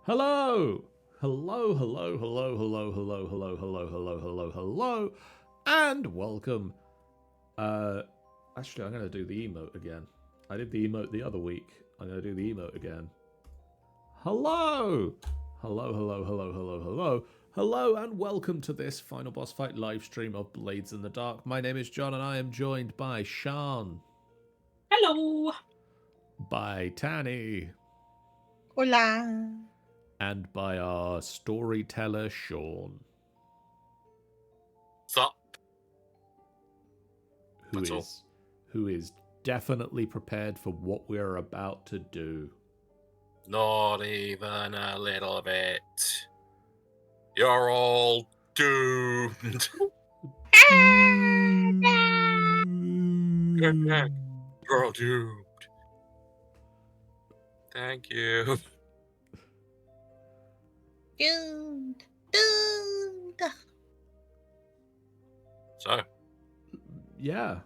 Hello! Hello, hello, hello, hello, hello, hello, hello, hello, hello, hello, and welcome. Actually, I'm going to do the emote again. I did the emote the other week. I'm going to do the emote again. Hello! Hello, hello, hello, hello, hello. Hello, and welcome to this Final Boss Fight live stream of Blades in the Dark. My name is John, and I am joined by Sean. Hello! By Tanny. Hola. And by our storyteller, Sean. Sup? Who is definitely prepared for what we're about to do. Not even a little bit. You're all doomed. You're all doomed. Thank you. Doomed. So, Yeah.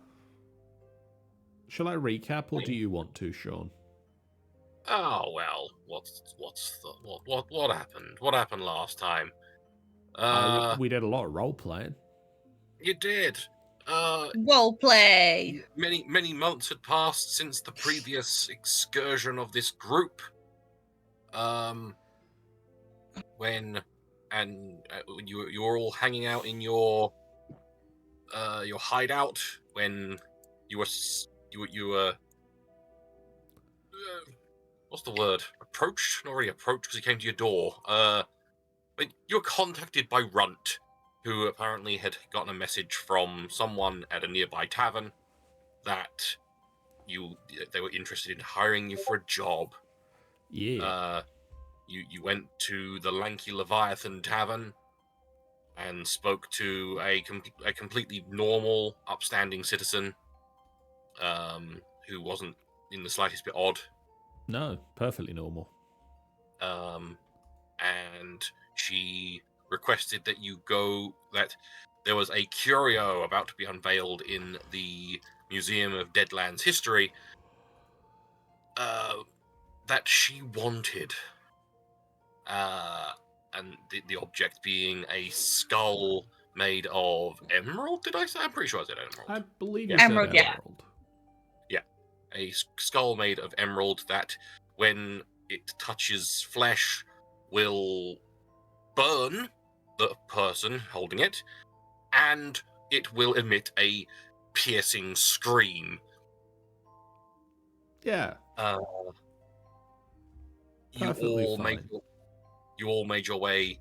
Shall I recap, or do you want to, Sean? oh well. What happened? What happened last time? We did a lot of role playing. You did. Role play. Many months had passed since the previous excursion of this group. When you were all hanging out in your hideout, when you were what's the word? Approached? Not really approached, because he came to your door. But you were contacted by Runt, who apparently had gotten a message from someone at a nearby tavern that they were interested in hiring you for a job. Yeah. You went to the Lanky Leviathan Tavern and spoke to a completely normal, upstanding citizen who wasn't in the slightest bit odd. No, perfectly normal. And she requested that that there was a curio about to be unveiled in the Museum of Deadlands History that she wanted. And the object being a skull made of emerald, did I say? I'm pretty sure I said emerald. I believe Yeah. you Emerald, said yeah. emerald. Yeah. A skull made of emerald that, when it touches flesh, will burn the person holding it, and it will emit a piercing scream. Yeah. Perfectly fine. You all made your way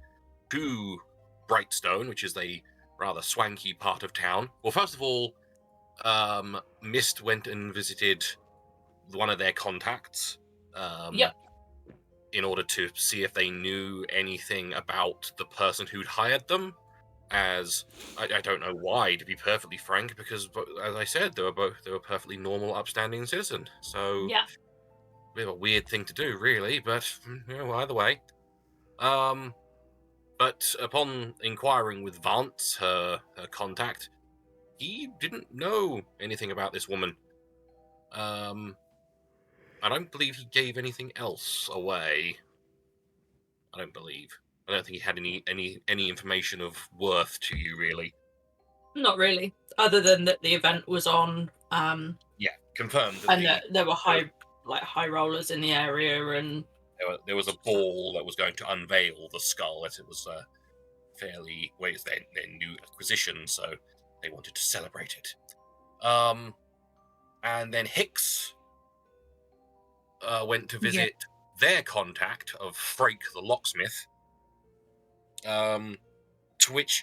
to Brightstone, which is a rather swanky part of town. Well, first of all, Mist went and visited one of their contacts. Yep. In order to see if they knew anything about the person who'd hired them. As I don't know why, to be perfectly frank, because as I said, they were perfectly normal, upstanding citizen. So Yeah. a bit of a weird thing to do, really. But either way. But upon inquiring with Vance, her contact, he didn't know anything about this woman. I don't believe he gave anything else away. I don't think he had any information of worth to you, really. Not really, other than that the event was on. Yeah, confirmed. And that there were high rollers in the area, and there was a ball that was going to unveil the skull, as it was it's their new acquisition, so they wanted to celebrate it. And then Hicks went to visit their contact of Frake the locksmith, to which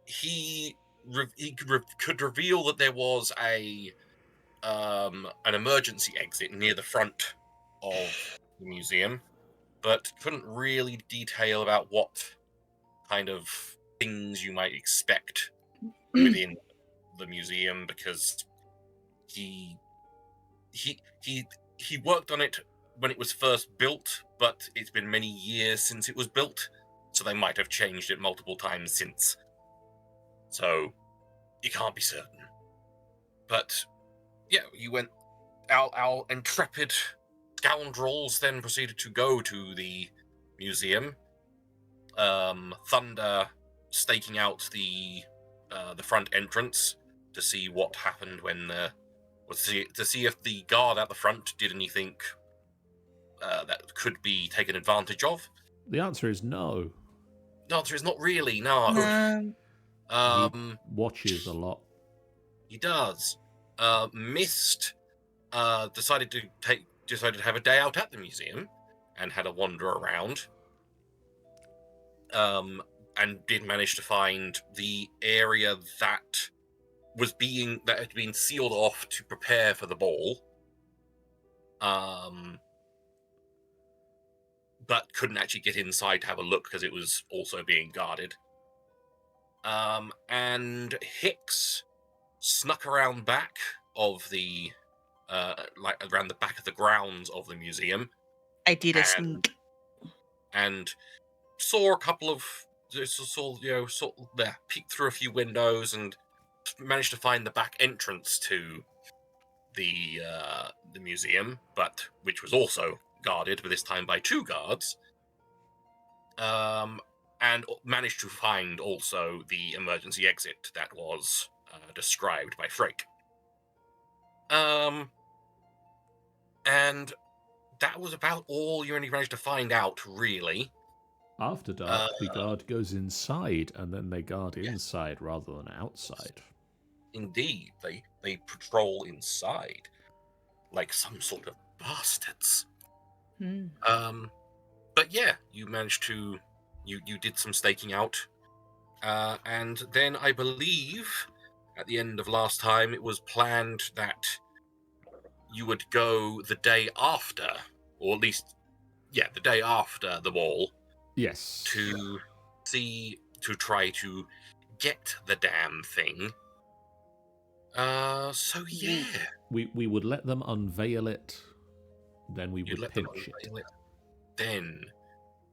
he could reveal that there was an emergency exit near the front of the museum, but couldn't really detail about what kind of things you might expect within the museum, because he worked on it when it was first built, but it's been many years since it was built, so they might have changed it multiple times since. So you can't be certain. But yeah, you went. Our intrepid scoundrels then proceeded to go to the museum. Thunder staking out the front entrance to see what happened when to see if the guard at the front did anything that could be taken advantage of. The answer is no. The answer is not really, no. He watches a lot. He does. Mist decided to have a day out at the museum and had a wander around. And did manage to find the area that had been sealed off to prepare for the ball. But couldn't actually get inside to have a look because it was also being guarded. And Hicks snuck around back of the around the back of the grounds of the museum. I did a sneak. And saw a couple of peeked through a few windows and managed to find the back entrance to the museum, but which was also guarded, but this time by 2 guards. And managed to find also the emergency exit that was described by Frake. And that was about all you only managed to find out, really. After dark, the guard goes inside, and then they guard inside rather than outside. Indeed, they patrol inside, like some sort of bastards. But yeah, you managed to, you did some staking out, and then I believe at the end of last time it was planned that you would go the day after, or at least, the day after the ball. Yes. To try to get the damn thing. So yeah. We would let them unveil it, then we would pinch it. Then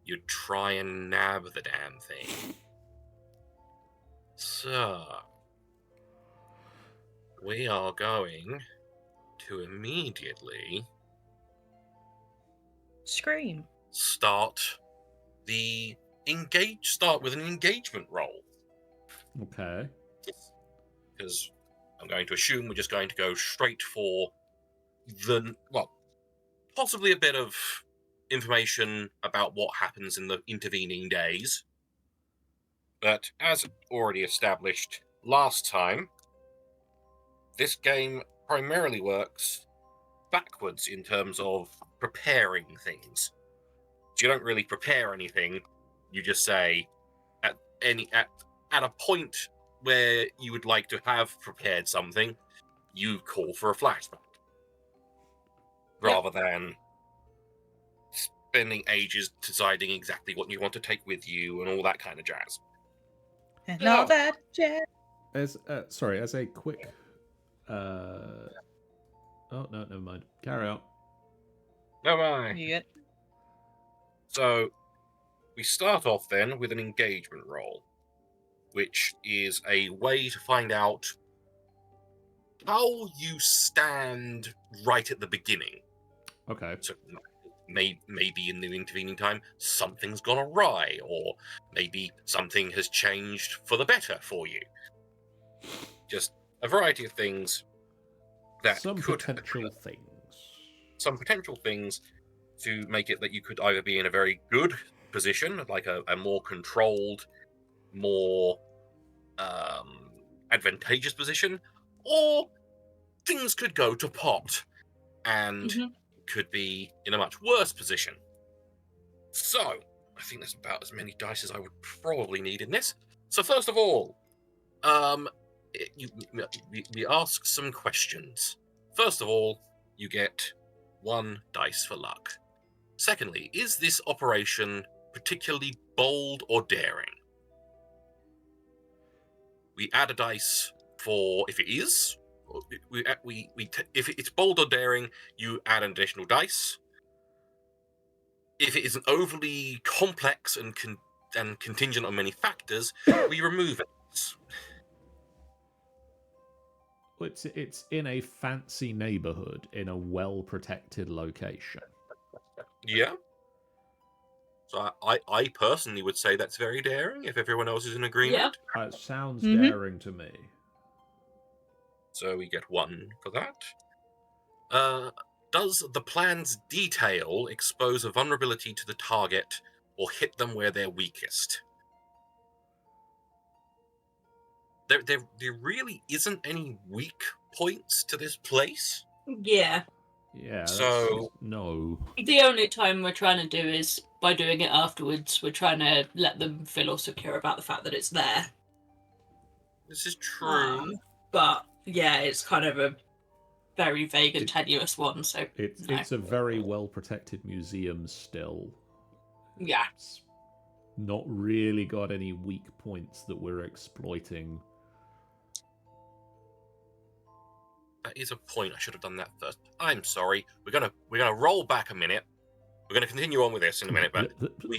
you'd try and nab the damn thing. So we are going to immediately scream. Start with an engagement roll. Okay. Because I'm going to assume we're just going to go straight for possibly a bit of information about what happens in the intervening days. But as already established last time, this game primarily works backwards in terms of preparing things. So you don't really prepare anything. You just say at a point where you would like to have prepared something, you call for a flashback. Rather than spending ages deciding exactly what you want to take with you and all that kind of jazz. And all that jazz. As a quick oh no, never mind. Carry on. No mind. You get. So we start off then with an engagement roll, which is a way to find out how you stand right at the beginning. Okay. So maybe in the intervening time, something's gone awry, or maybe something has changed for the better for you. Just a variety of things that Some potential things to make it that you could either be in a very good position, like a more controlled, more advantageous position, or things could go to pot and could be in a much worse position. So, I think that's about as many dice as I would probably need in this. So first of all, we ask some questions. First of all, you get 1 dice for luck. Secondly, is this operation particularly bold or daring? We add a dice for if it is. If it's bold or daring, you add an additional dice. If it is an overly complex and contingent on many factors, we remove it. It's in a fancy neighborhood in a well-protected location. Yeah. So I personally would say that's very daring. If everyone else is in agreement, It sounds Mhm. daring to me. so we get 1 for that. Does the plan's detail expose a vulnerability to the target or hit them where they're weakest? There really isn't any weak points to this place. Yeah. Yeah, So- no. The only time we're trying to do is by doing it afterwards. We're trying to let them feel all secure about the fact that it's there. This is true. But yeah, it's kind of a very vague and tenuous one. So no. It's a very well protected museum still. Yeah. It's not really got any weak points that we're exploiting. That is a point. I should have done that first. I'm sorry. We're gonna roll back a minute. We're gonna continue on with this in a minute, but we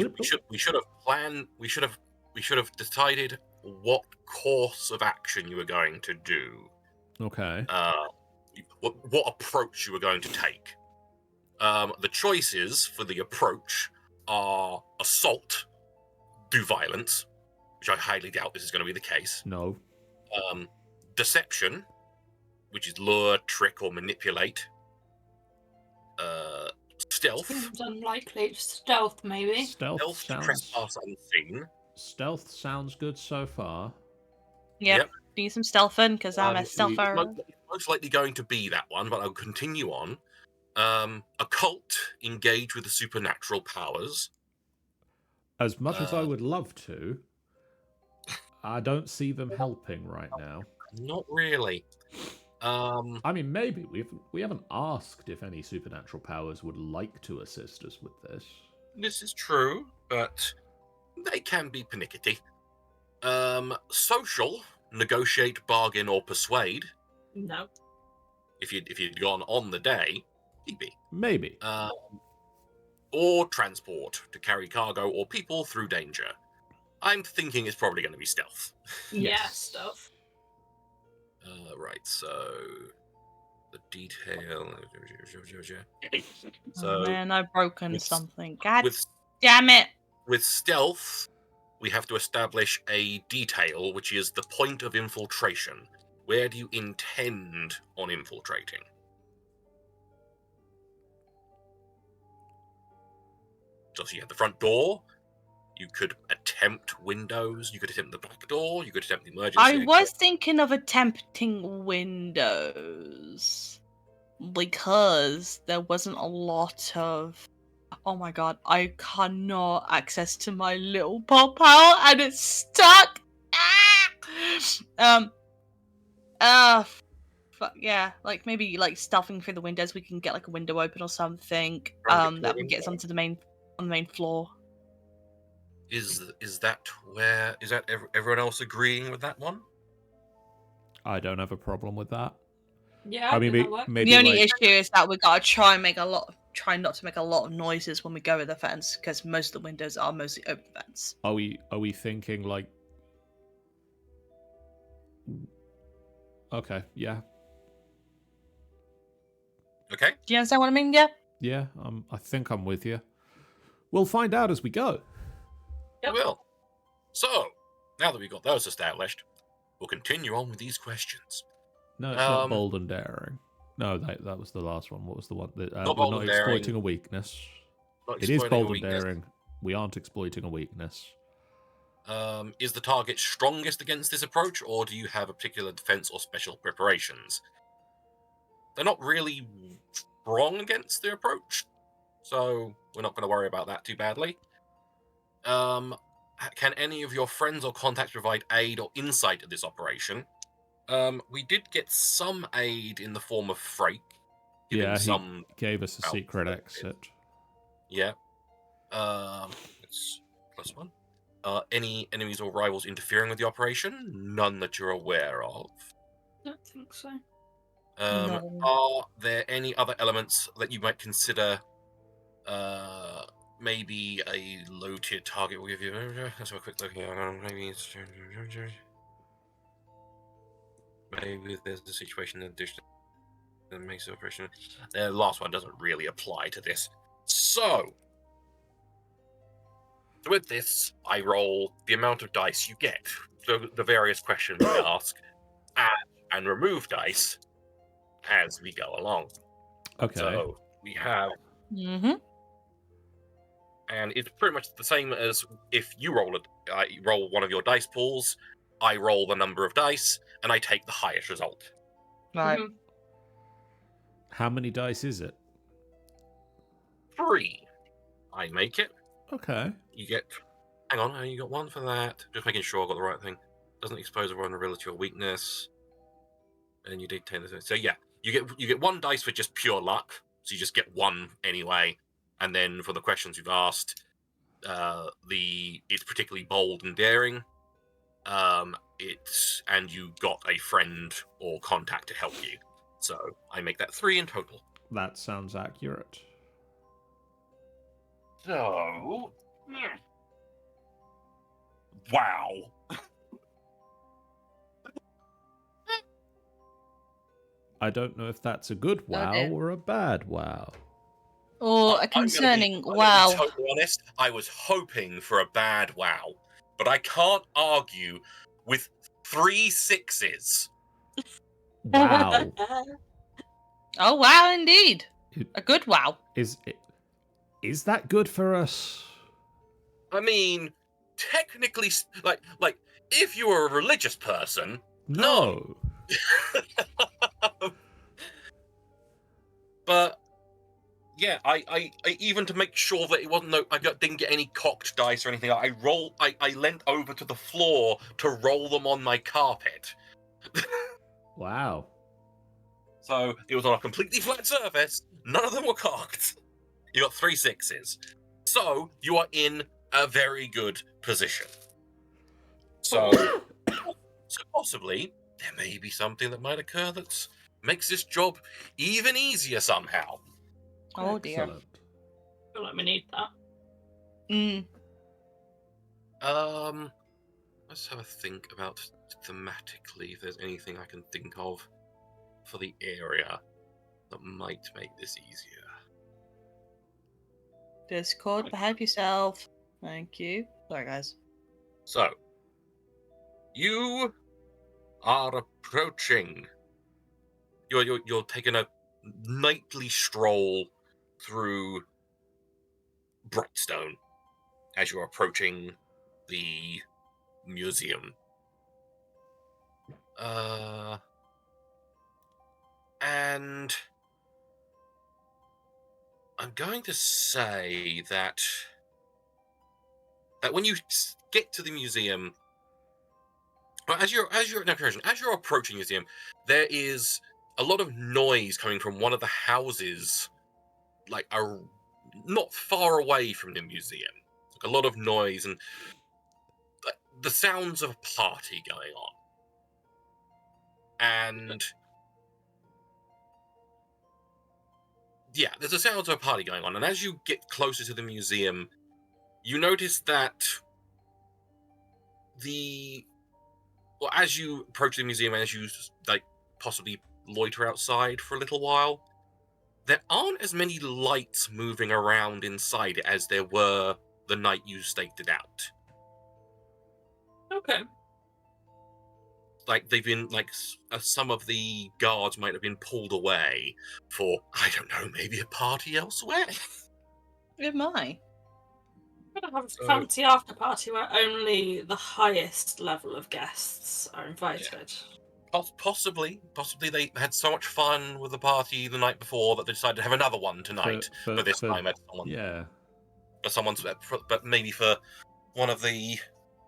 should have planned. We should have decided what course of action you were going to do. Okay. What approach you were going to take. The choices for the approach are assault, do violence, which I highly doubt this is going to be the case. No. Deception, which is lure, trick, or manipulate. Stealth. Seems unlikely. Stealth, maybe. Stealth Trespass unseen. Stealth sounds good so far. Yep. Do some stealthing because I'm a stealther. Most likely going to be that one, but I'll continue on. Occult, engage with the supernatural powers. As much as I would love to, I don't see them helping right now. Not really. I mean, maybe we haven't asked if any supernatural powers would like to assist us with this. This is true, but they can be pernickety. Social, negotiate, bargain, or persuade. No. If you'd gone on the day, maybe. Maybe. Or transport, to carry cargo or people through danger. I'm thinking it's probably going to be stealth. Yeah, Yes. stealth. Right, so the detail. Oh So man, I've broken with- something. God with damn it! with stealth, we have to establish a detail, which is the point of infiltration. Where do you intend on infiltrating? So you have the front door. You could attempt windows. You could attempt the back door. You could attempt the emergency I exit. was thinking of attempting windows because there wasn't a lot of. Oh my god, I cannot access to my little pop out and it's stuck. Yeah, like maybe like stuffing through the windows. We can get like a window open or something. Try and get That through would a get us window. onto on the main floor. Is that everyone else agreeing with that one? I don't have a problem with that. Yeah, I mean, think that works. maybe The only like, issue is that we gotta try not to make a lot of noises when we go with the fence, because most of the windows are mostly open vents. are we thinking like? Okay, yeah, Okay. Do you understand what I mean? Yeah. yeah. I think I'm with you. We'll find out as we go. Yep. Well, so now that we've got those established, we'll continue on with these questions. No, it's not Um, bold and daring. No, that was the last one. What was the one that Not we're bold not and daring. exploiting a weakness? Not It is exploiting a bold and weakness. daring. We aren't exploiting a weakness. Is the target strongest against this approach, or do you have a particular defense or special preparations? They're not really strong against the approach, so we're not going to worry about that too badly. Can any of your friends or contacts provide aid or insight at this operation? We did get some aid in the form of Frake. giving Yeah, he some gave us a out secret there. exit. Yeah. It's +1. Any enemies or rivals interfering with the operation? None that you're aware of. Don't think so. No. Are there any other elements that you might consider maybe a low-tier target will give you? Let's have a quick look here. Maybe there's a situation in addition that makes the operation. The last one doesn't really apply to this. So, So with this, I roll the amount of dice you get. So the various questions we ask, add and remove dice as we go along. Okay. So we have, Mm-hmm. and it's pretty much the same as if you roll roll one of your dice pools, I roll the number of dice, and I take the highest result. Right. Mhm. How many dice is it? 3. I make it. Okay. You get. Hang on, you got 1 for that. Just making sure I got the right thing. Doesn't expose a vulnerability or weakness. And you did 10. So yeah, you get 1 dice for just pure luck. So you just get 1 anyway. And then for the questions you've asked, it's particularly bold and daring. And you got a friend or contact to help you. So I make that 3 in total. That sounds accurate. So, wow. I don't know if that's a good wow dear. or a bad wow. Or I'm a concerning gonna be wow. totally honest, I was hoping for a bad wow, but I can't argue with 3 6s. Wow. Oh wow, indeed. It- A good wow. Is that good for us? I mean, technically, like if you were a religious person, no. But yeah, I even to make sure that it wasn't didn't get any cocked dice or anything. I leant over to the floor to roll them on my carpet. Wow. So it was on a completely flat surface. None of them were cocked. You got 3 6s. So you are in a very good position. So possibly there may be something that might occur that makes this job even easier somehow. Oh dear. Excellent. I feel like we need that. Mm. Let's have a think about thematically if there's anything I can think of for the area that might make this easier. Discord, behave yourself. Thank you. Sorry, guys. So, you are approaching. You're taking a nightly stroll through Brightstone as you're approaching the museum. And I'm going to say that when you get to the museum, as you're approaching the museum, there is a lot of noise coming from one of the houses, like not far away from the museum. Like a lot of noise and the sounds of a party going on. And yeah, there's the sounds of a party going on. And as you get closer to the museum, you notice that as you approach the museum, as you possibly loiter outside for a little while, there aren't as many lights moving around inside it as there were the night you staked it out. Okay. Like they've been some of the guards might have been pulled away for, I don't know, maybe a party elsewhere. Am I? We're gonna have a fancy after party where only the highest level of guests are invited. Possibly they had so much fun with the party the night before that they decided to have another one tonight. But this time at someone. Yeah. But maybe for one of the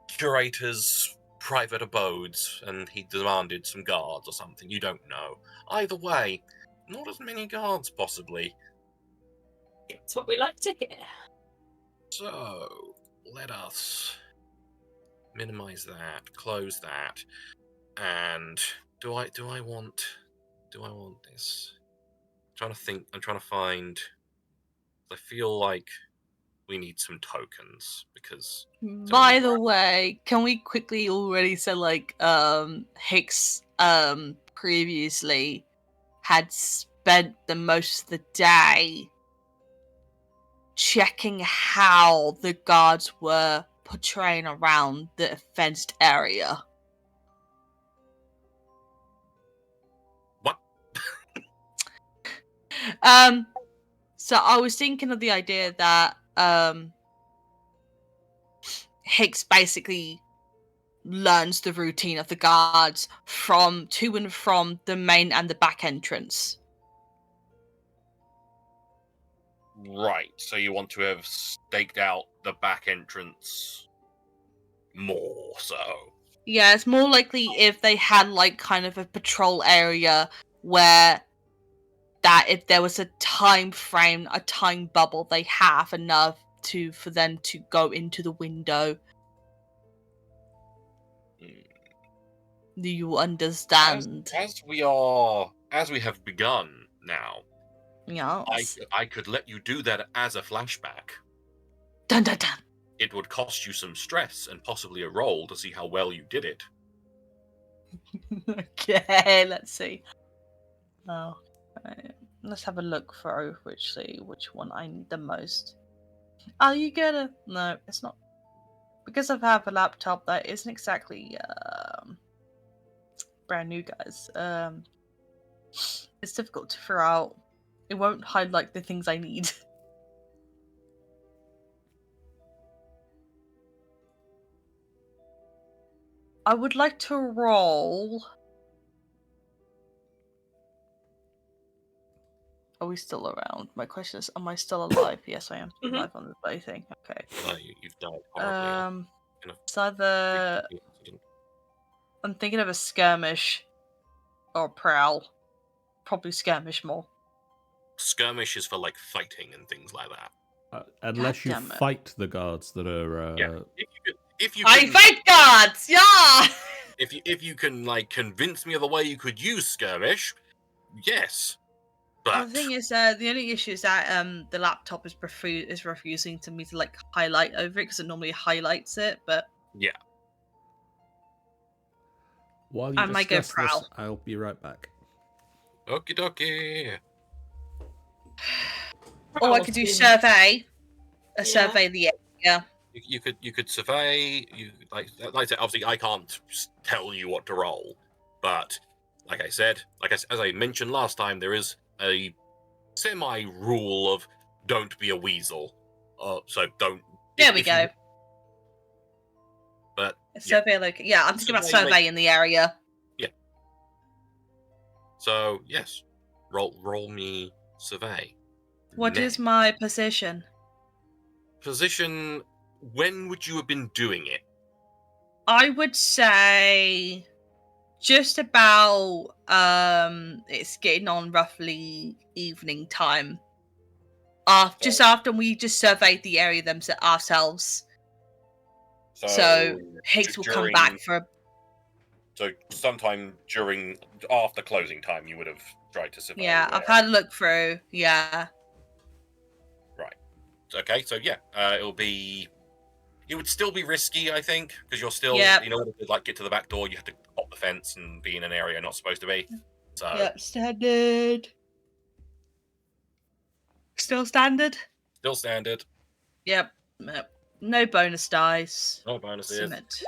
curator's private abodes, and he demanded some guards or something. You don't know. Either way, not as many guards possibly. It's what we like to hear. So let us minimize that, close that, and do I want this? I'm trying to find. I feel like we need some tokens because. By the way, can we quickly already say Hicks previously had spent the most of the day checking how the guards were portraying around the fenced area. What? So I was thinking of the idea that Hicks basically learns the routine of the guards from to and from the main and the back entrance. Right. So you want to have staked out the back entrance more so. Yeah, it's more likely if they had like kind of a patrol area where that if there was a time frame, a time bubble, they have enough for them to go into the window. Do you understand? As we have begun now, Yes. I could let you do that as a flashback. Dun dun dun. It would cost you some stress and possibly a roll to see how well you did it. Okay, let's see. Oh, let's have a look through which one I need the most. Are you gonna? No, it's not. Because I have a laptop that isn't exactly brand new, guys. It's difficult to figure out. It won't highlight the things I need. I would like to roll. Are we still around? My question is, am I still alive? Yes, I am still alive on the bloody thing. Okay. No, you've died horribly. It's either I'm thinking of a skirmish or a prowl. Probably skirmish more. Skirmish is for like fighting and things like that. Unless you damn it. fight the guards that are. Yeah. If you I can, fight guards! Yeah! if you can like convince me of a way you could use skirmish, yes. But The thing is, the only issue is that the laptop is refusing to me to like highlight over it because it normally highlights it, but yeah. While you I might go discuss this, prowl. I'll be right back. Okie dokie. Or I could do survey. Yeah. Survey the area. You could survey. You like I said. Obviously, I can't tell you what to roll, but like I said, as I mentioned last time, there is a semi rule of don't be a weasel. So don't. There we go. But Survey location. Yeah, I'm thinking about Survey survey in the area. yeah. So yes, roll me survey. What is my position? Position? When would you have been doing it? I would say just about it's getting on roughly evening time. Just after we just surveyed the area ourselves. So Higgs will come back for So sometime after closing time, you would have tried to survey. yeah, I've had a look through. Yeah. Right. Okay. So yeah, it would still be risky, I think, because you're still in order to like get to the back door, you have to hop the fence and be in an area you're not supposed to be. So Yep, standard. Still standard. Still standard. Yep. No bonus dice. No bonuses. Submit.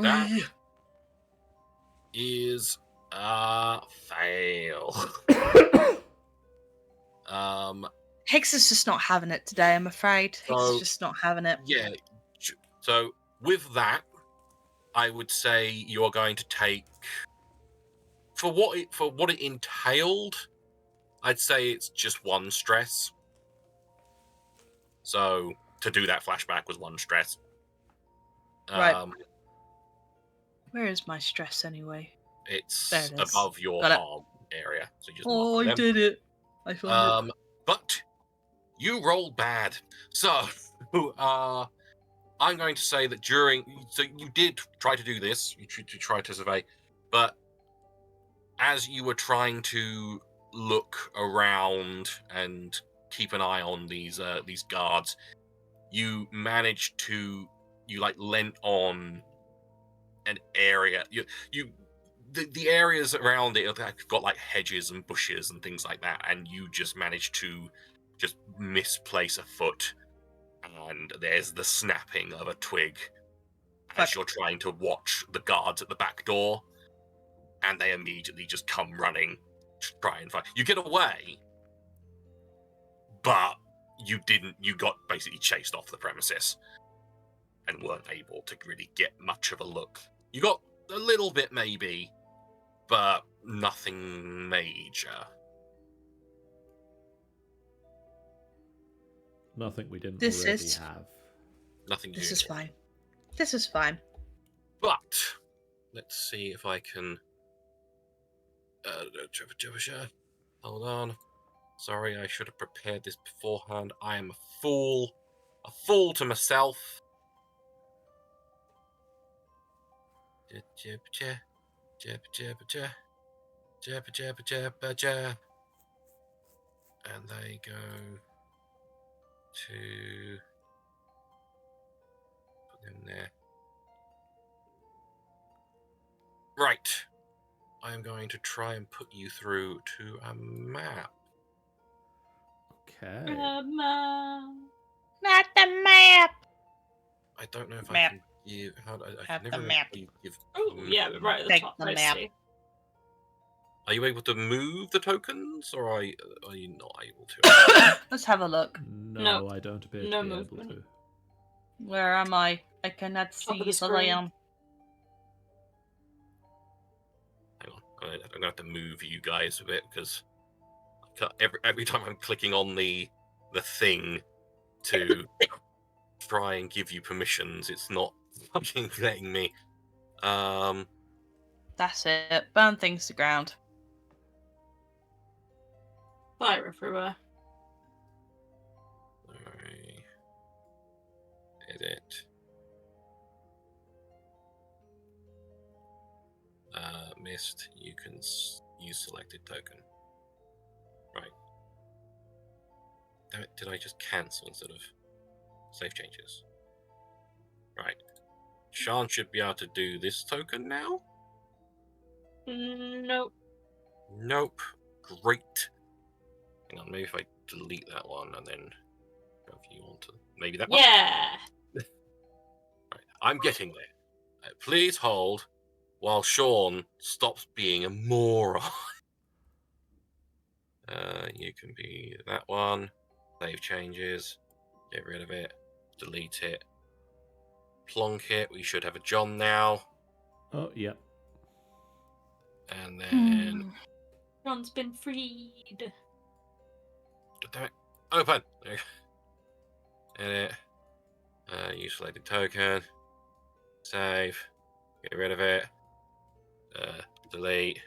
That is a fail. Hicks is just not having it today, I'm afraid. Hicks So, is just not having it. Yeah. So with that, I would say you're going to take for what it entailed. I'd say it's just one stress. So to do that flashback was one stress. Right. Where is my stress anyway? It's There it is. above your Got it. harm area. So you just Oh, mark I them. did it. I found it. But you rolled bad. So I'm going to say that so you did try to do this, you tried to survey, but as you were trying to look around and keep an eye on these guards, you managed to leant on an area. the areas around it have got like hedges and bushes and things like that, and you just manage to just misplace a foot, and there's the snapping of a twig as Fuck. you're trying to watch the guards at the back door, and they immediately just come running to try and fight. You get away, but you didn't. You got basically chased off the premises and weren't able to really get much of a look. You got a little bit maybe, but nothing major. Nothing we didn't This already is- have. Nothing. This you is did. fine. This is fine. But let's see if I can. Hold on. Sorry, I should have prepared this beforehand. I am a fool. A fool to myself. And they go to put them there. Right. I am going to try and put you through to a map. Okay. Not the map. I don't know if Map. I can give. How do I Have can the never map. really give. Oh, yeah, right at the Take top. the I map. see. Are you able to move the tokens, or are you not able to? Let's have a look. No, No. I don't appear No to be movement. able to. Where am I? I cannot Top of see the the screen. lamp. Hang on, I'm gonna have to move you guys a bit because every time I'm clicking on the thing to try and give you permissions, it's not fucking letting me. That's it. Burn things to ground. Fire everywhere. Sorry. Edit. Missed. You can use selected token. Right. Damn it, did I just cancel instead of save changes? Right. Sean should be able to do this token now. Nope. Nope. Great. Hang on, maybe if I delete that one and then go if you want to. Maybe that one? Yeah. Right. I'm getting there. Please hold while Sean stops being a moron. You can be that one. Save changes. Get rid of it. Delete it. Plonk it. We should have a John now. Oh, yeah. And then... John's been freed. Damn it. Open! There you go. Edit. Use selected token. Save. Get rid of it. Delete.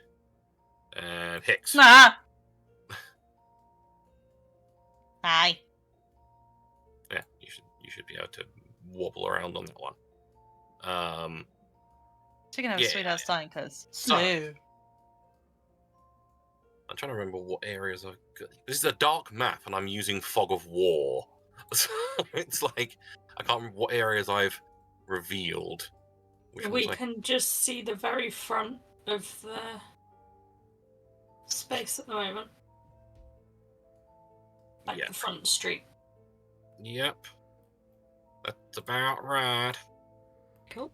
And Hicks. Nah. Hi. Yeah, you should be able to wobble around on that one. So you're gonna have Yeah. a sweet ass time, cause So- slow. I'm trying to remember what areas I've got. This is a dark map, and I'm using Fog of War. So it's like I can't remember what areas I've revealed. Which We ones I... can just see the very front of the space at the moment. Like Yeah. the front street. Yep, that's about right. Cool.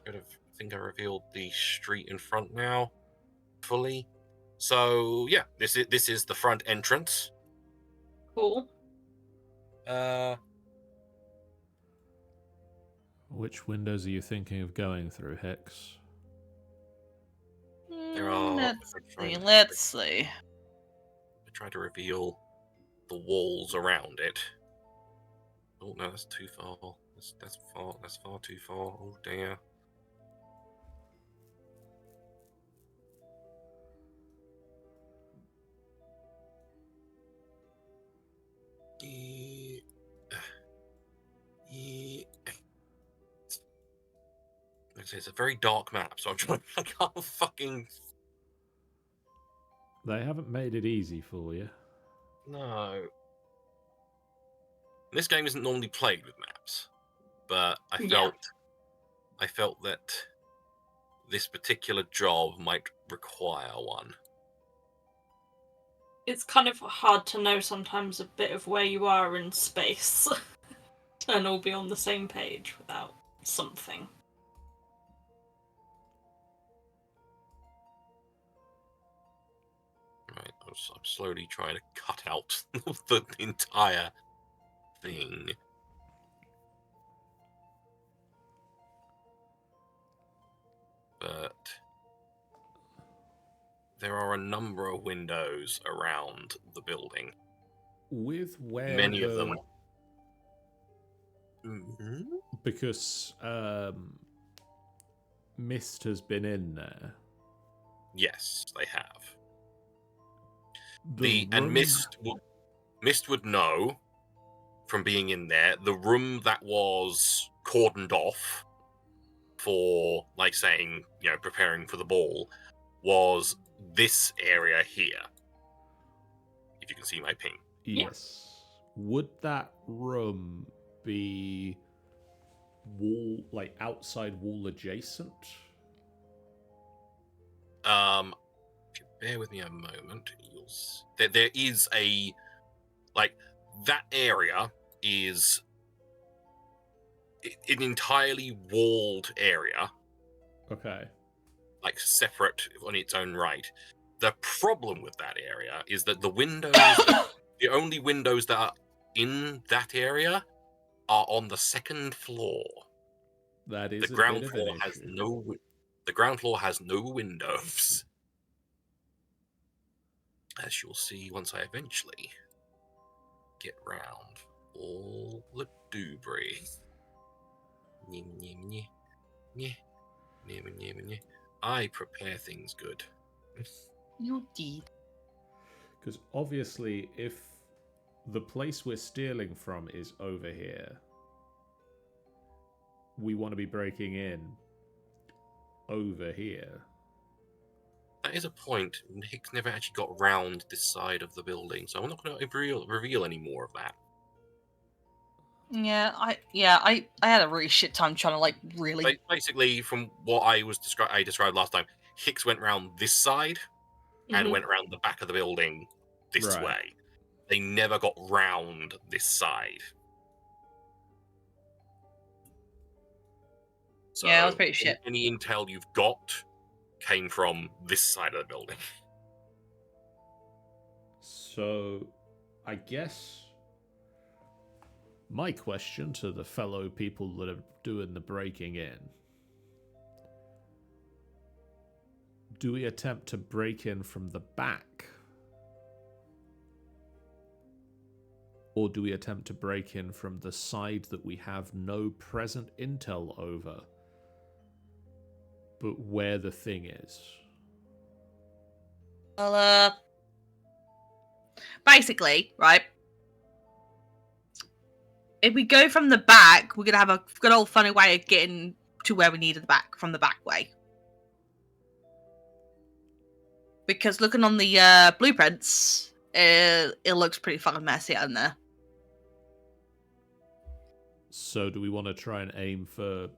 I think I revealed the street in front now, fully. So yeah, this is the front entrance. Cool. Which windows are you thinking of going through, Hex? There are. Let's I see. tried- Let's see. I try to reveal the walls around it. Oh no, that's too far. That's far. That's far too far. Oh dear. It's a very dark map, so I'm trying. I can't fucking. They haven't made it easy for you. No. This game isn't normally played with maps, but I Yeah. felt that this particular job might require one. It's kind of hard to know sometimes a bit of where you are in space and all be on the same page without something. Right, I'm slowly trying to cut out the entire thing. But there are a number of windows around the building. With where Many of them. because Mist has been in there. Yes, they have. The And room- Mist would know from being in there. The room that was cordoned off for, like, saying, preparing for the ball, was this area here. If you can see my ping. Yes. Would that room be outside wall adjacent? If you bear with me a moment, there is that area is an entirely walled area, Okay. separate on its own right. The problem with that area is that the windows, the only windows that are in that area are on the second floor. That is The a ground bit of floor an has issue. the ground floor has no windows. As you'll see once I eventually get round all the debris. I prepare things good. You did. Because obviously, if the place we're stealing from is over here, we want to be breaking in over here. That is a point. Hicks never actually got round this side of the building, so I'm not going to reveal any more of that. I had a really shit time trying to really. Basically, from what I described last time, Hicks went round this side and went around the back of the building this Right. way. They never got round this side. So Yeah, it was pretty shit. Any intel you've got came from this side of the building. So, I guess my question to the fellow people that are doing the breaking in: do we attempt to break in from the back? Or do we attempt to break in from the side that we have no present intel over, but where the thing is? Well, basically, right? If we go from the back, we're gonna have a good old funny way of getting to where we need at the back from the back way. Because looking on the blueprints, it looks pretty fucking messy out in there. So do we want to try and aim for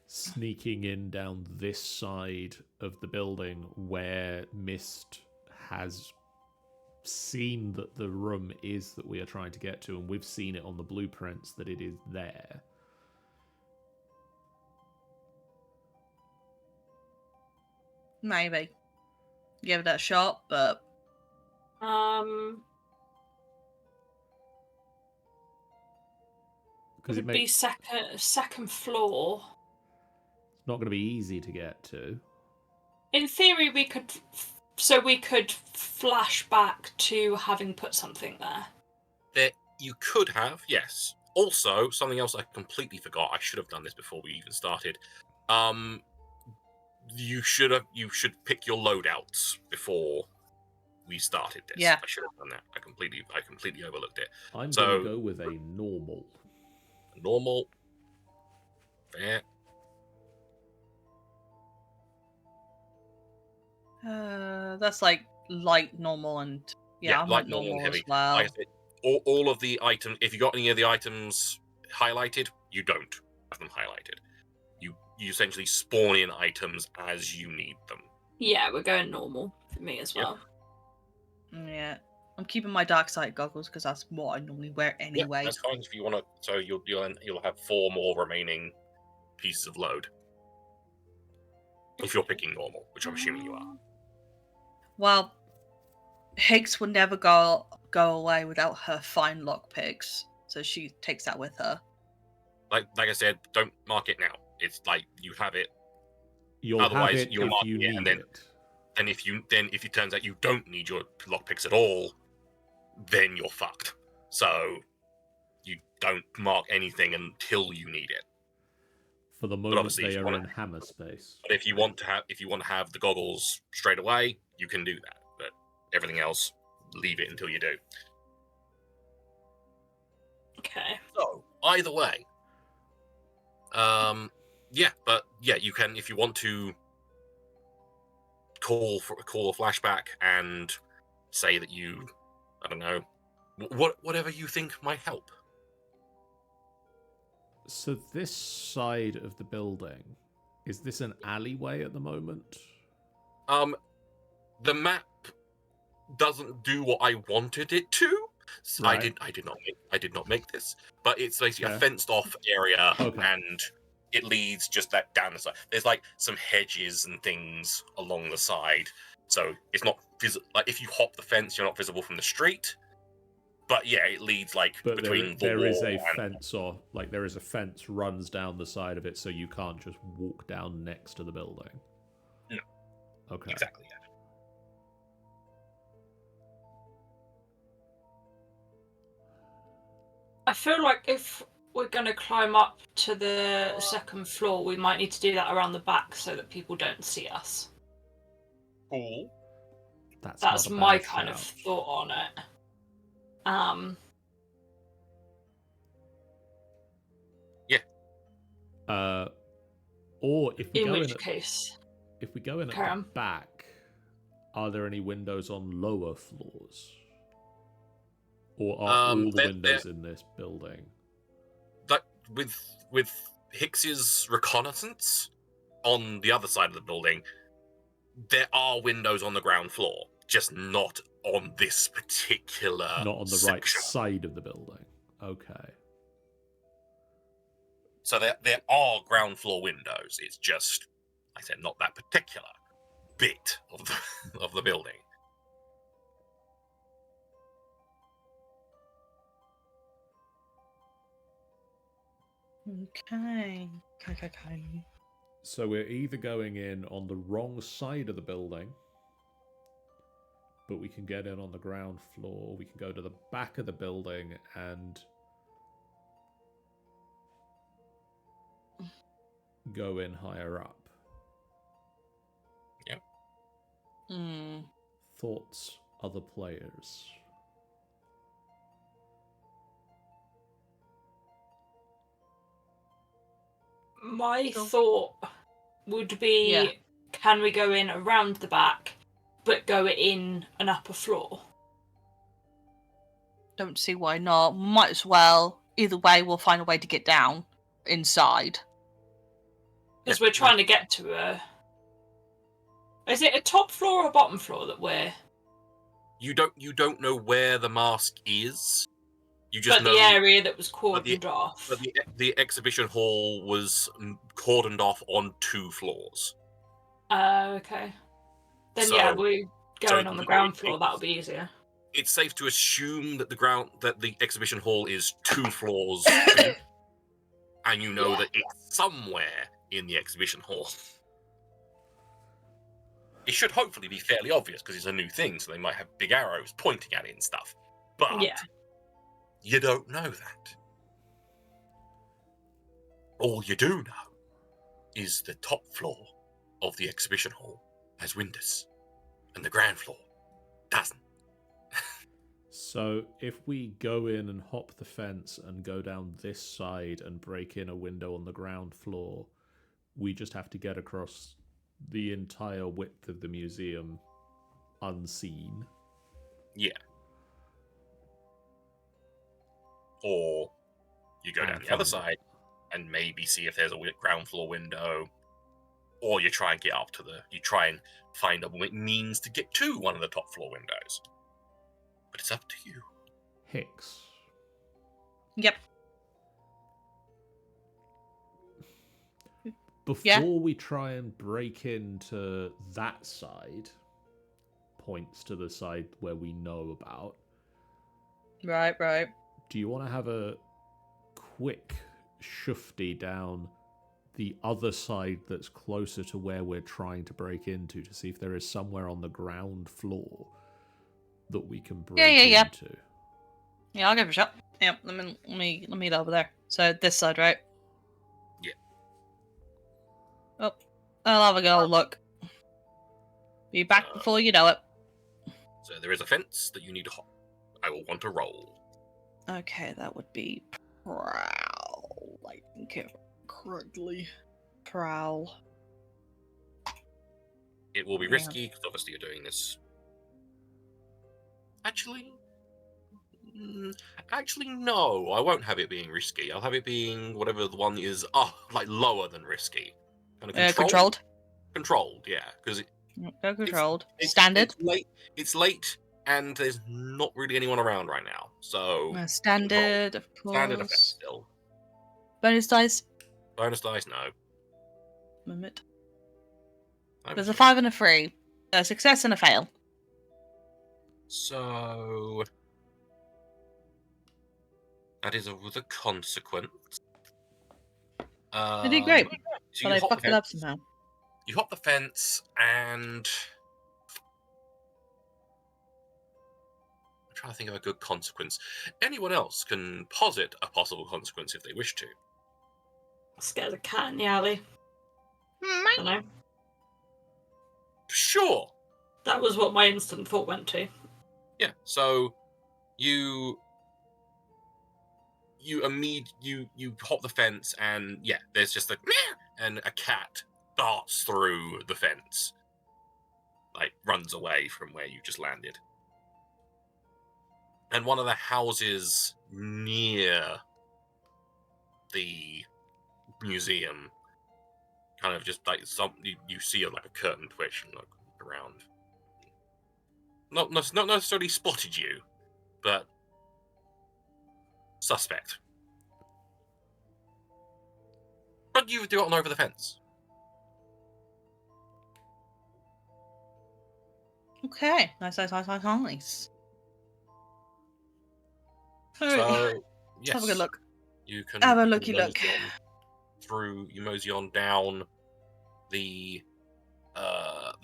sneaking in down this side of the building where Mist has seen that the room is that we are trying to get to, and we've seen it on the blueprints that it is there? Maybe. Give it a shot, but Because it would be second floor. It's not going to be easy to get to. In theory, we could flash back to having put something there. That you could have, yes. Also, something else I completely forgot. I should have done this before we even started. You should pick your loadouts before we started this. Yeah. I should have done that. I completely overlooked it. I'm So- going to go with a normal. Normal. Fair. that's like light, normal, and I'm light, like normal and heavy. as well. Like I said, all of the items. If you got any of the items highlighted, you don't have them highlighted. you essentially spawn in items as you need them. Yeah, we're going normal for me as Yep. well. Yeah. I'm keeping my dark sight goggles because that's what I normally wear Yeah, anyway. that's fine if you want to. So you'll have 4 more remaining pieces of load if you're picking normal, which I'm assuming you are. Well, Higgs will never go away without her fine lockpicks, so she takes that with her. Like I said, don't mark it now. It's like you have it. You'll Otherwise, have it you'll if mark you it, need and then it. if it turns out you don't need your lockpicks at all, then you're fucked. So you don't mark anything until you need it. For the moment, obviously, if they you are wanna- in hammer space. But if you want to have the goggles straight away, you can do that. But everything else, leave it until you do. Okay. So either way, you can if you want to call a flashback and say that you, I don't know, whatever you think might help. So this side of the building, is this an alleyway at the moment? The map doesn't do what I wanted it to. So Right. I did not make this, but it's basically a Okay. fenced off area, Okay. and it leads just that down the side. There's like some hedges and things along the side, so it's not like if you hop the fence, you're not visible from the street. But yeah, it leads like But between there is a wall and fence, or like there is a fence runs down the side of it, so you can't just walk down next to the building. No. Okay. exactly. Yeah. I feel like if we're going to climb up to the second floor, we might need to do that around the back so that people don't see us. Cool. That's That's not a my bad kind of shout. thought on it. Or if we In go which in, case, if we go in at carry the on. back, are there any windows on lower floors, or are all the They're- windows in this building? That with Hicks's reconnaissance on the other side of the building, there are windows on the ground floor, just not on this particular Not on the section. right side of the building. Okay. So there are ground floor windows. It's just, like I said, not that particular bit of the building. Okay. So we're either going in on the wrong side of the building, but we can get in on the ground floor. We can go to the back of the building and go in higher up. Yep. Thoughts, other players? My Sure. thought would be, Yeah. can we go in around the back, but go in an upper floor? Don't see why not. Might as well. Either way, we'll find a way to get down inside. Because we're trying to get to a... Is it a top floor or a bottom floor that we're... You don't know where the mask is. You just But know the area that was cordoned off. But the exhibition hall was cordoned off on 2 floors. Okay. Then So- yeah, we're going so on the it- ground it- floor. That'll be easier. It's safe to assume that the exhibition hall is 2 floors deep, and you know Yeah. that it's somewhere in the exhibition hall. It should hopefully be fairly obvious because it's a new thing, so they might have big arrows pointing at it and stuff. But Yeah. you don't know that. All you do know is the top floor of the exhibition hall has windows, and the ground floor doesn't. So if we go in and hop the fence and go down this side and break in a window on the ground floor, we just have to get across the entire width of the museum unseen. Yeah. Or you go And down the other find it. side and maybe see if there's a ground floor window, or you try and get up to you try and find a means to get to one of the top floor windows. But it's up to you. Hicks. Yep. Before we try and break into that side, points to the side where we know about. Right. Do you want to have a quick shufty down the other side that's closer to where we're trying to break into to see if there is somewhere on the ground floor that we can break into? Yeah, I'll give it a shot. Yeah, let me get over there. So this side, right? Yeah. Oh, I'll have a go. Look. Be back before you know it. So there is a fence that you need to hop. I will want to roll. Okay, that would be prowl. I think it correctly. Prowl. It will be Yeah. risky because obviously you're doing this. Actually, no. I won't have it being risky. I'll have it being whatever the one is. Like lower than risky. Kind of Controlled. Controlled, yeah. Because Go controlled. Standard. It's late, and there's not really anyone around right now. So Standard, of course. standard effect still. Bonus dice. Bonus dice, no. Moment. There's a 5 and a 3. A success and a fail. So that is with a consequence. I did great, So but I fucked it up somehow. You hop the fence, and I'm trying to think of a good consequence. Anyone else can posit a possible consequence if they wish to. Scared a cat in the alley. I don't know. Sure. That was what my instant thought went to. Yeah. So you hop the fence, and yeah, there's just and a cat darts through the fence, like runs away from where you just landed. And one of the houses near the museum, kind of just like you see like a curtain twitch and look around. Not necessarily spotted you, but suspect. But you do it over the fence. Okay. Nice. So, yes. Have a good look. You can Have a looky look. You mosey on down the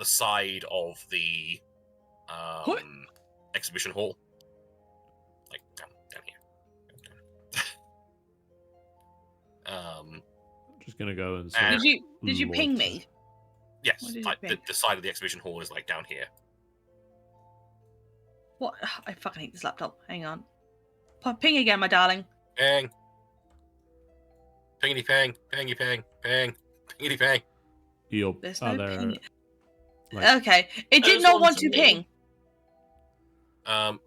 side of the exhibition hall. Like down here. Just gonna go and Did you ping me? Yes, like the side of the exhibition hall is like down here. What? I fucking hate this laptop. Hang on. Ping again, my darling. Ping. Pingity ping. Pingy ping. Ping. Pingity ping. There's no ping. Like, okay. It did not want to ping. So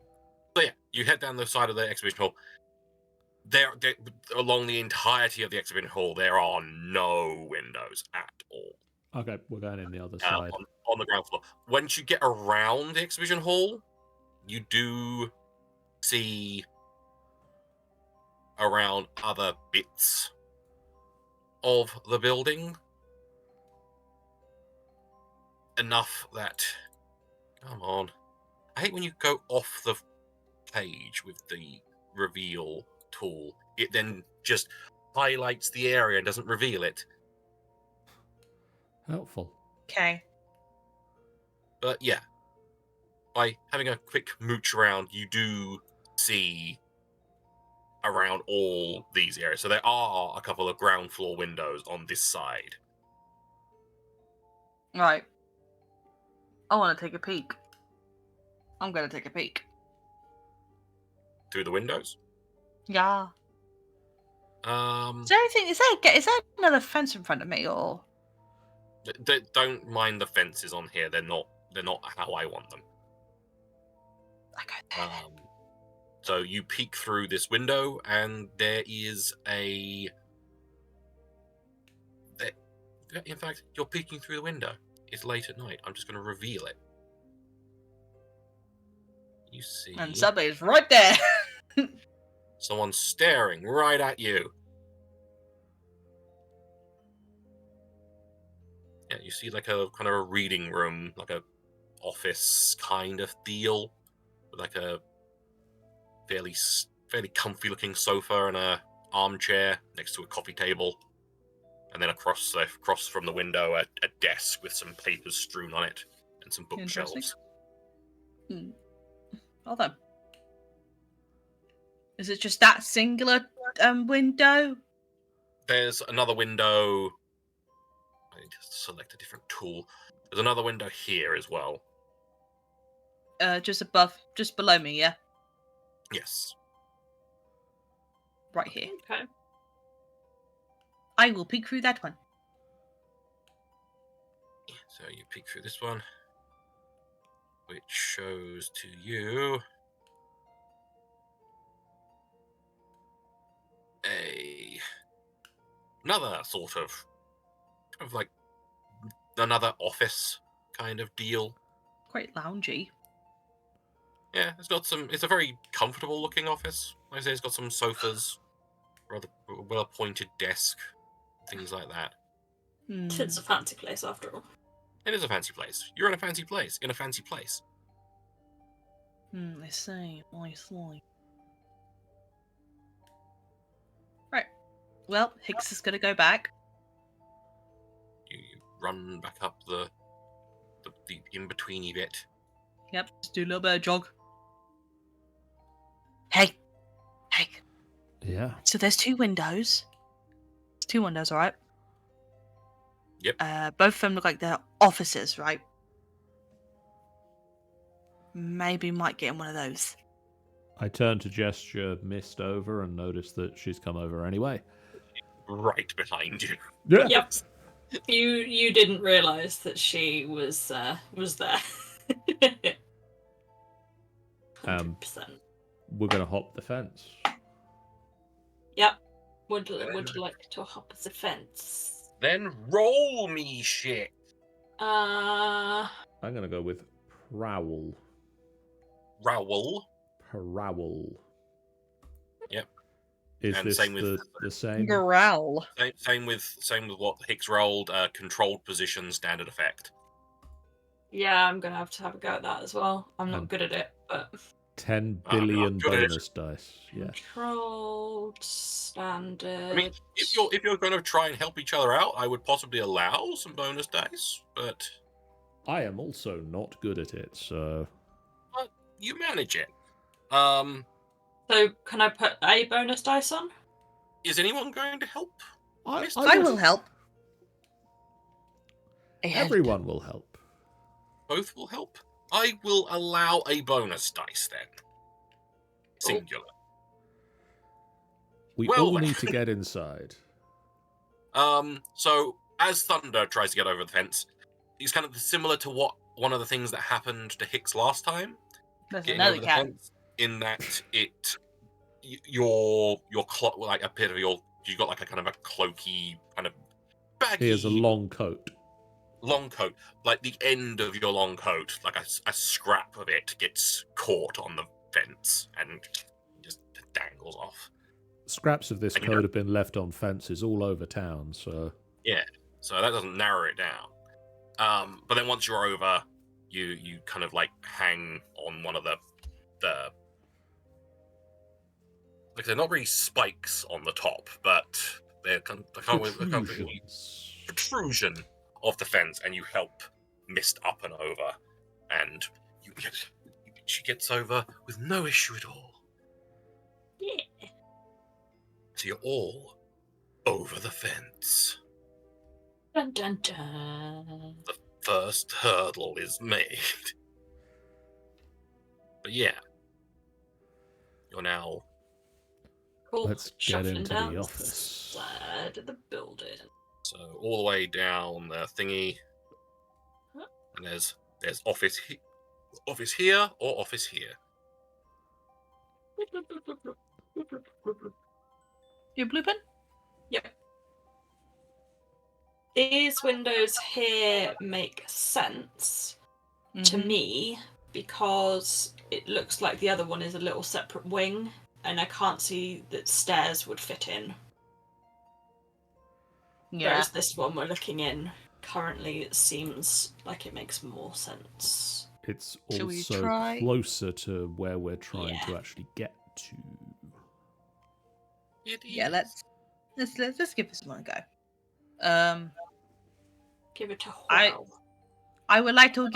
yeah, you head down the side of the exhibition hall. There, along the entirety of the exhibition hall, there are no windows at all. Okay, we're going in the other side. On the ground floor. Once you get around the exhibition hall, you do see around other bits of the building. Enough that... Come on. I hate when you go off the page with the reveal tool. It then just highlights the area and doesn't reveal it. Helpful. Okay. But yeah, by having a quick mooch around, you do see around all these areas. So there are a couple of ground floor windows on this side. Right. I want to take a peek. I'm going to take a peek. Through the windows? Yeah. Is there anything? Is there another fence in front of me, or? Don't mind the fences on here. They're not how I want them. Okay. So you peek through this window, and there is a In fact, you're peeking through the window. It's late at night. I'm just going to reveal it. You see And somebody's right there. someone staring right at you. Yeah, you see like a kind of a reading room, like a office kind of deal, with like a fairly comfy looking sofa and a armchair next to a coffee table, and then across from the window a desk with some papers strewn on it and some bookshelves. Well then. Is it just that singular window? There's another window. I need to select a different tool. There's another window here as well. Just below me, yeah? Yes. Right here. Okay. I will peek through that one. So you peek through this one, which shows to you another sort of like another office kind of deal. Quite loungy. Yeah, it's a very comfortable looking office. Like I say, it's got some sofas, rather well appointed desk, things like that. It's a fancy place after all. It is a fancy place. You're in a fancy place. In a fancy place. I see. I see. Right. Well, Hicks is gonna go back. You run back up the in-betweeny bit. Yep, just do a little bit of jog. Hey! Yeah. So there's two windows. There's two windows, alright? Yep. Both of them look like they're offices, right? Maybe might get in one of those. I turn to gesture Mist over and notice that she's come over anyway. Right behind you. Yeah. Yep. You didn't realise that she was there. 100%. We're going to hop the fence. Yep. Would you like to hop the fence? Then roll me shit. I'm going to go with prowl. Rowell. Prowl. Yep. Is And this same with the same? Growl. Same with what Hicks rolled. Controlled position, standard effect. Yeah, I'm gonna have to have a go at that as well. I'm not good at it, but 10 I'm not billion good at it. bonus dice. Yeah. controlled standard. I mean, if you're going to try and help each other out, I would possibly allow some bonus dice, but I am also not good at it, so you manage it. So can I put a bonus dice on? Is anyone going to help? I will help. Everyone will help. Both will help. I will allow a bonus dice then. Singular. We Well, all then. need to get inside. So as Thunder tries to get over the fence, he's kind of similar to what one of the things that happened to Hicks last time. There's Getting another over the cat. fence, in that your like a bit of you got like a kind of a cloaky kind of baggy. He has a long coat. Long coat, like the end of your long coat, like a scrap of it gets caught on the fence and just dangles off. Scraps of this And you coat know- have been left on fences all over town, so So that doesn't narrow it down. But then once you're over, you kind of like hang on one of the like they're not really spikes on the top, but they're kind of protrusion of the fence, and you help Mist up and over, and she gets over with no issue at all. Yeah. So you're all over the fence. Dun dun dun. The first hurdle is made. But yeah, you're now. Cool. let's get Shuffling into down the office. Side of the building. So all the way down the thingy, and there's office office here or office here. You blooping? Yep. These windows here make sense to Mhm. me because it looks like the other one is a little separate wing, and I can't see that stairs would fit in. Yeah. Whereas this one we're looking in currently, it seems like it makes more sense. It's Shall we also try? closer to where we're trying Yeah. to actually get to. Yeah, let's give this one a go. Give it a I- whirl. I would like to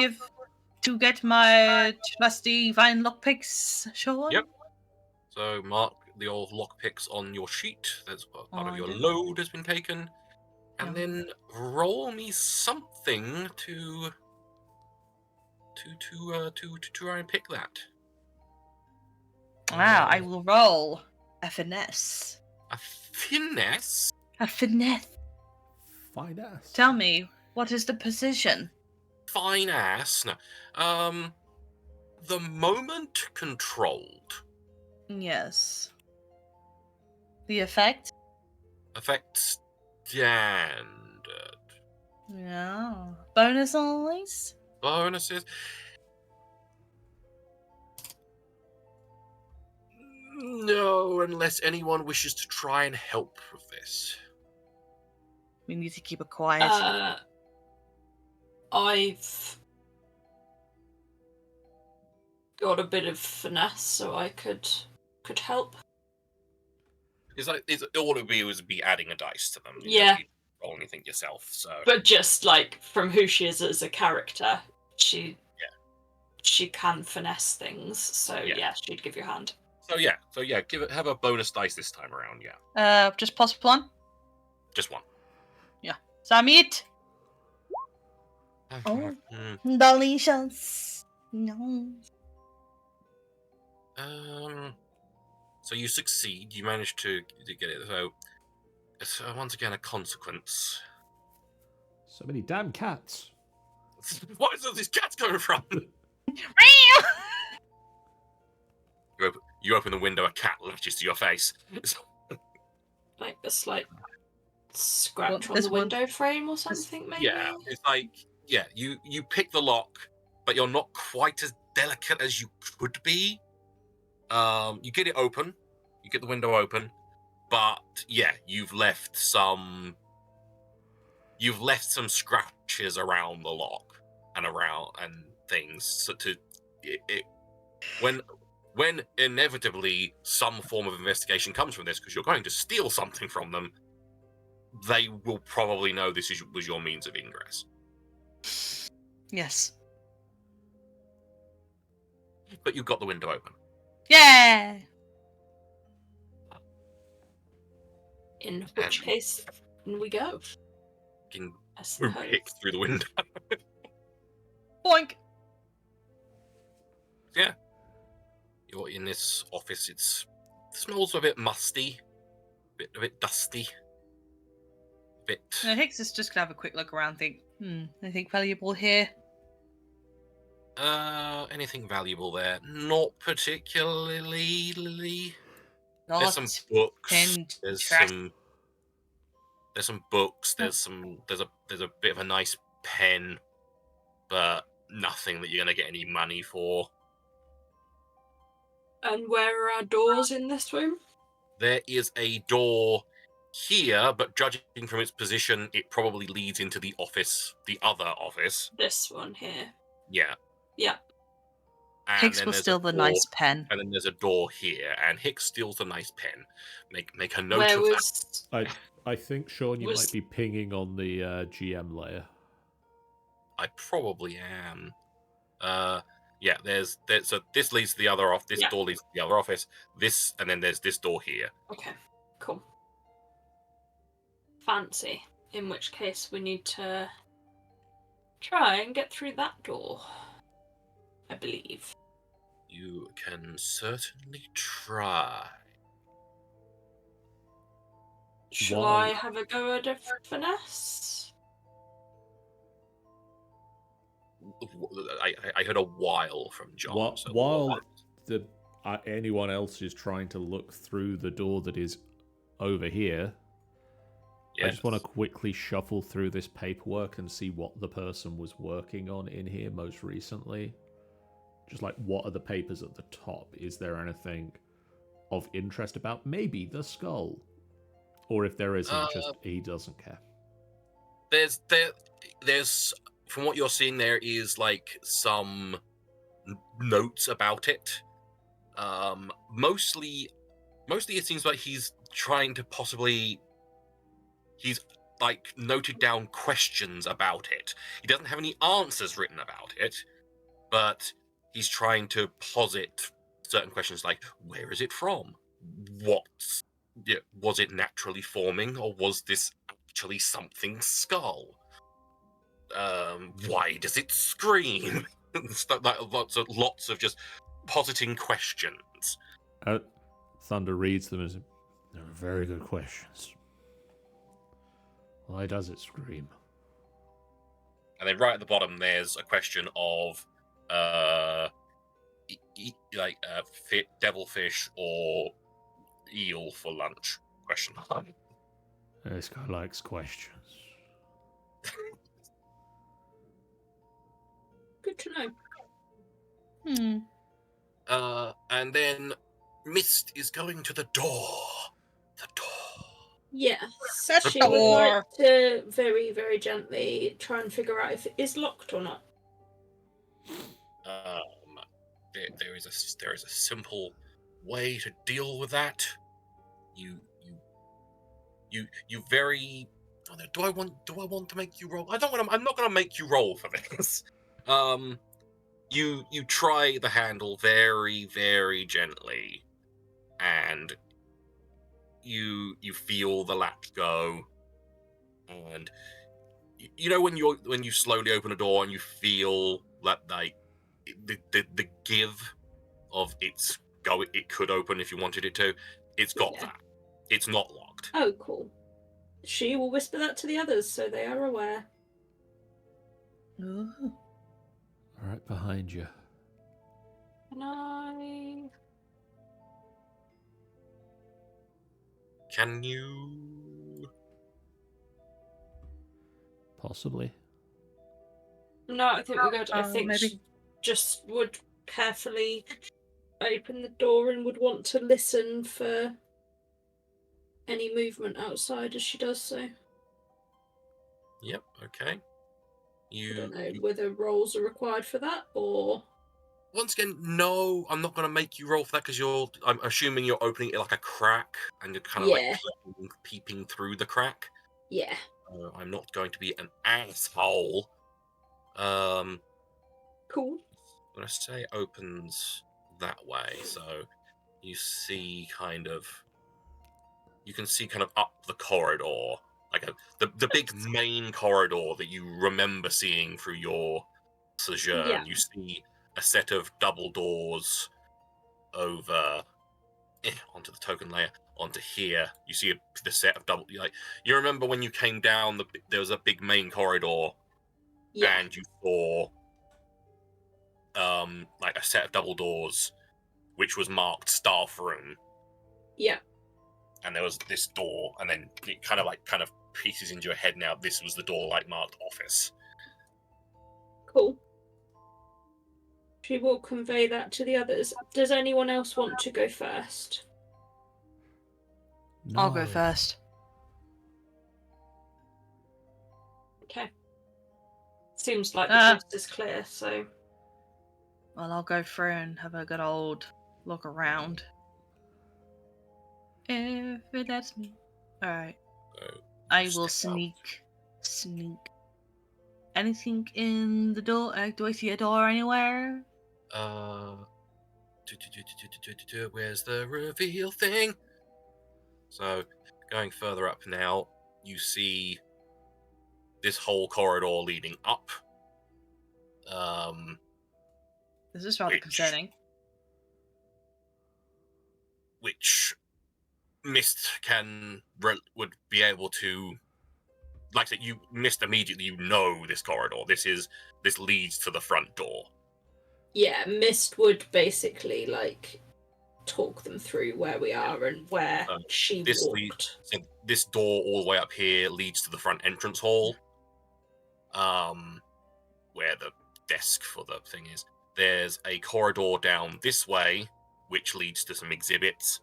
get my trusty vine lockpicks shown. Yep. So mark the old lockpicks on your sheet. That's part Oh, of I your did. load has been taken. And Yeah. then roll me something to try and pick that. Wow, I will roll a finesse. A finesse? A finesse. Fine ass. Tell me, what is the position? Fine ass. No. The moment controlled. Yes. The effect? Effect standard. Yeah. Bonus always? Bonuses. No, unless anyone wishes to try and help with this. We need to keep it quiet. I've got a bit of finesse, so I could help. All it would be was be adding a dice to them. You Yeah. don't need to roll anything yourself. So. But just like from who she is as a character, she can finesse things. So yeah, she'd give you a hand. So yeah, have a bonus dice this time around. Yeah, Just plus one. just one. Samit. Oh. Mm, Delicious. No. So you succeed. You manage to get it. So it's once again a consequence. So many damn cats. What is all these cats coming from? You open the window. A cat latches to your face. Like a slight scratch on this the one- window frame or something, maybe? Yeah, it's like you pick the lock, but you're not quite as delicate as you could be. You get it open, you get the window open, but yeah, you've left some scratches around the lock and things. So when inevitably some form of investigation comes from this, because you're going to steal something from them, they will probably know this was your means of ingress. Yes. But you've got the window open. Yeah. In which case, in we go. You I can suppose. pick through the window. Boink. You're in this office. It smells a bit musty, a bit dusty, a bit. Now, Hicks is just gonna have a quick look around. Think, anything valuable here? Anything valuable there? Not particularly. Not There's some books. and There's trash. some books. There's a bit of a nice pen, but nothing that you're gonna get any money for. And where are our doors in this room? There is a door here, but judging from its position, it probably leads into the office, the other office. This one here. Yeah. Yeah. And Hicks then will there's a steal the door- nice pen. And then there's a door here, and Hicks steals a nice pen. Make a note Where of that. was I think, Sean, you Was- might be pinging on the GM layer. I probably am. Yeah. So this leads to the other office. This Yeah. door leads to the other office. This, and then there's this door here. Okay, cool. Fancy. In which case we need to try and get through that door. I believe. You can certainly try. Shall Why? I have a go at a finesse? I heard a while from John. While, so while anyone else is trying to look through the door that is over here, I just want to quickly shuffle through this paperwork and see what the person was working on in here most recently. Just like, what are the papers at the top? Is there anything of interest about maybe the skull? Or if there isn't, just he doesn't care. There's from what you're seeing, there is like some notes about it. Mostly it seems like he's trying to he's like noted down questions about it. He doesn't have any answers written about it, but he's trying to posit certain questions like, where is it from? Was it naturally forming, or was this actually something skull? Why does it scream? Stuff like lots of just positing questions. Thunder reads them as, they're very good questions. Why does it scream? And then right at the bottom, there's a question of devilfish or eel for lunch? Question. This guy likes questions. Good to know. And then Mist is going to the door. The door. Yes. That's She the would door. like to very, very gently try and figure out if it is locked or not. There is a simple way to deal with that. You very. Do I want to make you roll? I'm not going to make you roll for this. You try the handle very, very gently, and you feel the latch go, and you know when you slowly open a door and you feel that like the give of it could open if you wanted it to. It's got that. It's not locked. Oh, cool. She will whisper that to the others so they are aware. Ooh. Right behind you. Can you? Possibly. No, I think we're good. I think maybe. she just would carefully open the door and would want to listen for any movement outside as she does so. Yep. Okay. I don't know whether rolls are required for that or. Once again, no, I'm not going to make you roll for that because I'm assuming you're opening it like a crack and you're kind of like peeping through the crack. Yeah. I'm not going to be an asshole. Cool. I'm going to say it opens that way, so you can see kind of up the corridor, like the big main corridor that you remember seeing through your sojourn. Yeah. You see a set of double doors over onto the token layer, onto here. You see the set of double. You remember when you came down, there was a big main corridor, and you saw like a set of double doors, which was marked staff room. Yeah. And there was this door, and then it kind of pieces into your head now. This was the door like marked office. Cool. She will convey that to the others. Does anyone else want to go first? No. I'll go first. Okay. Seems like the coast is clear, so. Well, I'll go through and have a good old look around. If it lets me. Alright. I will sneak. Anything in the door? Do I see a door anywhere? Where's the reveal thing? So, going further up now, you see this whole corridor leading up. This is rather concerning. Which Mist would be able to, like I said, you Mist immediately. You know this corridor. This leads to the front door. Yeah, Mist would basically talk them through where we are and where she this walked. So this door all the way up here leads to the front entrance hall, where the desk for the thing is. There's a corridor down this way, which leads to some exhibits,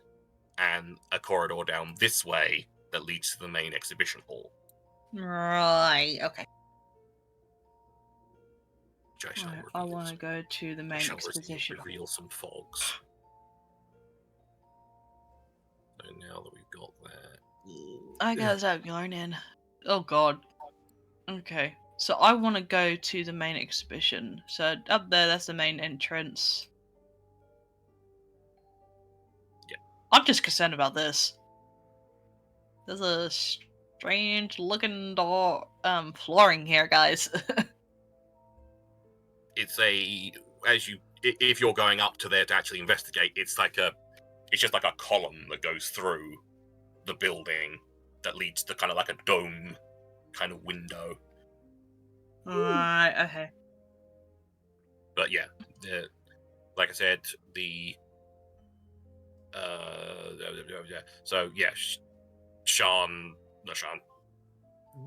and a corridor down this way that leads to the main exhibition hall. Right. Okay. Which I shall Right, I reveal want to go to the I main shall exposition. reveal some fogs. So now that we've got that, I guess I'm going in. Oh god. Okay. So I want to go to the main exhibition. So up there, that's the main entrance. Yeah. I'm just concerned about this. There's a strange looking door flooring here, guys. it's if you're going up to there to actually investigate, it's just like a column that goes through the building that leads to kind of like a dome kind of window. Right, okay. But yeah, like I said, so yeah,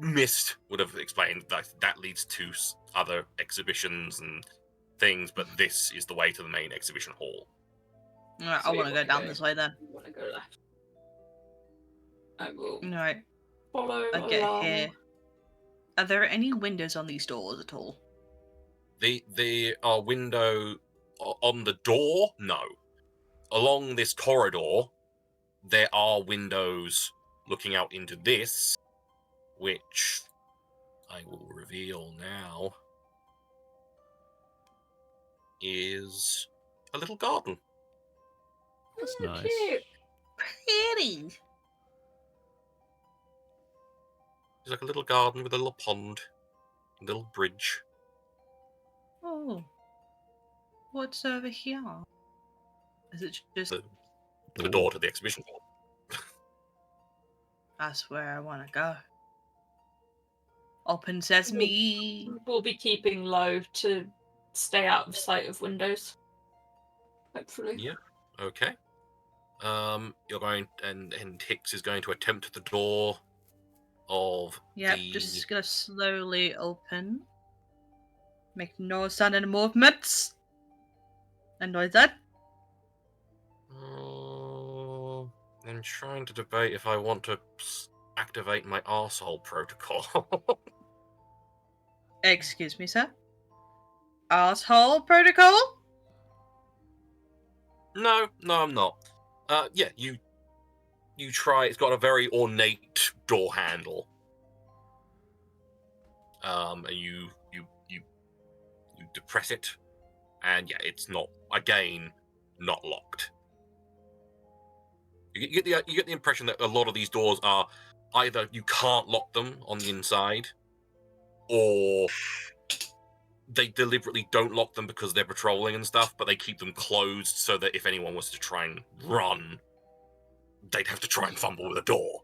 Mist would have explained that leads to other exhibitions and things, but this is the way to the main exhibition hall. Alright, So I you want to go wanna down go- this way then. You want to go left. I will Alright, follow I get along. here. Are there any windows on these doors at all? There are window on the door. No, along this corridor, there are windows looking out into this, which I will reveal now is a little garden. That's Oh, nice. cute. Pretty. It's like a little garden with a little pond, a little bridge. Oh. What's over here? Is it just... The door to the exhibition hall. That's where I want to go. Open sesame. We'll be keeping low to stay out of sight of windows. Hopefully. Yeah. Okay. You're going, and Hicks is going to attempt the door of Yep, the. just gonna slowly open. Make no sound and movements. And what is that? I'm trying to debate if I want to activate my arsehole protocol. Excuse me, sir? Asshole protocol? No, I'm not. Yeah, you try. It's got a very ornate door handle. And you depress it, and yeah, it's not locked. You get the impression that a lot of these doors are either you can't lock them on the inside, or they deliberately don't lock them because they're patrolling and stuff, but they keep them closed so that if anyone was to try and run, they'd have to try and fumble with a door.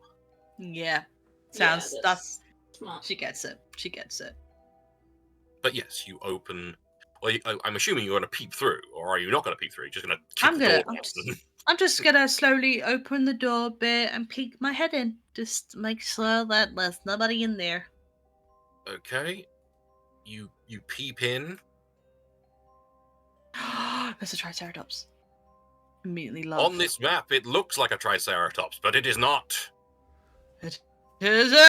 Yeah. Yeah, Sounds... that's... smart. She gets it. She gets it. But yes, you open. Well, I'm assuming you're going to peep through, or are you not going to peep through? You're just going to kick I'm the gonna... door down. I'm just gonna slowly open the door a bit and peek my head in. Just make sure that there's nobody in there. Okay. You peep in. There's a Triceratops. Immediately love. On this map, it looks like a Triceratops, but it is not. Is it?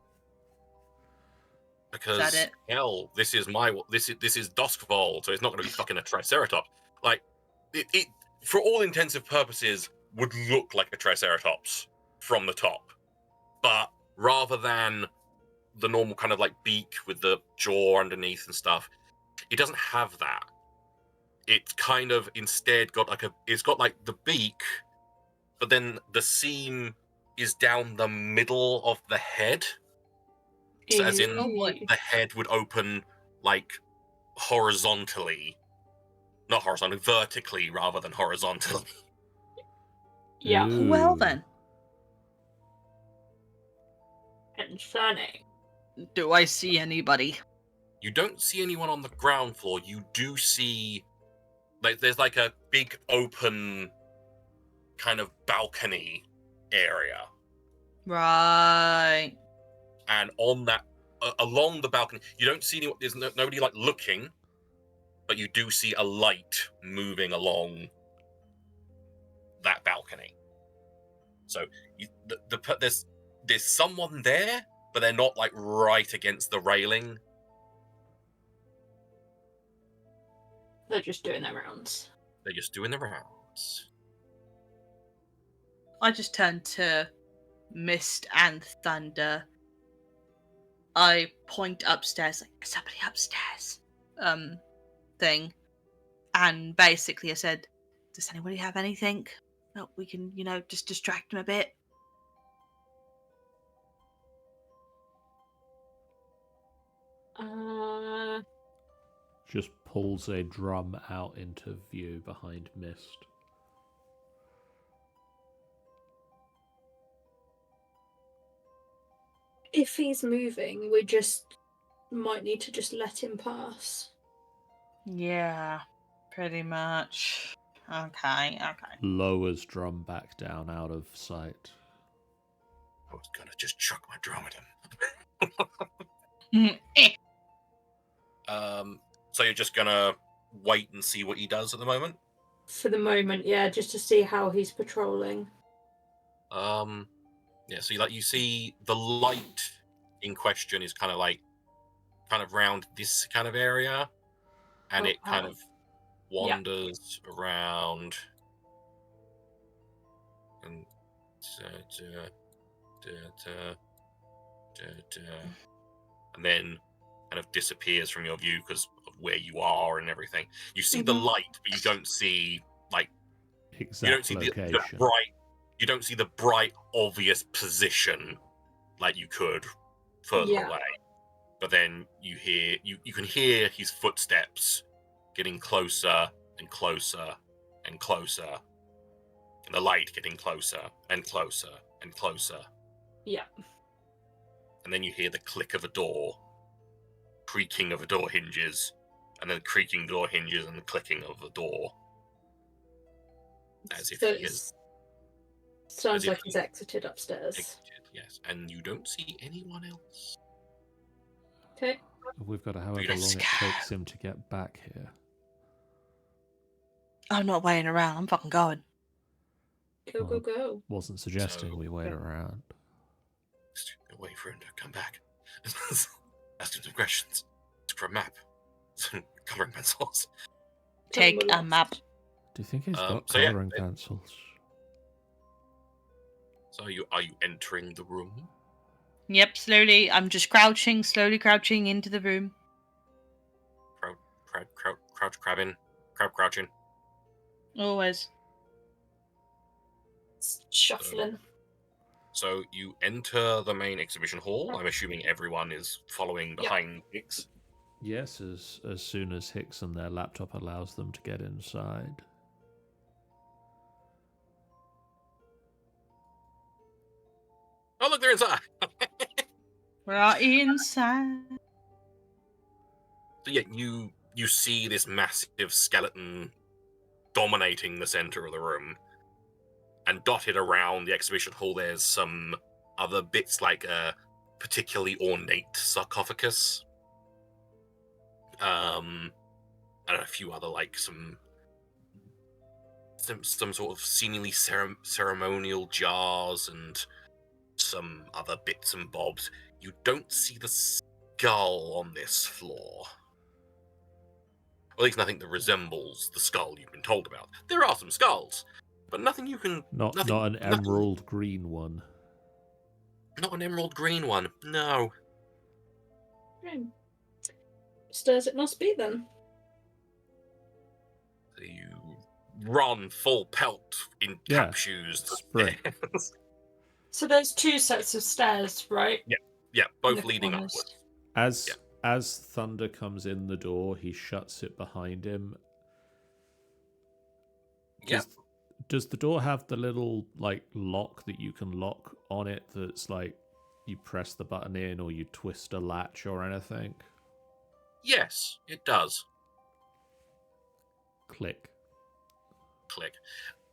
Because Is that it? hell, this is Duskfall, so it's not going to be fucking a Triceratops. Like it for all intensive purposes would look like a Triceratops from the top, but rather than the normal kind of like beak with the jaw underneath and stuff, it doesn't have that. It's kind of instead got it's got like the beak, but then the seam is down the middle of the head. So as in, Oh boy. the head would open like horizontally, not horizontally, vertically rather than horizontally. Yeah. Well Ooh. then. Concerning. Do I see anybody? You don't see anyone on the ground floor. You do see, like, there's like a big open kind of balcony area. Right. And on that, along the balcony, you don't see anyone. There's nobody like looking, but you do see a light moving along that balcony. So there's someone there, but they're not like right against the railing. They're just doing their rounds. They're just doing the rounds. I just turn to Mist and Thunder. I point upstairs, like, somebody upstairs, thing. And basically I said, does anybody have anything that we can, just distract them a bit? Just pulls a drum out into view behind Mist. If he's moving, we just might need to just let him pass. Yeah, pretty much. Okay. Lowers drum back down out of sight. I was gonna just chuck my drum at him. So you're just gonna wait and see what he does at the moment? For the moment, yeah, just to see how he's patrolling. Yeah, so you see the light in question is kind of round this kind of area, and it kind of wanders around and and then kind of disappears from your view because of where you are and everything. You see the light, but you don't see exact you don't see location. the bright. You don't see the bright, obvious position like you could further away. But then you can hear his footsteps getting closer and closer and closer, and the light getting closer and closer and closer. Yeah. And then you hear the click of a door, creaking of a door hinges, and then creaking door hinges and the clicking of the door. As if he is. Sounds like he's exited upstairs. Yes, and you don't see anyone else. Okay. We've got to however long it takes him to get back here. I'm not waiting around. I'm fucking going. Go. Wasn't suggesting we wait around. Wait for him to come back. Ask him some questions. Ask for a map. Some coloring pencils. Take a map. Do you think he's got coloring pencils? So are you entering the room? Yep, slowly. I'm just slowly crouching into the room. Crouching. Always. Shuffling. So you enter the main exhibition hall. I'm assuming everyone is following behind Hicks. Yes, as soon as Hicks and their laptop allows them to get inside. Oh, look, they're inside. We're inside. So yeah, you see this massive skeleton dominating the center of the room, and dotted around the exhibition hall there's some other bits like a particularly ornate sarcophagus, and a few other like some sort of seemingly ceremonial jars and some other bits and bobs. You don't see the skull on this floor. Or at least nothing that resembles the skull you've been told about. There are some skulls, but nothing you can... Not an emerald green one. Not an emerald green one, no. Stairs it must be then. So you run full pelt in tap shoes. Sprint. So there's two sets of stairs, right? Yeah, both leading upwards. As Thunder comes in the door, he shuts it behind him. Does the door have the little lock that you can lock on it that's like you press the button in or you twist a latch or anything? Yes, it does. Click.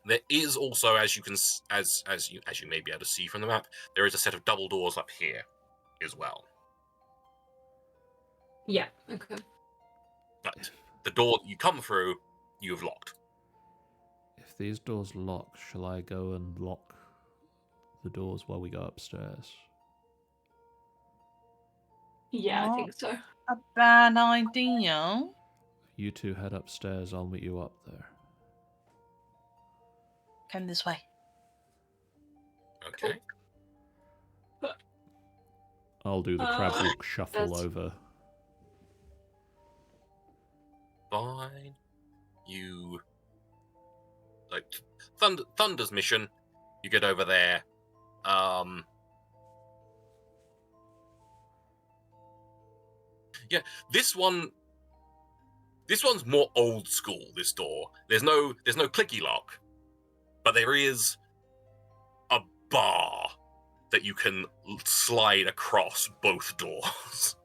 There is also, as you can as you may be able to see from the map, there is a set of double doors up here as well. Yeah. Okay. But the door that you come through, you have locked. If these doors lock, shall I go and lock the doors while we go upstairs? Yeah, I What? think so. A bad idea. You two head upstairs, I'll meet you up there. Come this way. Okay. I'll do the crab walk shuffle that's- over. Fine. You like Thunder's mission. You get over there. Yeah, this one's more old school. This door. There's no clicky lock, but there is a bar that you can slide across both doors.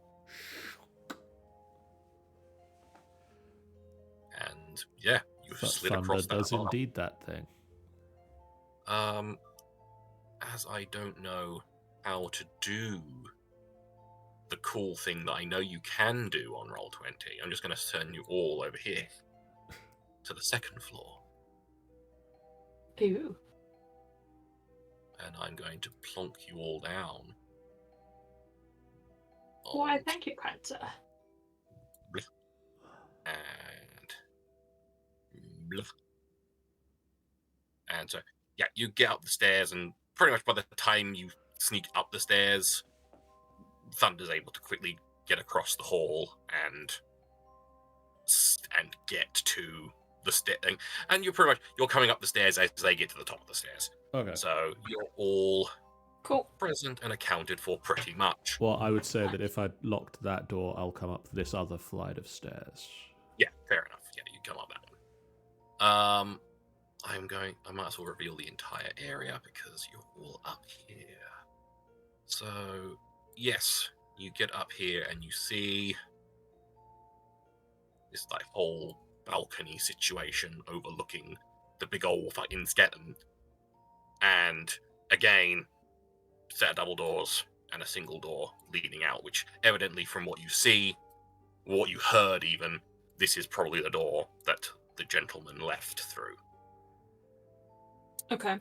And yeah, you slid Thunder across that does bar. indeed that thing. As I don't know how to do the cool thing that I know you can do on Roll20, I'm just going to turn you all over here to the second floor. Ooh. And I'm going to plonk you all down. Why, thank you, kind sir. And so, yeah, you get up the stairs, and pretty much by the time you sneak up the stairs, Thunder's able to quickly get across the hall and get to the stair thing. And you're coming up the stairs as they get to the top of the stairs. Okay. So you're all Cool. present and accounted for pretty much. Well, I would say that if I locked that door, I'll come up this other flight of stairs. Yeah, fair enough. Yeah, you come up that one. I might as well reveal the entire area because you're all up here. So, yes, you get up here and you see this like whole balcony situation overlooking the big old fucking skeleton. And again, set of double doors and a single door leading out, which evidently from what you see, what you heard even, this is probably the door that the gentleman left through. Okay.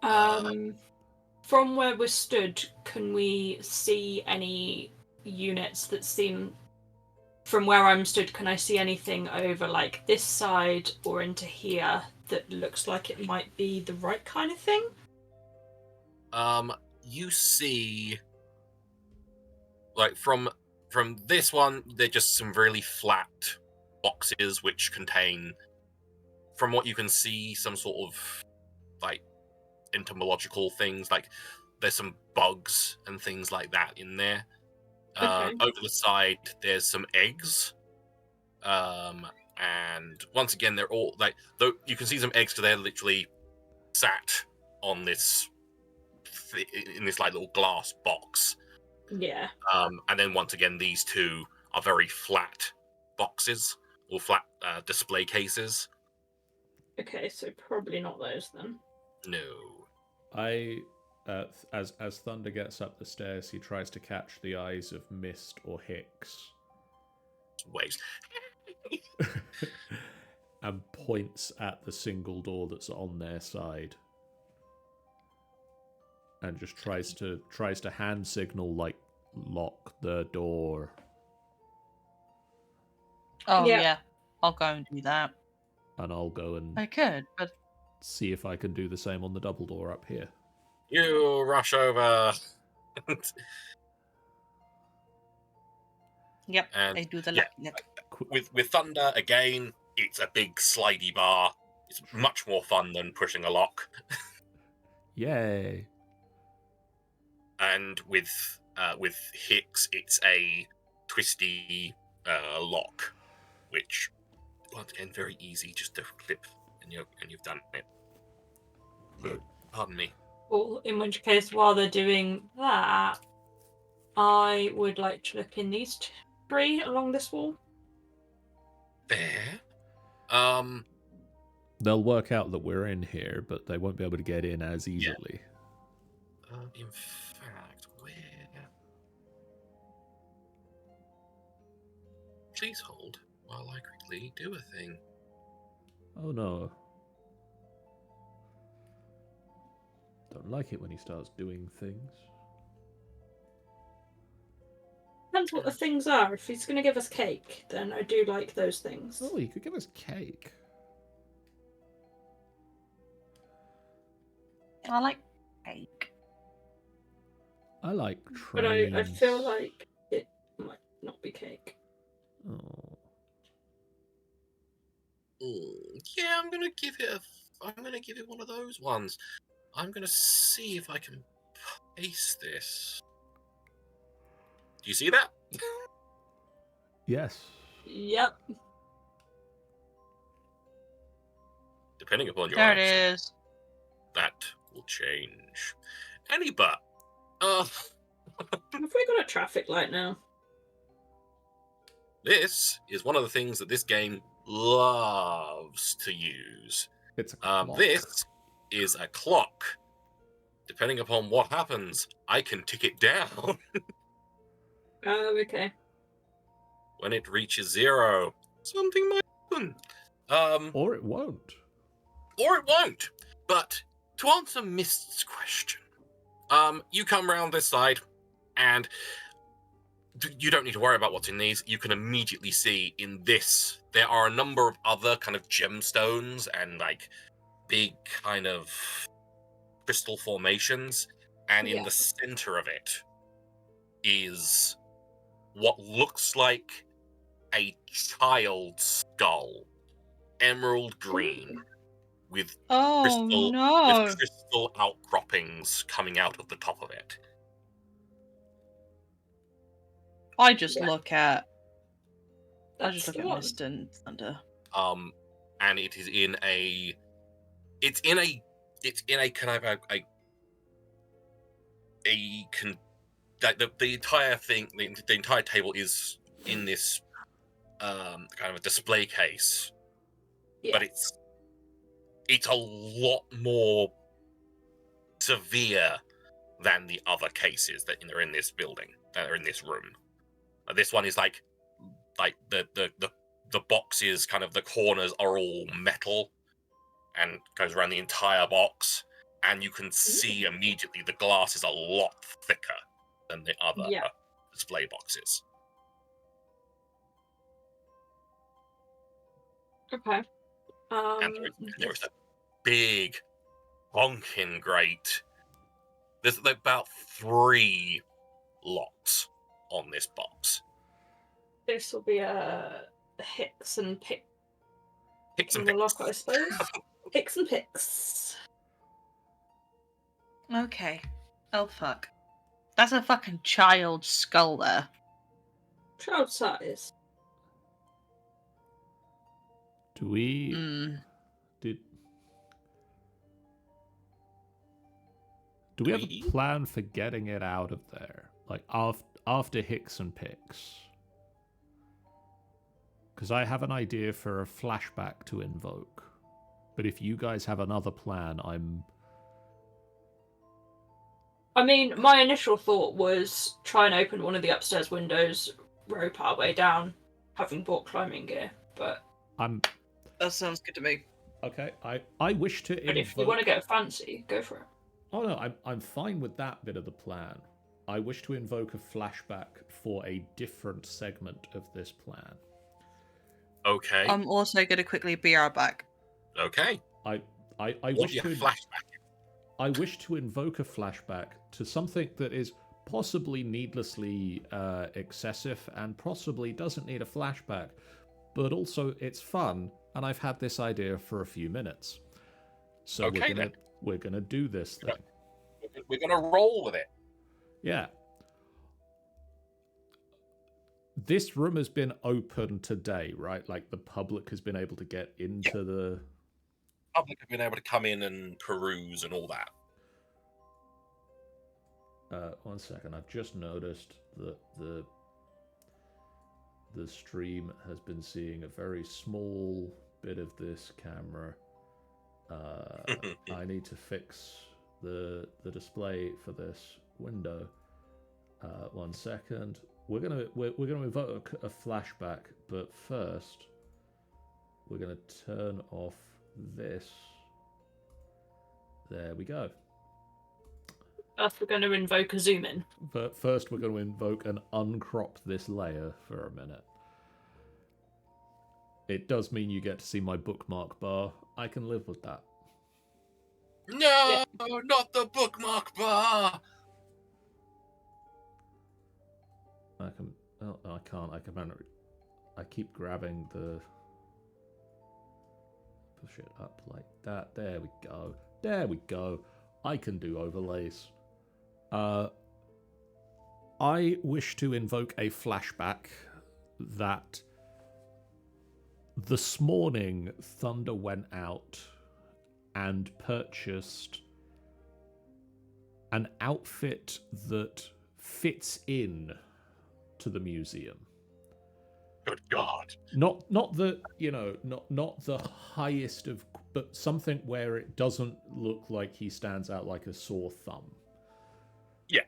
From where we're stood, can we see any units that seem... From where I'm stood, can I see anything over, like, this side or into here that looks like it might be the right kind of thing? You see, like, from this one, they're just some really flat boxes which contain, from what you can see, some sort of, like, entomological things, like there's some bugs and things like that in there. Okay. Over the side, there's some eggs. And once again, they're all like, though you can see some eggs because they're literally sat on this in this like little glass box. Yeah. And then once again, these two are very flat boxes or flat display cases. Okay, so probably not those then. No. As Thunder gets up the stairs, he tries to catch the eyes of Mist or Hicks. Waves. And points at the single door that's on their side. And just tries to hand signal, like, lock the door. Oh Yeah. yeah, I'll go and do that. And I'll go and I could, but see if I can do the same on the double door up here. You rush over. yep, And, I do the yeah. lucky. With Thunder, again, it's a big slidey bar. It's much more fun than pushing a lock. Yay! And with Hicks, it's a twisty lock, which once again very easy, just to clip, and you've done it. Good. Pardon me. Well, in which case, while they're doing that, I would like to look in these three along this wall. Fair. They'll work out that we're in here, but they won't be able to get in as easily. In fact, where? Please hold while I quickly do a thing. Oh no. Don't like it when he starts doing things. Depends what the things are. If he's going to give us cake, then I do like those things. Oh, you could give us cake. I like cake. I like But trains. I feel like it might not be cake. Oh. Yeah, I'm gonna give it one of those ones. I'm gonna see if I can paste this. Do you see that? Yes. Yep. Depending upon your There it eyesight, is. that will change. Any but. Have we got a traffic light now? This is one of the things that this game loves to use. It's a clock. This is a clock. Depending upon what happens, I can tick it down. Oh, okay. When it reaches 0, something might happen. Or it won't. Or it won't. But to answer Mist's question, you come round this side, and you don't need to worry about what's in these. You can immediately see in this, there are a number of other kind of gemstones and like big kind of crystal formations. And in the center of it is what looks like a child's skull, emerald green, with Oh no! with crystal outcroppings coming out of the top of it. I just Yeah. look at That's the one. Mist and Thunder. And it is in a kind of the entire thing, the entire table is in this kind of a display case, but it's a lot more severe than the other cases that are in this building, that are in this room. This one is like the boxes, kind of the corners are all metal and goes around the entire box, and you can see immediately the glass is a lot thicker than the other display boxes. Okay. And there is a big honking grate. There's about 3 locks on this box. This will be a Hicks and Pick. Picks and the picks. lock, I suppose. Hicks and Picks. Okay. Oh fuck. That's a fucking child's skull there. Child size. Do we... Do we have a plan for getting it out of there? Like, after Hicks and Picks? Because I have an idea for a flashback to invoke. But if you guys have another plan, I mean, my initial thought was try and open one of the upstairs windows, rope our way down, having bought climbing gear, but... That sounds good to me. Okay, I wish to invoke... But if you want to get fancy, go for it. Oh no, I'm fine with that bit of the plan. I wish to invoke a flashback for a different segment of this plan. Okay. I'm also going to quickly BR back. Okay. I wish to flashback. I wish to invoke a flashback to something that is possibly needlessly excessive and possibly doesn't need a flashback, but also it's fun, and I've had this idea for a few minutes. So okay, we're gonna do this thing. We're gonna roll with it. Yeah. This room has been open today, right? Like the public has been able to get into the... Public have been able to come in and peruse and all that. 1 second, I've just noticed that the stream has been seeing a very small bit of this camera. I need to fix the display for this window. 1 second. We're gonna invoke a flashback, but first we're gonna turn off this. There we go. First, we're going to invoke a zoom in. But first, we're going to invoke and uncrop this layer for a minute. It does mean you get to see my bookmark bar. I can live with that. No, not the bookmark bar. I can. Oh, I can't. I can. I keep grabbing the. Push it up like that. There we go. There we go. I can do overlays. I wish to invoke a flashback that this morning Thunder went out and purchased an outfit that fits in to the museum. Good God. Not the, not the highest of, but something where it doesn't look like he stands out like a sore thumb. Yeah.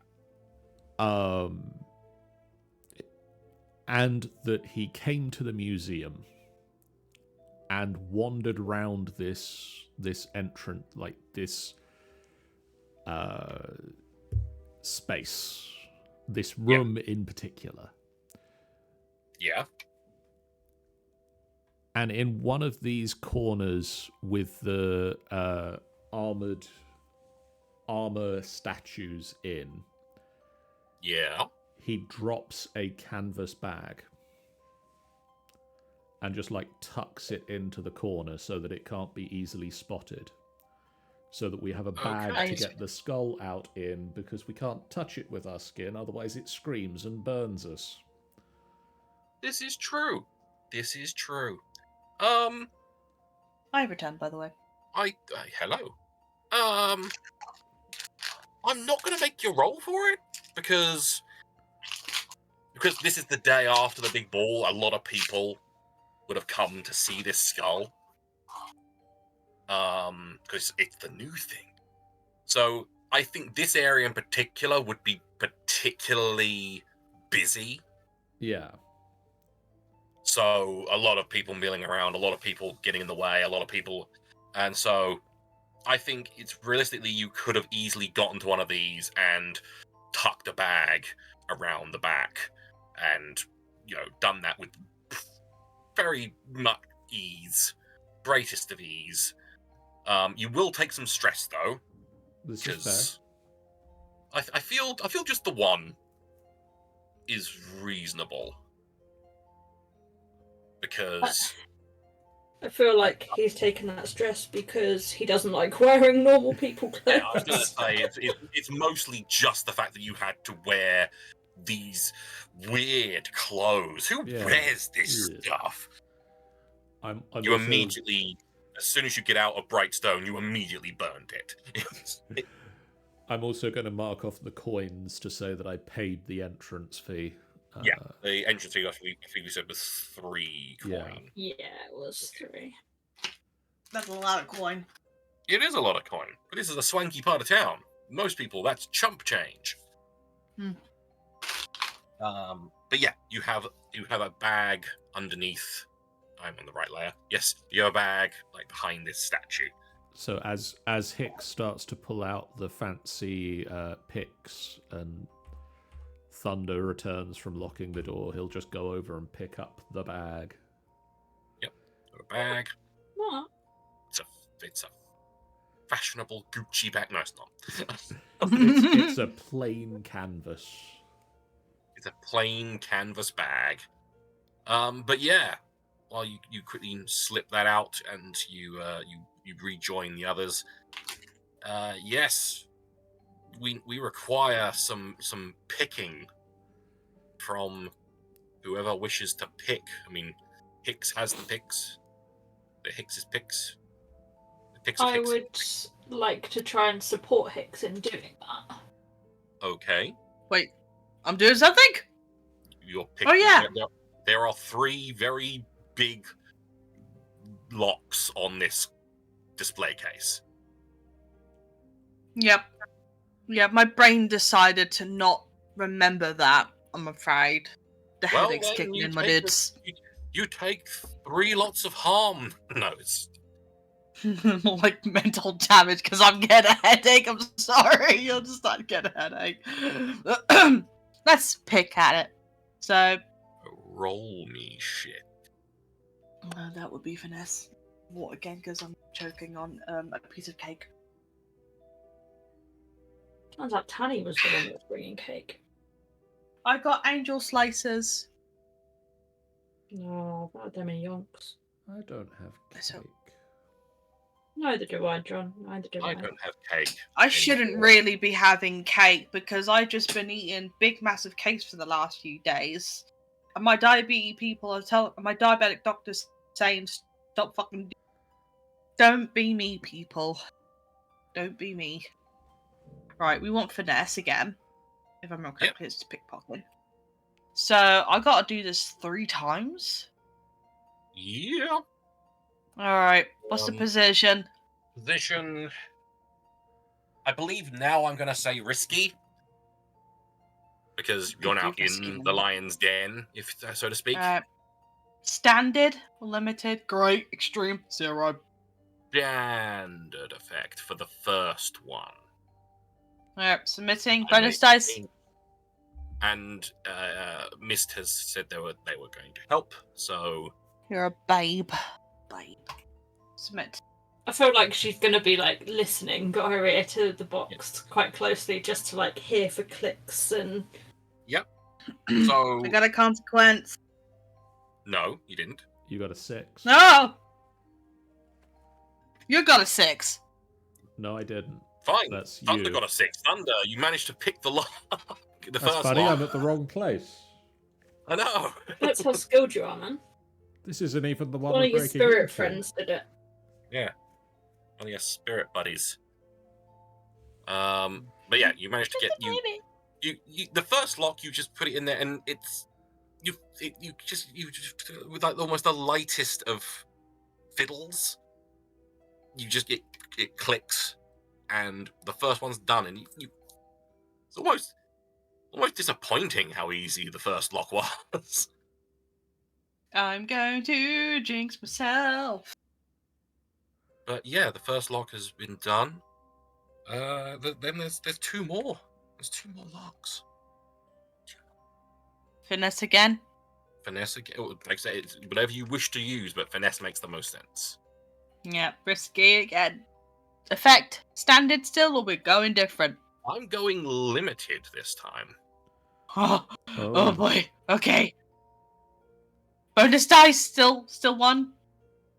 And that he came to the museum and wandered around this entrance, like this space, this room in particular. Yeah. And in one of these corners with the armor statues in, Yeah. he drops a canvas bag and just like tucks it into the corner so that it can't be easily spotted. So that we have a bag Okay. to get the skull out in, because we can't touch it with our skin, otherwise it screams and burns us. This is true. This is true. I pretend, by the way. Hello. I'm not gonna make you roll for it because this is the day after the big ball. A lot of people would have come to see this skull. Because it's the new thing. So I think this area in particular would be particularly busy. Yeah. So a lot of people milling around, a lot of people getting in the way, a lot of people. And so I think it's realistically you could have easily gotten to one of these and tucked a bag around the back and, done that with very much ease, greatest of ease. You will take some stress though, This is fair. I feel just the one is reasonable. Because I feel like he's taken that stress because he doesn't like wearing normal people clothes. I was going to say it's mostly just the fact that you had to wear these weird clothes. Who wears this stuff? I'm you also... immediately, as soon as you get out of Brightstone, you immediately burned it. I'm also going to mark off the coins to say that I paid the entrance fee. Yeah, the entrance fee, I think we said was 3 coin. Yeah, it was 3. That's a lot of coin. It is a lot of coin, but this is a swanky part of town. Most people, that's chump change. But yeah, you have a bag underneath. I'm on the right layer. Yes, you have a bag like behind this statue. So as Hicks starts to pull out the fancy picks and Thunder returns from locking the door, he'll just go over and pick up the bag. Yep, got a bag. What? It's a fashionable Gucci bag. No, it's not. It's a plain canvas. It's a plain canvas bag. But yeah, while you quickly slip that out and you rejoin the others. Yes, we require some picking from whoever wishes to pick. I mean, Hicks has the picks. The Hicks's picks. The picks I Hicks. would like to try and support Hicks in doing that. Okay. Wait, I'm doing something? You're picking. Oh, yeah. There are 3 very big locks on this display case. Yep. Yeah, my brain decided to not remember that, I'm afraid. The Well, headache's then kicking you in my take dudes. You take 3 lots of harm. No, it's More like mental damage because I'm getting a headache. I'm sorry. You'll just not get a headache. Let's pick at it. So, roll me shit. that would be finesse. What again? Because I'm choking on a piece of cake. Turns out Tanny was the one that was bringing cake. I got angel slices. No, about them in yonks. I don't have cake. So- Neither do I, John. Neither do I. I don't have cake. I shouldn't anymore. really be having cake because I've just been eating big, massive cakes for the last few days. And my my diabetic doctor's saying, stop fucking. Don't be me, people. Don't be me. Right, we want finesse again. If I'm not correct, it's pickpocket. So I gotta do this 3 times. Yeah. Alright, what's the position? Position. I believe now I'm going to say risky. Because you're now Risky. in the lion's den, if so to speak. Standard, limited, great, extreme, 0. Standard effect for the first one. Alright, submitting, I bonus may- dice. And Mist has said they were going to help, so You're a babe. Babe. Submit. I feel like she's gonna be like listening, got her ear to the box quite closely, just to like hear for clicks and. so I got a consequence. no, you didn't. You got a 6. No! You got a 6. No, I didn't. Fine. That's Thunder you. got a 6. Thunder, you managed to pick the the That's first funny, lock. I'm at the wrong place. I know. That's how skilled you are, man. This isn't even the one One we're of your breaking spirit into. friends did it. Yeah. One of your spirit buddies. But yeah, you managed to get you the first lock. You just put it in there, and it's you just with like almost the lightest of fiddles. You just it clicks, and the first one's done, and you it's almost disappointing how easy the first lock was. I'm going to jinx myself. But yeah, the first lock has been done. Then there's 2 more. There's 2 more locks. Finesse again. Finesse, like I say, it's whatever you wish to use, but finesse makes the most sense. Yeah, risky again. Effect. Standard still, or we're going different? I'm going limited this time. Oh, Oh. oh boy. Okay. Bonus dice still 1.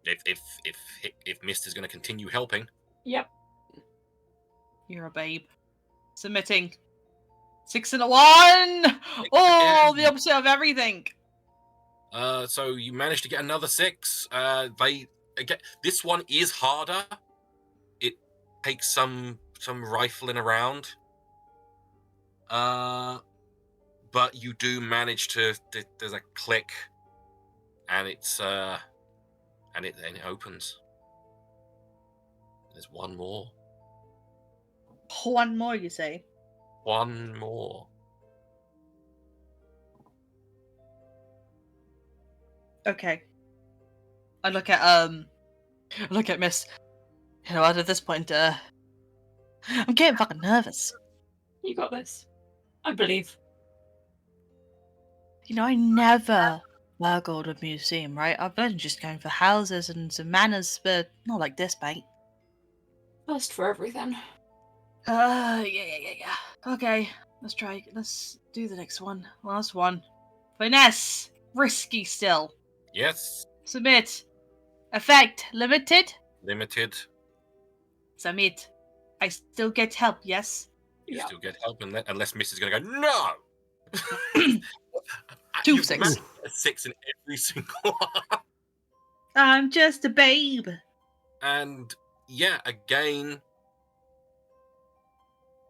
If Mist is going to continue helping, Yep. You're a babe. Submitting. 6 and a 1. Oh, the opposite of everything. so you managed to get another 6. This one is harder. It takes some rifling around. But you do manage to. There's a click, and it's and it opens. There's 1 more. 1 more, you say? 1 more. Okay. I look at Miss. You know what? At this point, I'm getting fucking nervous. You got this. I believe. You know, I never burgled a museum, right? I've been just going for houses and some manners, but not like this, mate. First for everything. Yeah. Okay, let's try. Let's do the next one. Last one. Finesse. Risky still. Yes, Submit. Effect. Limited. limited. Submit. I still get help, yes? You Yeah. still get help unless Miss is going to go, no! 2 You've 6. managed to get a 6 in every single one. I'm just a babe. And yeah, again,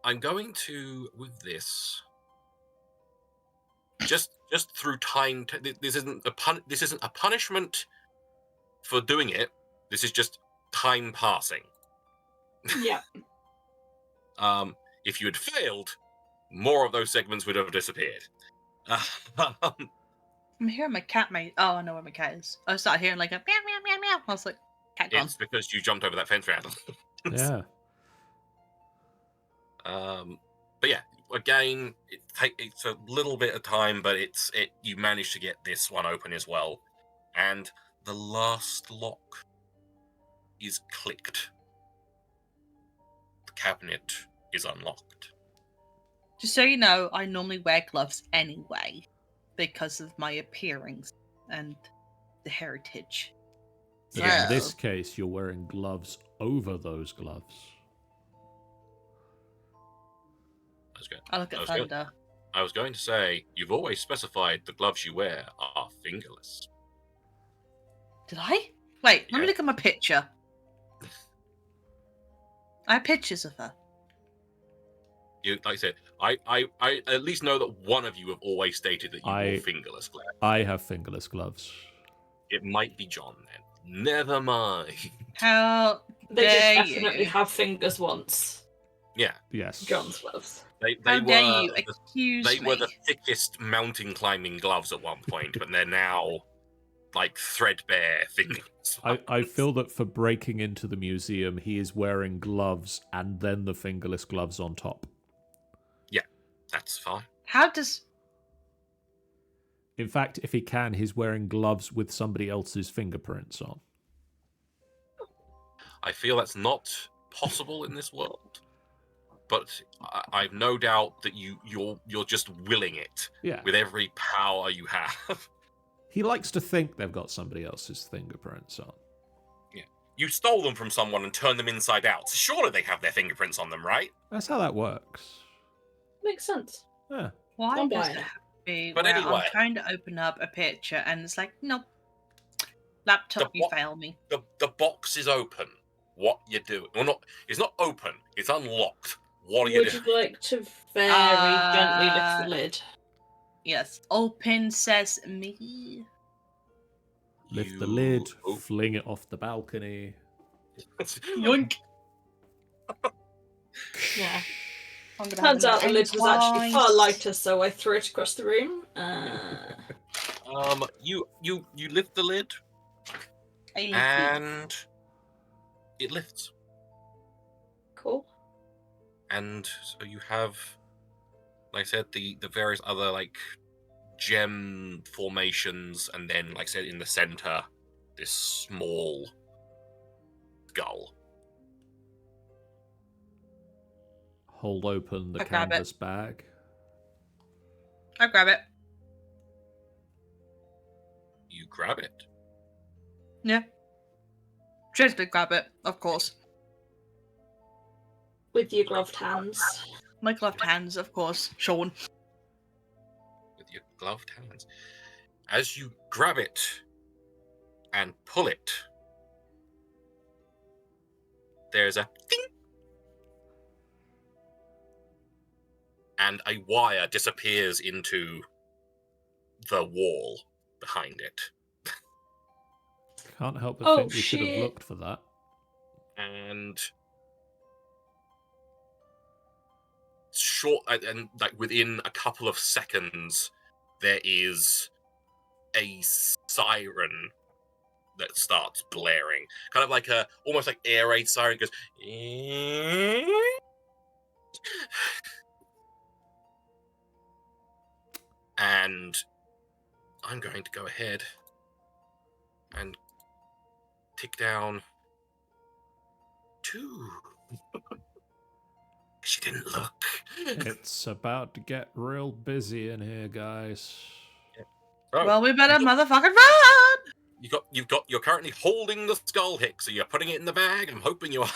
I'm going to, with this, just through time. This isn't a punishment for doing it. This is just time passing. Yeah. If you had failed, more of those segments would have disappeared. I'm hearing my cat, mate. Oh, I know where my cat is. I started hearing like a meow, meow, meow, meow. I was like, cat gone. It's because you jumped over that fence round. Yeah. But yeah, again, it's a little bit of time, but you managed to get this one open as well. And the last lock is clicked. The cabinet is unlocked. Just so you know, I normally wear gloves anyway because of my appearance and the heritage. But in So- this case, you're wearing gloves over those gloves. That's good. I look That at was good. Thunder. I was going to say, you've always specified the gloves you wear are fingerless. Did I? Wait, let Yeah. me look at my picture. I have pictures of her. You, like I said, I at least know that one of you have always stated that you wore fingerless gloves. I have fingerless gloves. It might be John then. Never mind. How They dare did definitely you? have fingers once. Yeah, Yes. John's gloves. they How were dare you the, accuse they me? were the thickest mountain climbing gloves at one point, but they're now like threadbare fingerless. I feel that for breaking into the museum, he is wearing gloves and then the fingerless gloves on top. That's fine. How does... In fact, if he can, he's wearing gloves with somebody else's fingerprints on. I feel that's not possible in this world, but I've no doubt that you're just willing it Yeah. with every power you have. He likes to think they've got somebody else's fingerprints on. You stole them from someone and turned them inside out, so surely they have their fingerprints on them, right? That's how that works. Makes sense. Yeah. Why I'm does buying it it. have to be But where anyway. I'm trying to open up a picture and it's like, nope. Laptop, you fail me. The box is open. What you do? Well, not. It's not open. It's unlocked. What are you Would doing? you like to very gently lift Uh, the lid? Yes. Open sesame. Lift the You- lid, oh. fling it off the balcony. Yoink. Yeah. I'm gonna Turns have out the an lid was actually far twice. lighter, so I threw it across the room. You lift the lid I lift it. and it lifts, Cool. and so you have, like I said, the various other like gem formations, and then, like I said, in the center, this small skull. Hold open the I grab it. canvas bag. I grab it. You grab it. Yeah. Trisbee grab it, of course. With your gloved hands. My gloved hands, of course. Sean. With your gloved hands. As you grab it and pull it, there's a ding, and a wire disappears into the wall behind it. Can't help but Oh, think we should have shit. looked for that. And short, and like within a couple of seconds, there is a siren that starts blaring, kind of like a almost like air raid siren. It goes, and I'm going to go ahead and tick down 2. She didn't look. It's about to get real busy in here, guys. Oh, Well, we better motherfucking run! you're currently holding the skull hick, so you're putting it in the bag. I'm hoping you are,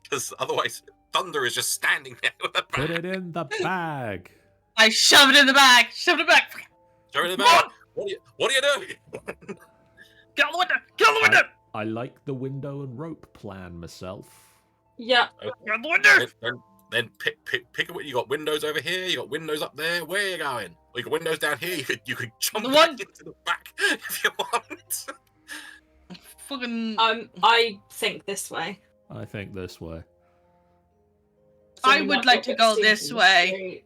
because otherwise Thunder is just standing there with a Put bag. it in the bag. I shove it in the bag! Shove it back! Show it in the bag. What are you doing? Get out the window! Get out the window! I like the window and rope plan myself. Yeah. Get out the window! Then pick up. You got windows over here. You got windows up there. Where are you going? Well, you got windows down here. You could jump The back one- into the back if you want. fucking. I think this way. I think this way. So I we would might like not to get go seen this from the way. street.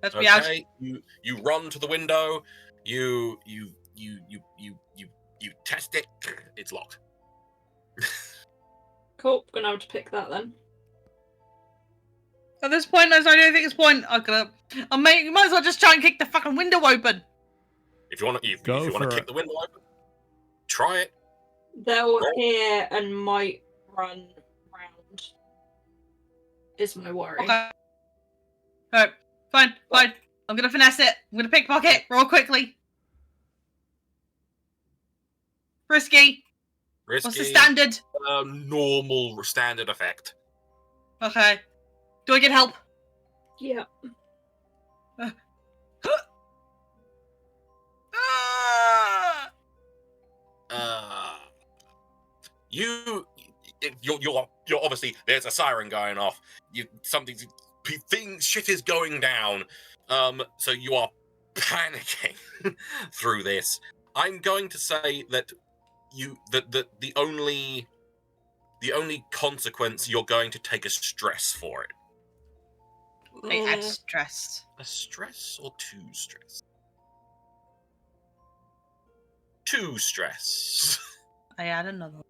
Let's be out. Okay, you run to the window. You test it. It's locked. Cool. Gonna have to pick that then. At this point, I don't think it's point. You might as well just try and kick the fucking window open. If you want to, Go if you want for to it. kick the window open, try it. They'll Roll. hear and might run round. Is my worry. Okay. Alright, fine. I'm gonna finesse it. I'm gonna pickpocket. Roll quickly. Risky. Risky. What's the standard? Normal standard effect. Okay. Do I get help? Yeah. Ah! You're obviously there's a siren going off. Shit is going down. So you are panicking through this. I'm going to say that the only consequence you're going to take a stress for it. I add stress. A stress or 2 stress? 2 stress. I add another one.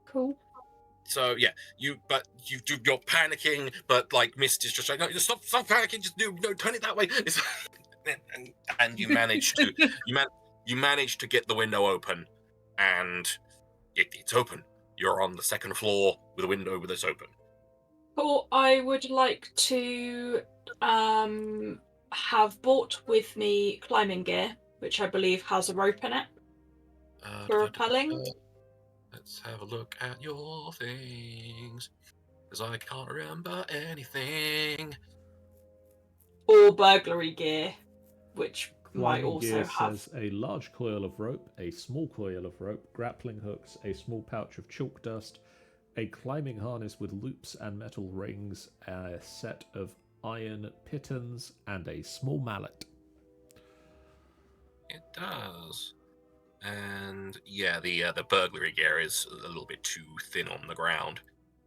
Cool. So yeah, you're panicking, but like Mist is just like, no, stop panicking, just no, turn it that way. It's, and you manage to you manage to get the window open, and it's open. You're on the 2nd floor with a window that's open. Cool. I would like to have bought with me climbing gear, which I believe has a rope in it for rappelling. Let's have a look at your things, because I can't remember anything. Or burglary gear, which might Climbing also gear have. says a large coil of rope, a small coil of rope, grappling hooks, a small pouch of chalk dust, a climbing harness with loops and metal rings, a set of iron pitons, and a small mallet. It does. And yeah, the burglary gear is a little bit too thin on the ground.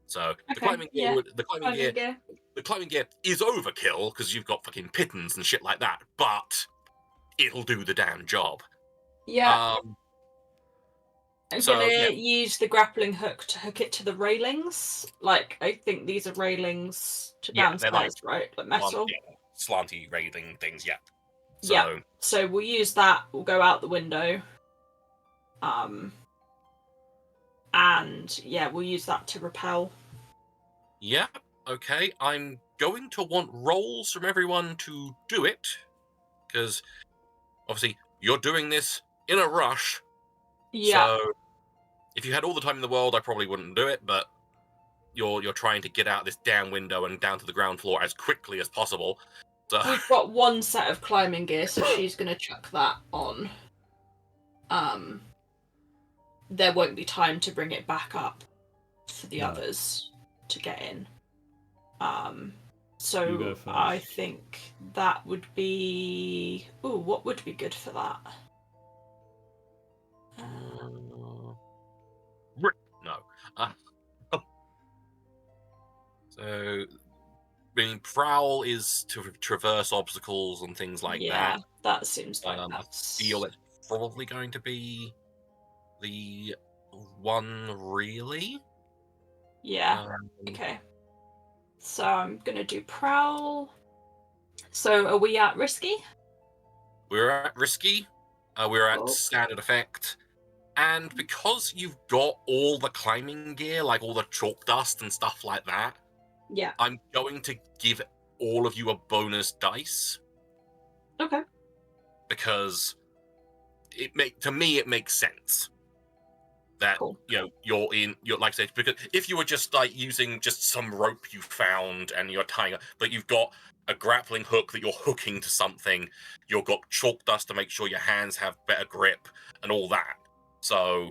So the Okay, climbing gear, yeah. the climbing gear is overkill because you've got fucking pitons and shit like that. But it'll do the damn job. Yeah. I'm so, gonna yeah. use the grappling hook to hook it to the railings. Like, I think these are railings to Yeah, they're downstairs, right? Like metal. Slanty railing things. Yeah. So, Yeah. So we'll use that. We'll go out the window. And yeah, we'll use that to repel. Yeah. Okay. I'm going to want rolls from everyone to do it, because obviously you're doing this in a rush. Yeah. So if you had all the time in the world, I probably wouldn't do it. But you're trying to get out this damn window and down to the ground floor as quickly as possible. So We've got one set of climbing gear, so she's gonna chuck that on. There won't be time to bring it back up for the others to get in. So I think that would be. Ooh, what would be good for that? no. So, I mean, prowl is to traverse obstacles and things like that. Yeah, that seems like that's. I feel it's probably going to be the one, really. Yeah. Okay. So I'm gonna do prowl. So are we at risky? We're at risky. We're at Cool. standard effect. And because you've got all the climbing gear, like all the chalk dust and stuff like that, Yeah. I'm going to give all of you a bonus dice. Okay. Because to me it makes sense that Cool. you're like I said, because if you were just like using just some rope you found and you're tying up, but you've got a grappling hook that you're hooking to something, you've got chalk dust to make sure your hands have better grip and all that. So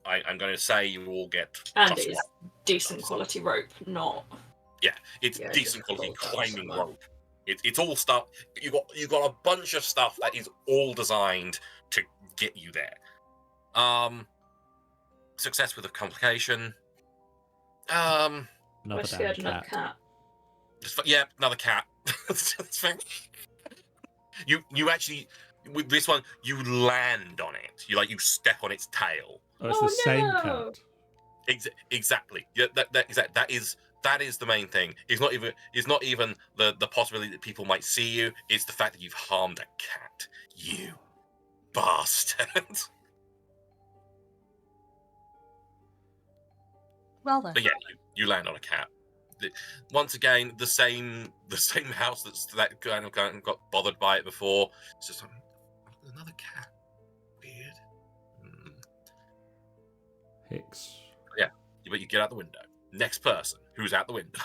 I'm going to say you all get And it is decent quality rope, not. Yeah, it's Yeah, decent just quality chalk dust climbing and that. rope. It's all stuff. You got a bunch of stuff that is all designed to get you there. Success with a complication. Another I damn scared another cat. cat. Yeah, another cat. you actually with this one you land on it. You step on its tail. Oh, it's Oh, the same no. cat. Exactly. Yeah, that is the main thing. It's not even the possibility that people might see you. It's the fact that you've harmed a cat. You bastard. Well then. But yeah, you land on a cat. Once again, the same house that kind of got bothered by it before. It's just another cat. Weird. Hicks. Yeah, but you get out the window. Next person who's out the window.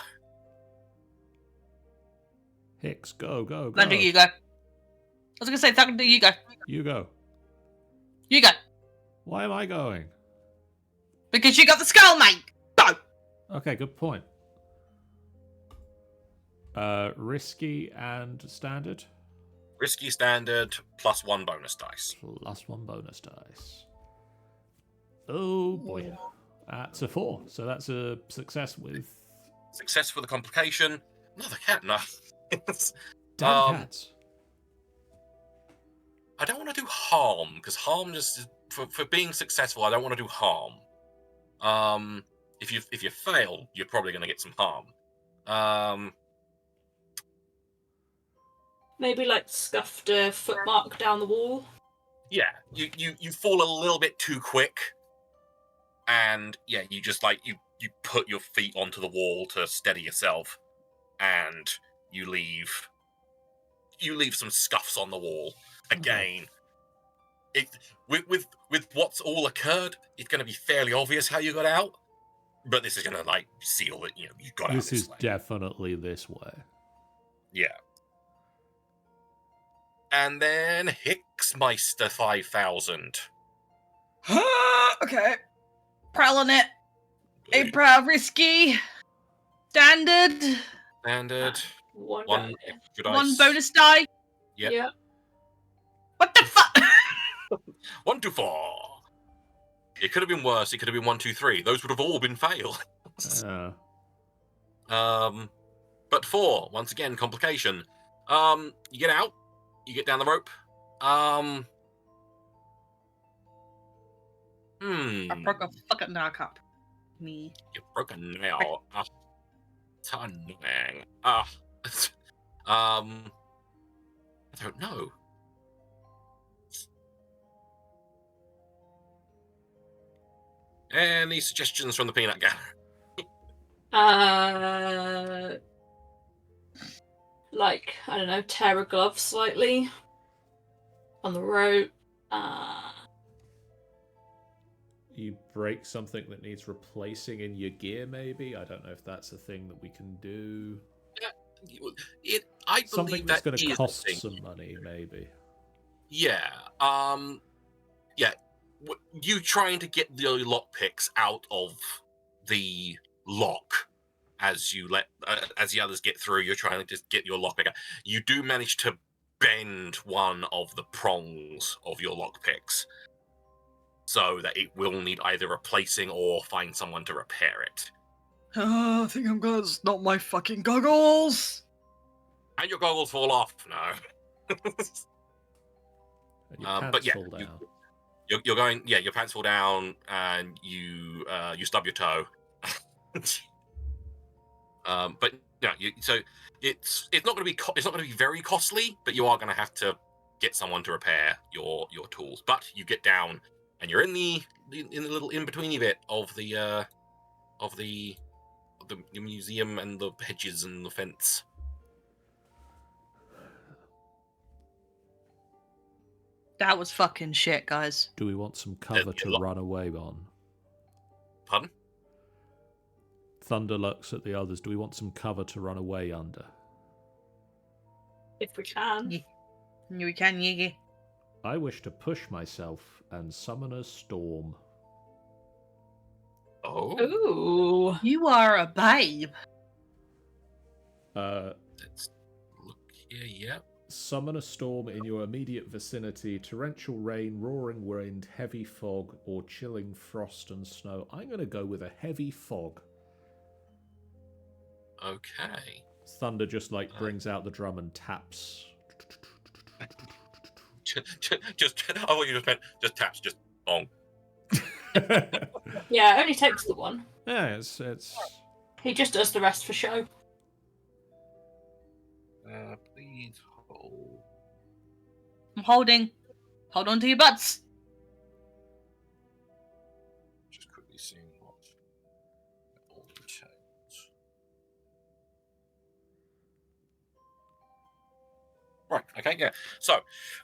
Hicks, go, go, go. Thunder, you go. I was gonna say, Thunder, you go. You go. You go. Why am I going? Because you got the skull, mate. Go. Okay, good point. Risky and standard. Risky standard +1 bonus dice. +1 bonus dice. Oh boy. That's a 4. So that's a success with... Success for the complication. Another cat, no. Damn cats. I don't want to do harm, because harm just... For being successful, I don't want to do harm. If you fail, you're probably going to get some harm. Maybe like scuffed a footmark down the wall. Yeah, you fall a little bit too quick, and yeah, you just you put your feet onto the wall to steady yourself, and you leave some scuffs on the wall. Again, with what's all occurred, it's going to be fairly obvious how you got out, but this is going to seal that you got out. This is way. definitely this way. Yeah. And then Hicksmeister 5000. Okay. Prowling it. A proud risky. Standard. Standard. One. One extra dice. One bonus die. Yep. Yeah. What the fuck? 1, 2, 4. It could have been worse. It could have been 1, 2, 3. Those would have all been fail. But 4, once again, complication. You get out. You get down the rope. I broke a fucking knock up. Me. You broke a nail. It's annoying. I don't know. Any suggestions from the peanut gallery? I don't know, tear a glove slightly on the rope. You break something that needs replacing in your gear, maybe? I don't know if that's a thing that we can do. I believe Something that's going to is cost a thing. some money, maybe. Yeah. Yeah. You trying to get the lockpicks out of the lock as the others get through. You're trying to just get your lockpick out. You do manage to bend one of the prongs of your lockpicks so that it will need either replacing or find someone to repair it. I think I'm gonna snot my fucking goggles. And your goggles fall off. No. And your pants but yeah, fall down. you're going. Yeah, your pants fall down, and you stub your toe. But yeah, so it's not going to be very costly, but you are going to have to get someone to repair your tools. But you get down, and you're in the little in betweeny bit of the museum and the hedges and the fence. That was fucking shit, guys. Do we want some cover to run away on? Pardon? Thunder looks at the others. Do we want some cover to run away under? If we can. We can, Yiggy. I wish to push myself and summon a storm. Oh. Ooh. You are a babe. Let's look Yeah. Summon a storm in your immediate vicinity, torrential rain, roaring wind, heavy fog, or chilling frost and snow. I'm going to go with a heavy fog. Okay. Thunder just like brings out the drum and taps. Just I thought you just meant just taps, just bong. Yeah, it only takes the one. Yeah, it's He just does the rest for show. Please hold. I'm holding. Hold on to your butts. Just quickly seeing what all entails. Right. Okay. Yeah. So,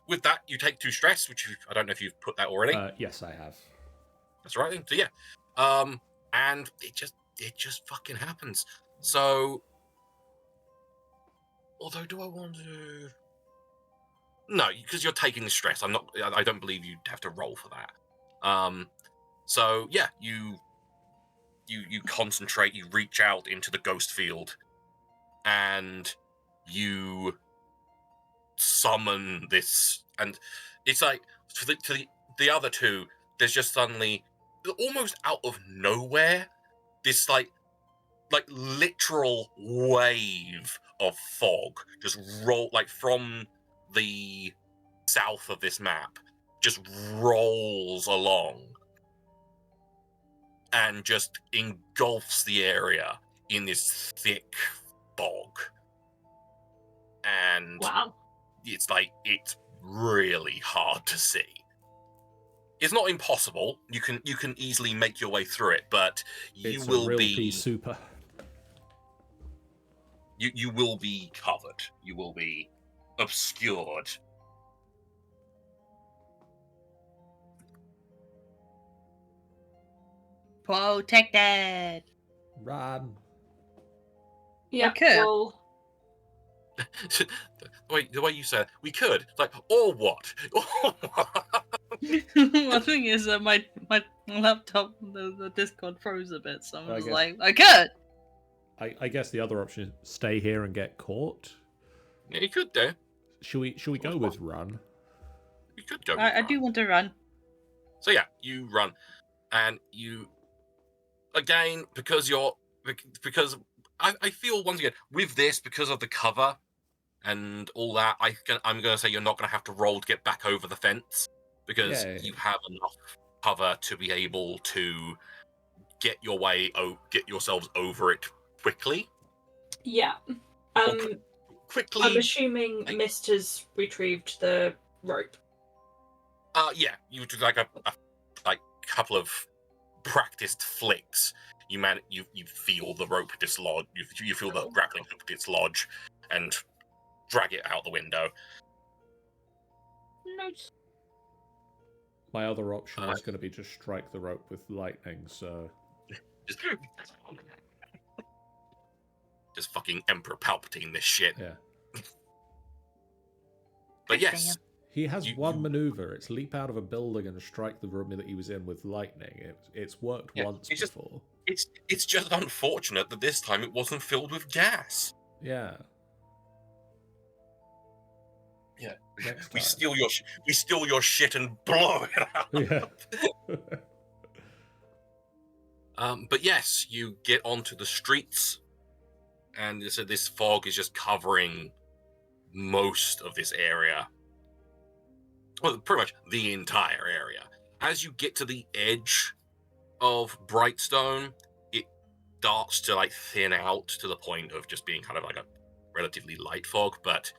with that, you take 2 stress, which I don't know if you've put that already. yes, I have. That's right. Then. So yeah. And it just fucking happens. So, although, do I want to? No, because you're taking the stress. I don't believe you'd have to roll for that. So yeah, you concentrate. You reach out into the ghost field, and you summon this. And it's like to the other 2. There's just suddenly, almost out of nowhere, this like literal wave of fog just roll like from the south of this map, just rolls along and just engulfs the area in this thick fog. And Wow. it's really hard to see. It's not impossible. You can easily make your way through it, but you It's will a real be pea super. You will be covered. You will be obscured. Protected. Run. Yeah, Okay. well, the way you said, we could. It's like, or what? The thing is that my laptop, the Discord froze a bit, so I I was guess- like, I could. I guess the other option is stay here and get caught. Yeah, you could do. Should we go with run? You could go. I do want to run. So yeah, you run, and you again because I feel once again with this, because of the cover and all that, I'm going to say you're not going to have to roll to get back over the fence, because Yeah. you have enough cover to be able to get yourselves over it quickly. yeah. Quickly. I'm assuming Mist has retrieved the rope. Yeah, you do like a couple of practiced flicks. You feel the rope dislodge. You feel the grappling hook dislodge, and drag it out the window. No. My other option was going to be just strike the rope with lightning. So Just fucking Emperor Palpatine this shit. yeah, But yes, he has one maneuver. It's leap out of a building and strike the room that he was in with lightning. It's worked once before. it's just unfortunate that this time it wasn't filled with gas. Yeah. Yeah. Next We time. steal your shit and blow it out. Yeah. But yes, you get onto the streets, and so this fog is just covering most of this area. Well, pretty much the entire area. As you get to the edge of Brightstone, it starts to like thin out to the point of just being kind of like a relatively light fog, but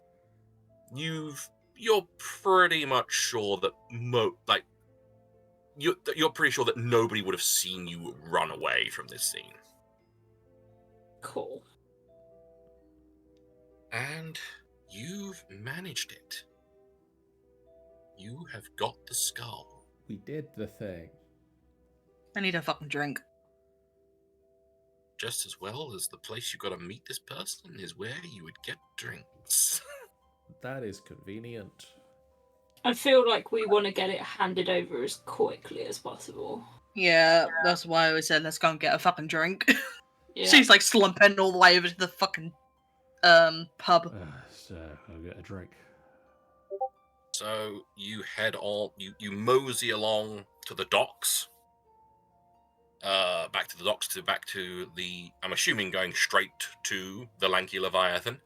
you're pretty much sure that you're pretty sure that nobody would have seen you run away from this scene. Cool. And you've managed it. You have got the skull. We did the thing. I need a fucking drink. Just as well as the place you got to meet this person is where you would get drinks. That is convenient. I feel like we want to get it handed over as quickly as possible. Yeah, that's why I said let's go and get a fucking drink. Yeah. She's like slumping all the way over to the fucking pub. So I'll get a drink. So you head on. You mosey along to the docks. Back to the docks. Back to the. I'm assuming going straight to the Lanky Leviathan.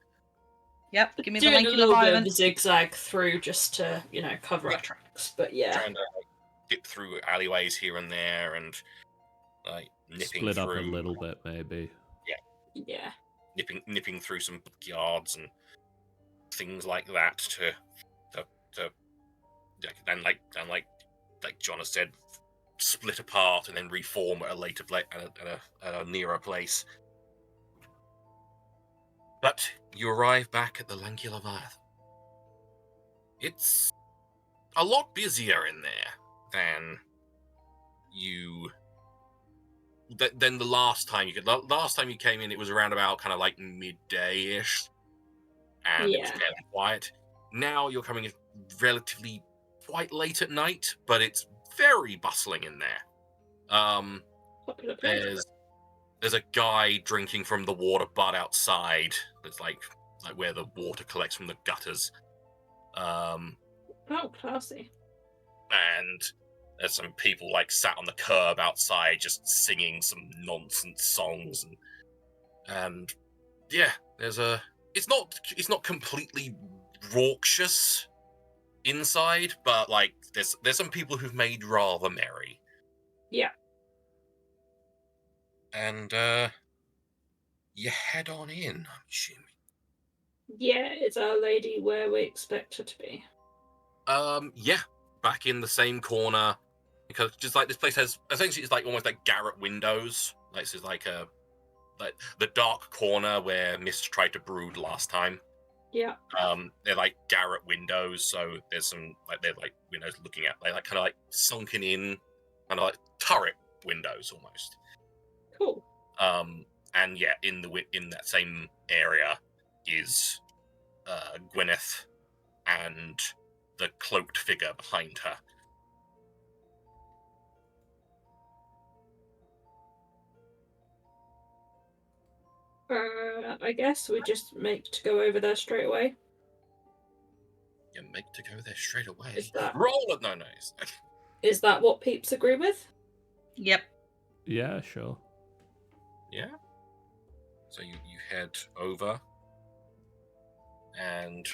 Yep, give me the Doing a lanky little bit Leviathan. of a zigzag through just to, cover Yeah. our tracks. But yeah. Trying to dip through alleyways here and there, and like nipping Split up through. a little bit, maybe. Yeah. Nipping through some backyards and things like that to and like John has said, split apart and then reform at a later at a nearer place. But you arrive back at the Lanky Leviathan. It's a lot busier in there than than the last time you could. Last time you came in, it was around about kind of like midday-ish, and it was Yeah. fairly quiet. Now you're coming in relatively quite late at night, but it's very bustling in there. Popular place. There's a guy drinking from the water butt outside. It's like where the water collects from the gutters. Oh, classy. And there's some people like sat on the curb outside just singing some nonsense songs, and yeah, it's not completely raucous inside, but like there's some people who've made rather merry. Yeah. And you head on in, I'm assuming. Yeah, is Our Lady where we expect her to be? Yeah, back in the same corner, because just like this place has essentially it's like almost like garret windows. Like this is like the dark corner where Mist tried to brood last time. Yeah. They're like garret windows, so there's some they're windows looking at like kind of like sunken in, kind of like turret windows almost. Cool. And yeah, in that same area is Gwyneth and the cloaked figure behind her. I guess we just make to go over there straight away. You make to go there straight away. Is that- Roll it? No. Is that what peeps agree with? Yep. Yeah, sure. Yeah. So you head over, and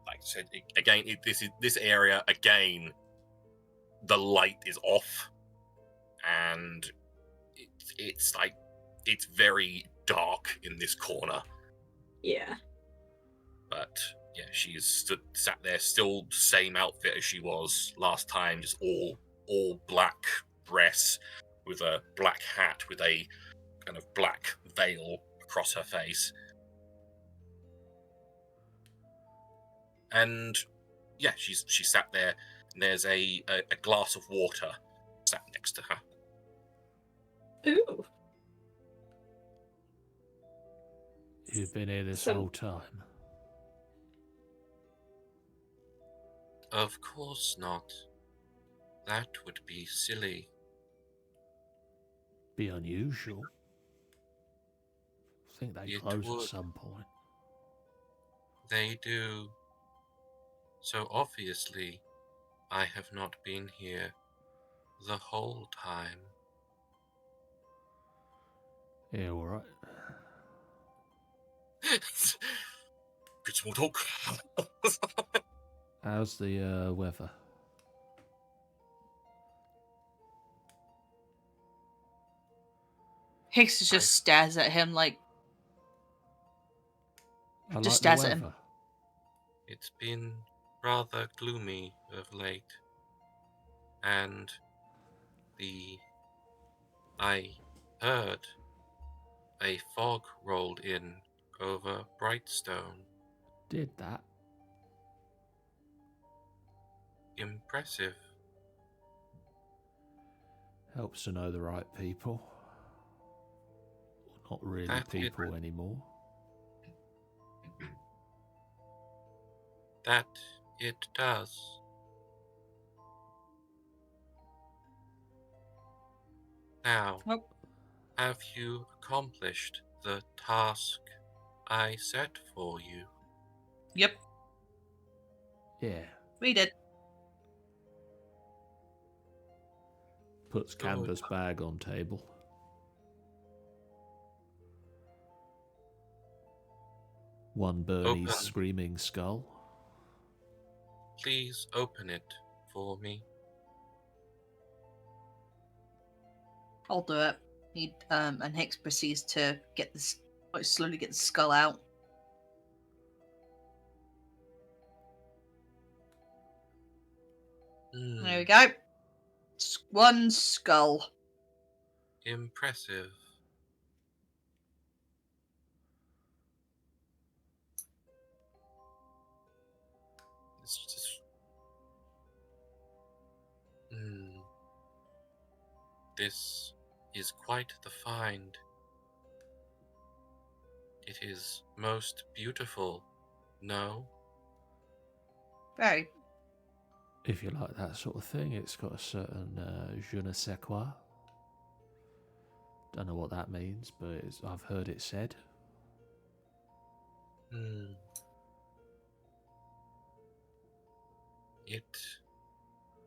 like I said again, this area again. The light is off, and it's very dark in this corner. Yeah. But yeah, she's sat there, still same outfit as she was last time, just all black dress with a black hat with a kind of black veil across her face. And yeah, she's sat there, and there's a glass of water sat next to her. Ooh. You've been here this So- whole time. Of course not. That would be silly. Be unusual. I think they It close would. at some point. They do. So obviously, I have not been here the whole time. Yeah, all right. Good small talk. How's the weather? Hicks just stares at him like, I like Just the stares at him. weather. It's been rather gloomy of late. And I heard a fog rolled in over Brightstone. Did that? Impressive. Helps to know the right people. Not really That it- people anymore. That it does. Now, Nope. have you accomplished the task I set for you. Yep, Yeah. we did. Puts canvas bag on table. One Bernie's Open. screaming skull. Please open it for me. I'll do it. And Hicks proceeds to get this, slowly get the skull out. There we go. One skull. Impressive. It's just... This is quite the find. It is most beautiful, no? Very. If you like that sort of thing, it's got a certain je ne sais quoi. Don't know what that means, but I've heard it said. It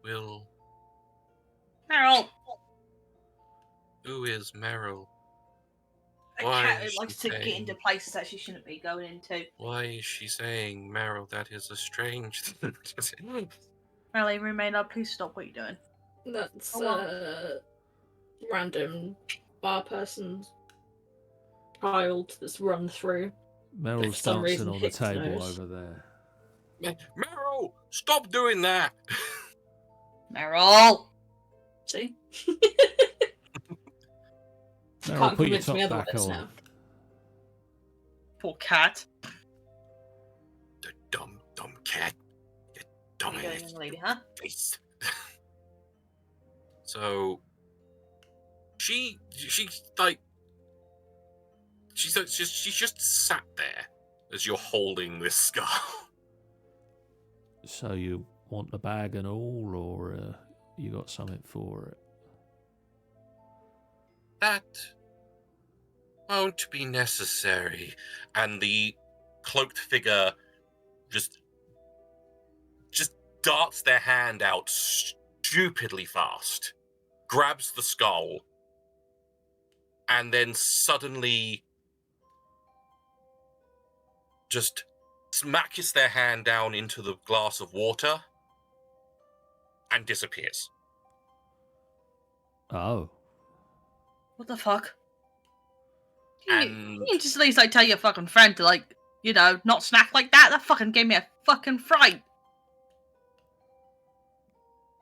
will... Meryl! Who is Meryl? A Why cat is who likes she to get saying- into places that she shouldn't be going into. Why is she saying Meryl? That is a strange thing to say. Meryl, Maynard, please stop what you're doing. That's Oh, random bar person's child that's run through. Meryl's some dancing reason on the Hicks table knows. over there. Meryl, stop doing that! Meryl! See? Meryl, Can't put your convince top me back otherwise on. now. Poor cat. The dumb cat. You dumb What are you doing, young lady, huh? face. So, she like, she's just sat there as you're holding this skull. So you want the bag and all, or you got something for it? That won't be necessary. And the cloaked figure just darts their hand out stupidly fast, grabs the skull, and then suddenly just smacks their hand down into the glass of water and disappears. Oh. What the fuck? And You just at least like tell your fucking friend to like, you know, not snack like that. That fucking gave me a fucking fright.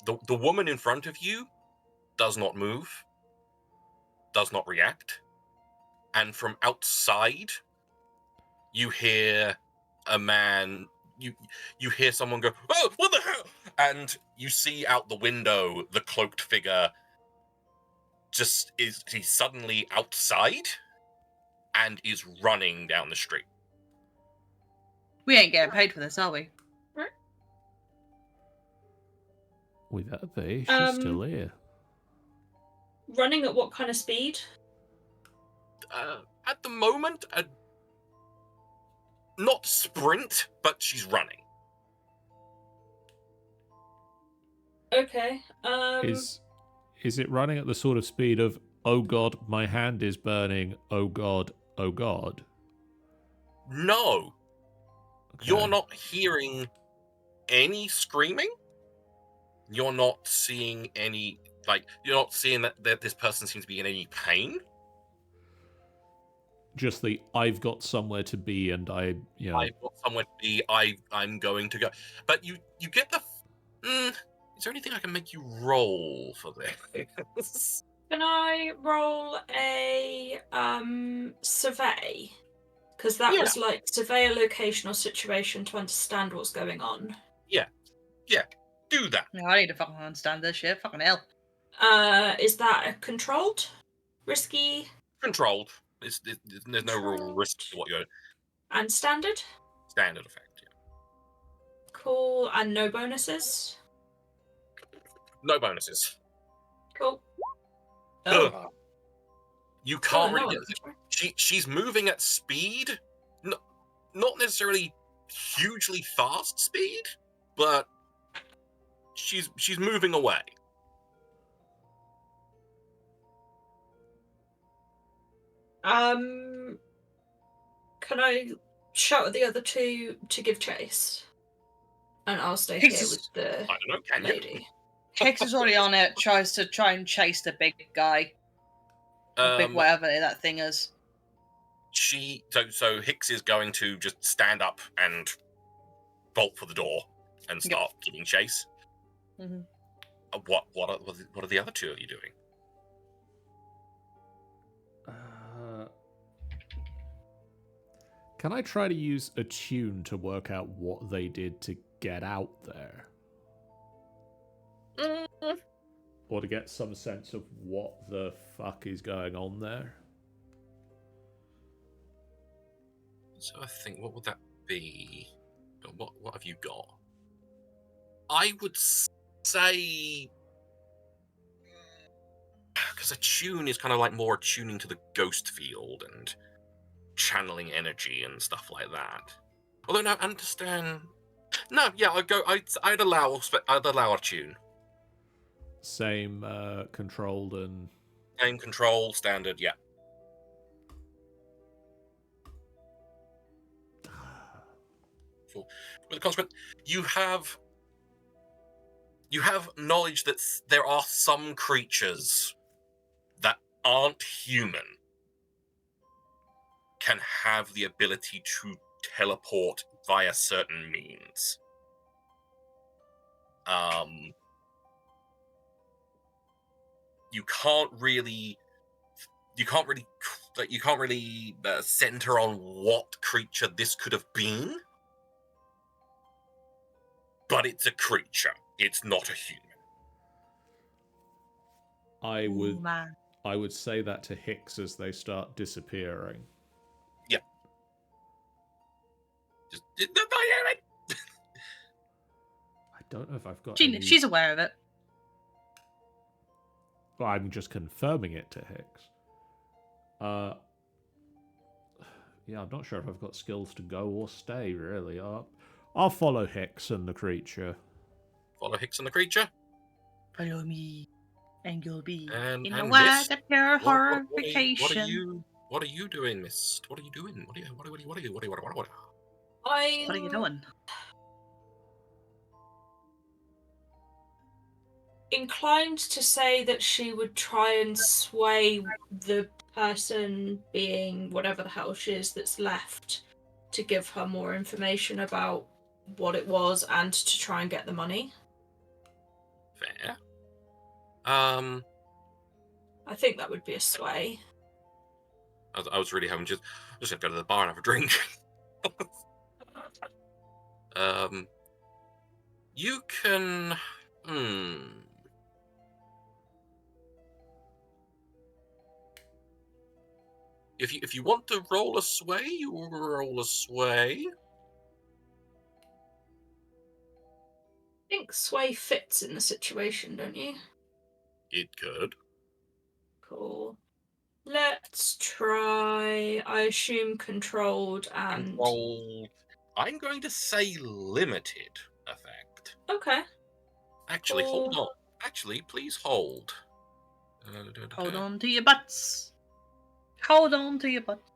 the woman in front of you does not move, does not react, and from outside you hear a man, you hear someone go, "Oh, what the hell?" And you see out the window the cloaked figure he's suddenly outside and is running down the street. We ain't getting paid for this, are we? We better be. She's still here. Running at what kind of speed? At the moment, not sprint, but she's running. Okay. Is it running at the sort of speed of, oh god, my hand is burning, oh god, oh god? No. Okay. You're not hearing any screaming. You're not seeing any, you're not seeing that this person seems to be in any pain. Just the, I've got somewhere to be and I've got somewhere to be, I'm going to go. But you get the... is there anything I can make you roll for this? Can I roll a survey? Because that was like survey a location or situation to understand what's going on. Yeah, do that. No, I need to fucking understand this shit. Fucking hell. Is that a controlled? Risky? Controlled. There's no real risk to what you're... And standard? Standard effect, yeah. Cool. And no bonuses? No bonuses. Cool. Oh. You can't really... No. She's moving at speed, not necessarily hugely fast speed, but she's moving away. Can I shout at the other two to give chase? And I'll stay Hicks here is- with the I don't know, can you? lady. Hicks is already on it, tries to try and chase the big guy. The big whatever that thing is. So Hicks is going to just stand up and bolt for the door and start giving chase. Mhm. What are the other two of you doing? Can I try to use a tune to work out what they did to get out there? Or to get some sense of what the fuck is going on there? So I think, what would that be? What have you got? I would say, because a tune is kind of like more tuning to the ghost field and channeling energy and stuff like that. Although, no, understand. No, yeah, I'd allow a tune. Same controlled and... Game control standard, yeah. With the consequence, you have knowledge that there are some creatures that aren't human can have the ability to teleport via certain means. You can't really center on what creature this could have been, but it's a creature. It's not a human. I would say that to Hicks as they start disappearing. Yeah. I don't know if I've got She's aware of it. Well, I'm just confirming it to Hicks. Yeah, I'm not sure if I've got skills to go or stay, really. I'll follow Hicks and the creature. Follow Hicks and the creature? Follow me, and you'll be And in a miss, wide pure horrification. What are you doing, miss? What are you doing? What are you doing? Inclined to say that she would try and sway the person being whatever the hell she is that's left to give her more information about what it was and to try and get the money. Fair. I think that would be a sway. I was really having just have to go to the bar and have a drink. You can. If you want to roll a sway, you will roll a sway. I think sway fits in the situation, don't you? It could. Cool. Let's try, I assume, controlled and... Controlled. I'm going to say limited effect. Okay. Actually, Cool. hold on. Actually, please hold. Hold on to your butts. Hold on to your butts.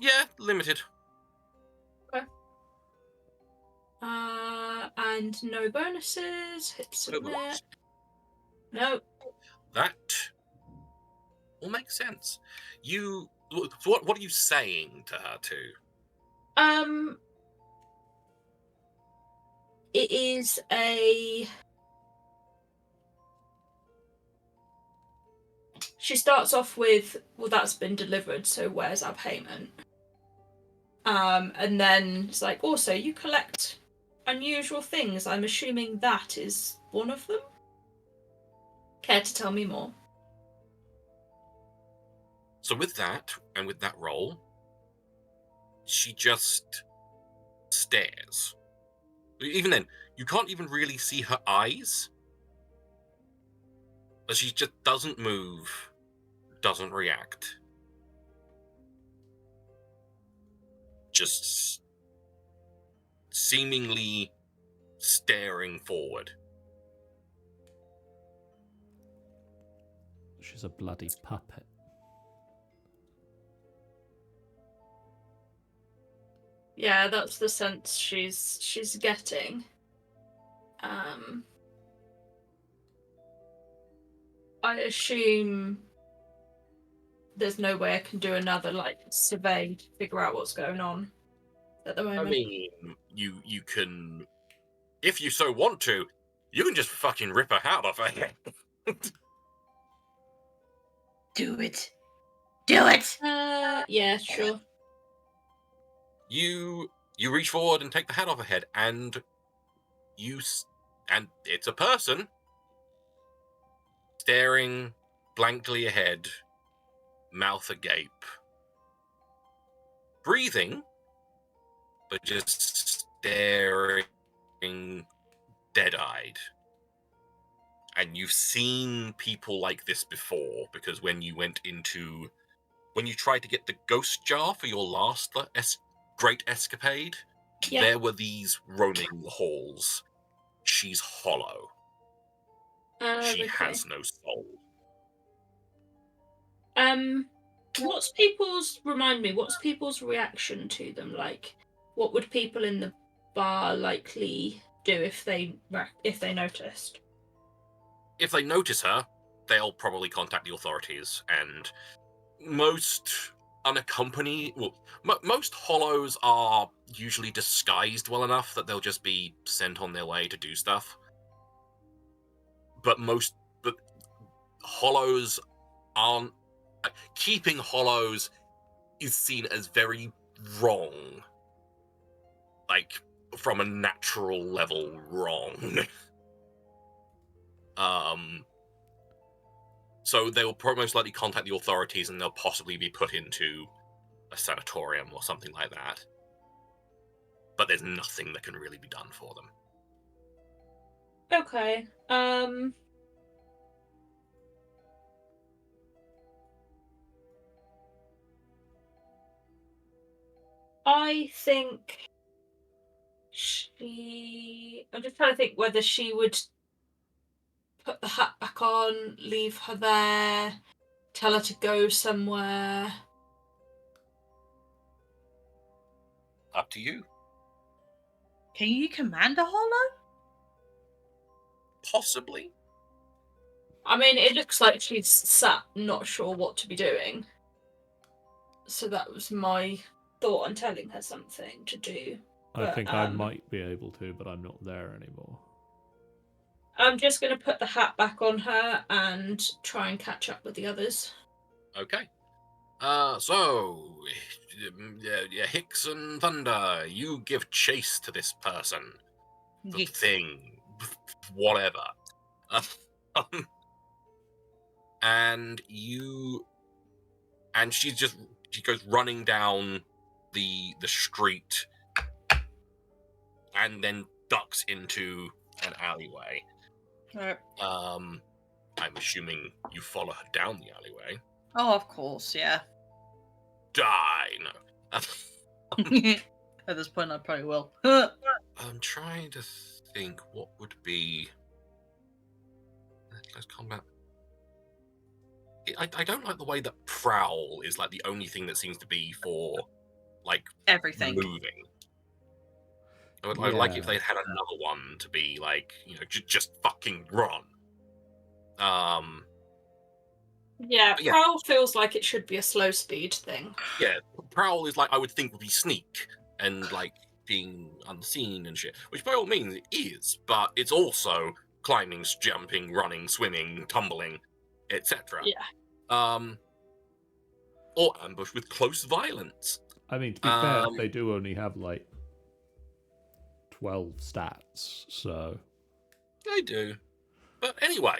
Yeah, limited. Okay. And no bonuses. Hit submit. No. That will make sense. What are you saying to her too? It is a... She starts off with, well, that's been delivered, so where's our payment? And then it's like, also, you collect unusual things. I'm assuming that is one of them? Care to tell me more? So with that, and with that roll, she just stares. Even then, you can't even really see her eyes. But she just doesn't move, doesn't react. just seemingly staring forward. She's a bloody puppet. Yeah, that's the sense she's getting. I assume there's no way I can do another survey to figure out what's going on at the moment. I mean, you can, if you so want to, you can just fucking rip her hat off her head. Do it. Do it. Yeah, sure. You reach forward and take the hat off her head, and and it's a person staring blankly ahead, mouth agape, breathing, but just staring dead-eyed. And you've seen people like this before, because when you tried to get the ghost jar for your last great escapade, Yeah. there were these roaming the halls. She's hollow. She Okay. has no soul. Remind me, what's people's reaction to them like? What would people in the bar likely do if they noticed? If they notice her, they'll probably contact the authorities, and most unaccompanied, most hollows are usually disguised well enough that they'll just be sent on their way to do stuff. But hollows aren't. Keeping hollows is seen as very wrong. Like, from a natural level, wrong. So they'll most likely contact the authorities, and they'll possibly be put into a sanatorium or something like that. But there's nothing that can really be done for them. Okay. I think I'm just trying to think whether she would put the hat back on, leave her there, tell her to go somewhere. Up to you. Can you command a hollow? Possibly. I mean, it looks like she's sat not sure what to be doing. So that was my thought on telling her something to do. I But, think I might be able to, but I'm not there anymore. I'm just going to put the hat back on her and try and catch up with the others. Okay. So, Hicks and Thunder, you give chase to this person. The Yes. thing. Whatever. And she goes running down the street and then ducks into an alleyway. Right. I'm assuming you follow her down the alleyway. Oh, of course, yeah. Die, no. At this point, I probably will. I'm trying to think what would be close combat. I don't like the way that prowl is like the only thing that seems to be for like Everything. moving. I'd like if they'd had another one to be like, just fucking run. Yeah, yeah. prowl feels like it should be a slow speed thing. Yeah, prowl is like I would think would be sneak and like being unseen and shit, which by all means it is, but it's also climbing, jumping, running, swimming, tumbling, etc. Yeah. Or ambush with close violence. I mean, to be fair, they do only have like 12 stats, so They do. But anyway,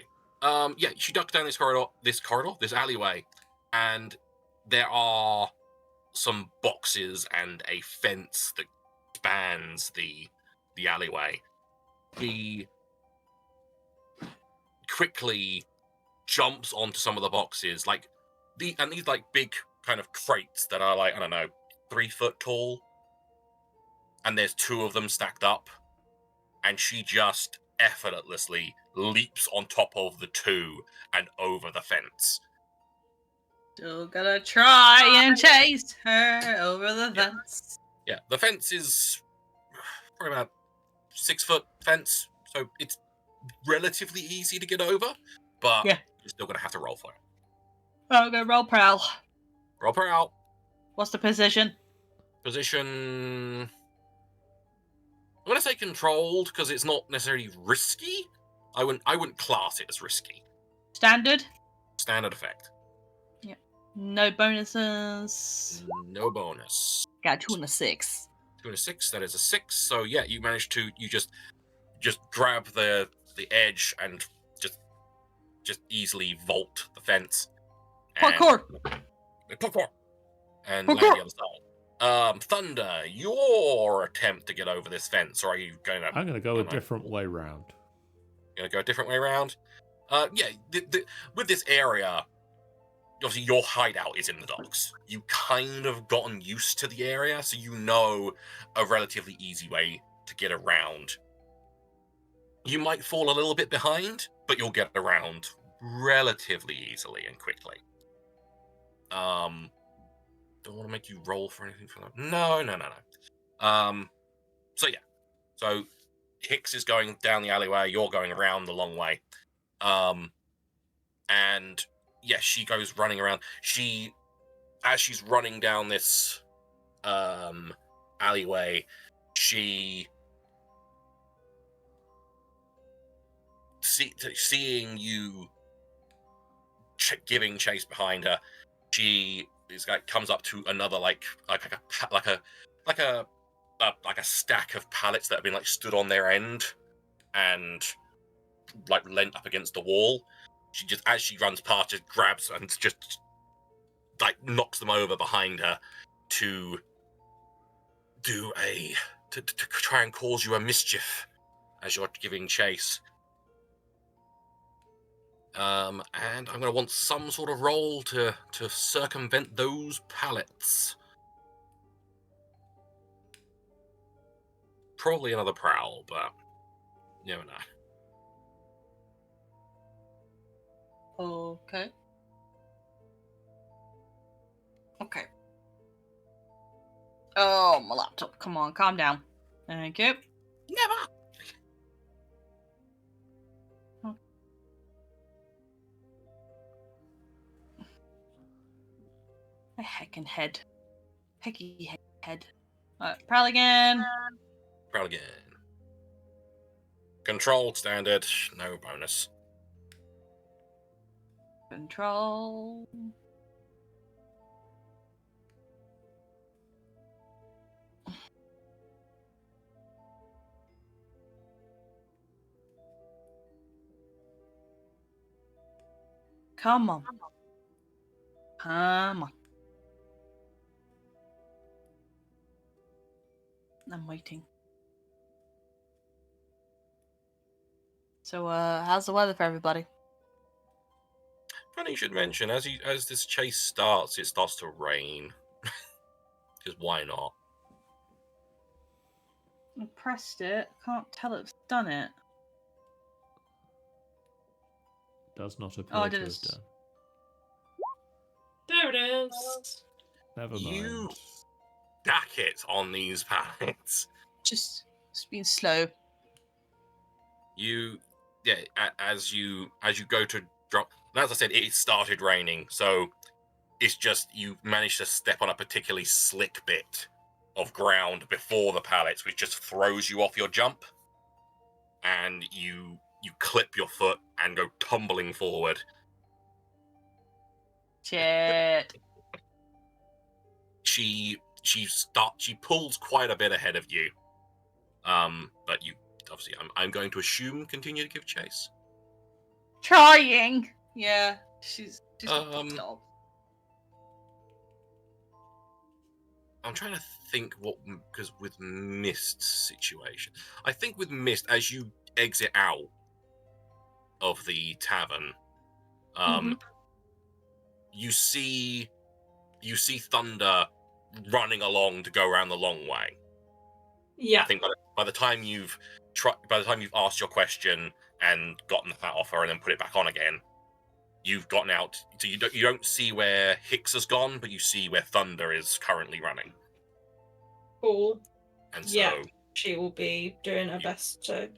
she ducks down this alleyway, and there are some boxes and a fence that spans the alleyway. He quickly jumps onto some of the boxes, these like big kind of crates that are like, I don't know, 3 foot tall, and there's two of them stacked up, and she just effortlessly leaps on top of the two and over the fence. Still gotta try and chase her over the fence. Yeah, the fence is probably about 6 foot fence, so it's relatively easy to get over, but Yeah. you're still gonna have to roll for it. Oh, go roll prowl. Roll per out. What's the position? Position. I'm gonna say controlled because it's not necessarily risky. I wouldn't class it as risky. Standard? Standard effect. No bonuses. No bonus. Got 2 and a 6. 2 and a 6. That is a 6. So yeah, you managed to just grab the edge and just easily vault the fence. And Parkour! Parkour. And Parkour. land the other side. Thunder, your attempt to get over this fence, or are you going to? I'm going to go a different way round. Going to go a different way around? Yeah. With this area, obviously your hideout is in the docks. You kind of gotten used to the area, so you know a relatively easy way to get around. You might fall a little bit behind, but you'll get around relatively easily and quickly. Don't want to make you roll for anything for that. No. So yeah. So Hicks is going down the alleyway, you're going around the long way. And yeah, she goes running around. As she's running down this alleyway, seeing you giving chase behind her, she comes up to another like a stack of pallets that have been like stood on their end and like leant up against the wall. She just, as she runs past, just grabs and just like knocks them over behind her to try and cause you a mischief as you're giving chase. And I'm going to want some sort of roll to circumvent those pallets. Probably another prowl, but you never know. Okay. Oh, my laptop. Come on, calm down. Thank you. Never! My heckin' head. Hecky head. Alright, prowl again. Prowl again. Control, standard, no bonus. Control. Come on. Come on. I'm waiting. So, how's the weather for everybody? Funny you should mention, as this chase starts, it starts to rain. Because why not? I pressed it. Can't tell it's done it. Does not appear Oh, it to have is. done. There it is. Never mind. You stack it on these pallets. Just being slow. As you go to drop, as I said, it started raining, so it's just you managed to step on a particularly slick bit of ground before the pallets, which just throws you off your jump, and you clip your foot and go tumbling forward. Shit. She pulls quite a bit ahead of you, but you obviously, I'm going to assume continue to give chase. Trying. Yeah. She's stop. I'm trying to think because with Mist situation, I think with Mist, as you exit out of the tavern, you see Thunder running along to go around the long way. Yeah. I think by the time you've asked your question and gotten that off her and then put it back on again, you've gotten out. So you don't see where Hicks has gone, but you see where Thunder is currently running. Cool. And so Yeah. She will be doing her best to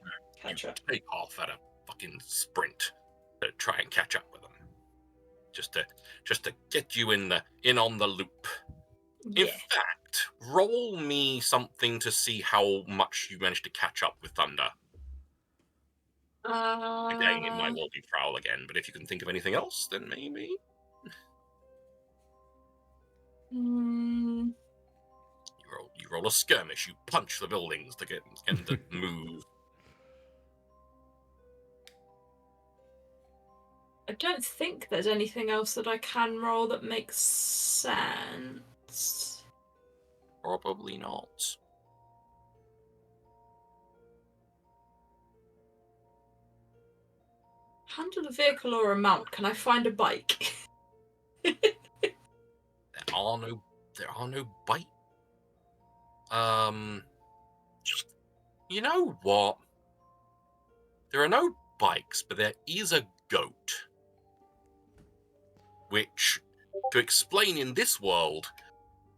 catch up. take off at a fucking sprint to try and catch up with them. Just to get you in on the loop. In Yeah. fact, roll me something to see how much you managed to catch up with Thunder. Again, it might well be Prowl again, but if you can think of anything else, then maybe. You roll a skirmish. You punch the buildings to get them to move. I don't think there's anything else that I can roll that makes sense. Probably not. Handle a vehicle or a mount. Can I find a bike? There are no bite. You know what? There are no bikes, but there is a goat. Which, to explain in this world,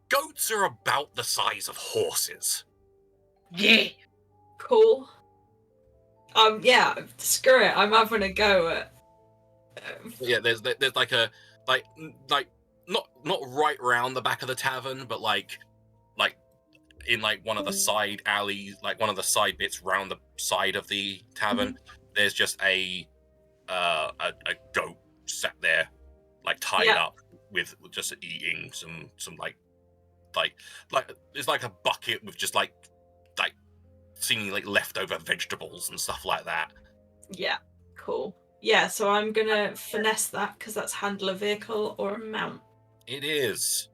goats are about the size of horses. Yeah. Cool. Yeah, screw it. I'm having a go at. Yeah, there's like a not right round the back of the tavern, but like in like one of the side alleys, like one of the side bits round the side of the tavern. There's just a goat sat there, like tied up with just eating some like it's like a bucket with just like seemingly like leftover vegetables and stuff like that. Yeah, cool. Yeah, so I'm gonna finesse that because that's handle a vehicle or a mount. It is.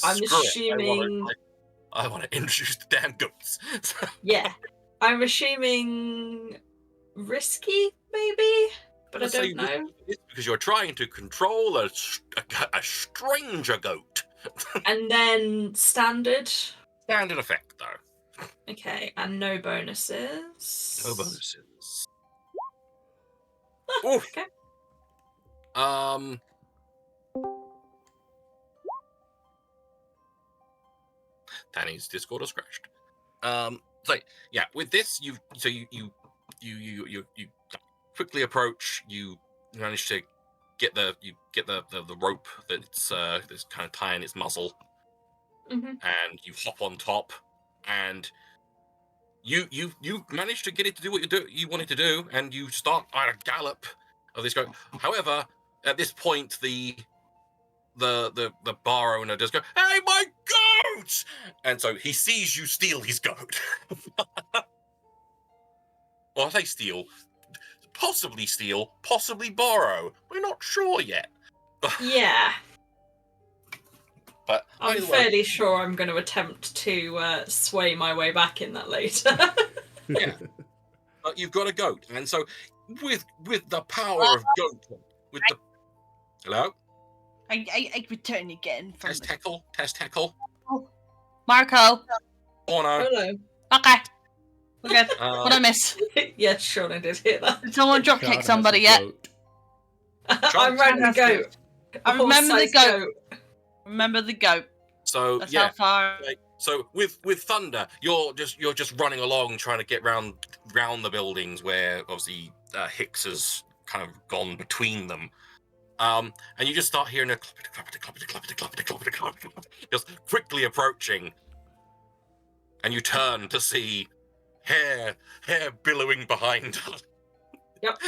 I'm assuming. I want to introduce the damn goats. Yeah, I'm assuming risky, maybe, but I don't know. It's because you're trying to control a stranger goat. And then standard. Standard effect, though. Okay, and no bonuses. No bonuses. Oof. Okay. Danny's Discord has crashed. So yeah, with this, you quickly approach. You manage to get the rope that's kind of tying its muzzle, and you hop on top, and you manage to get it to do what you want it to do, and you start at a gallop of this goat. However, at this point, the bar owner does go, "Hey, my goat!" And so he sees you steal his goat. Well, I say steal, possibly borrow. We're not sure yet. Yeah. But I'm fairly sure I'm going to attempt to sway my way back in that later. Yeah. But you've got a goat, and so with the power of goat, with the hello. I return again from Test heckle. Oh, Marco. Oh no. Hello. Okay. Okay. What I miss? Yeah, sure, I did hear that. Did someone drop kick somebody yet? I'm riding the goat. I remember the goat. Remember the goat. So That's yeah. how far. So with Thunder, you're just running along, trying to get round the buildings where obviously Hicks has kind of gone between them. And you just start hearing a cloppity, just quickly approaching, and you turn to see hair billowing behind her. Yep.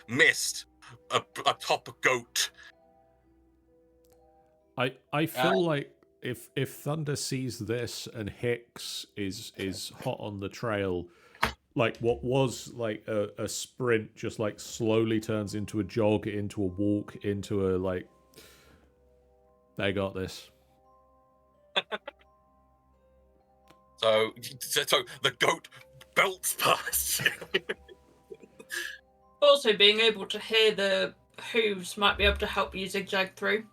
Mist, a top goat. I feel like if Thunder sees this and Hicks is hot on the trail, like what was like a sprint just like slowly turns into a jog, into a walk, into a like, they got this. So the goat belts past you. Also, being able to hear the hooves might be able to help you zigzag through.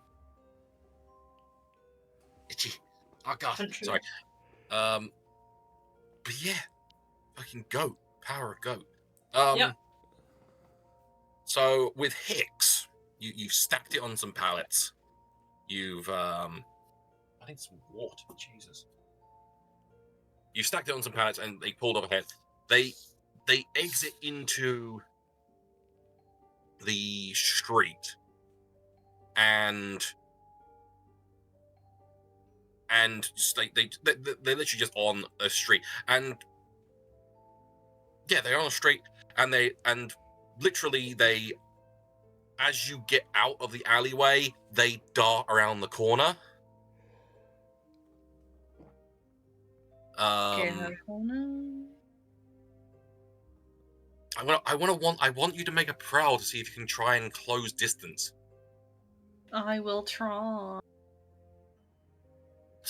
Itchy. Oh god, Country. sorry. But yeah, fucking goat, power of goat. Yep. So with Hicks, you stacked it on some pallets. You've I think some water. Jesus. You stacked it on some pallets, and they pulled up ahead. They exit into the street, and just, they're literally just on a street, and yeah, they're on a street, and literally as you get out of the alleyway, they dart around the corner. I want you to make a prowl to see if you can try and close distance. I will try.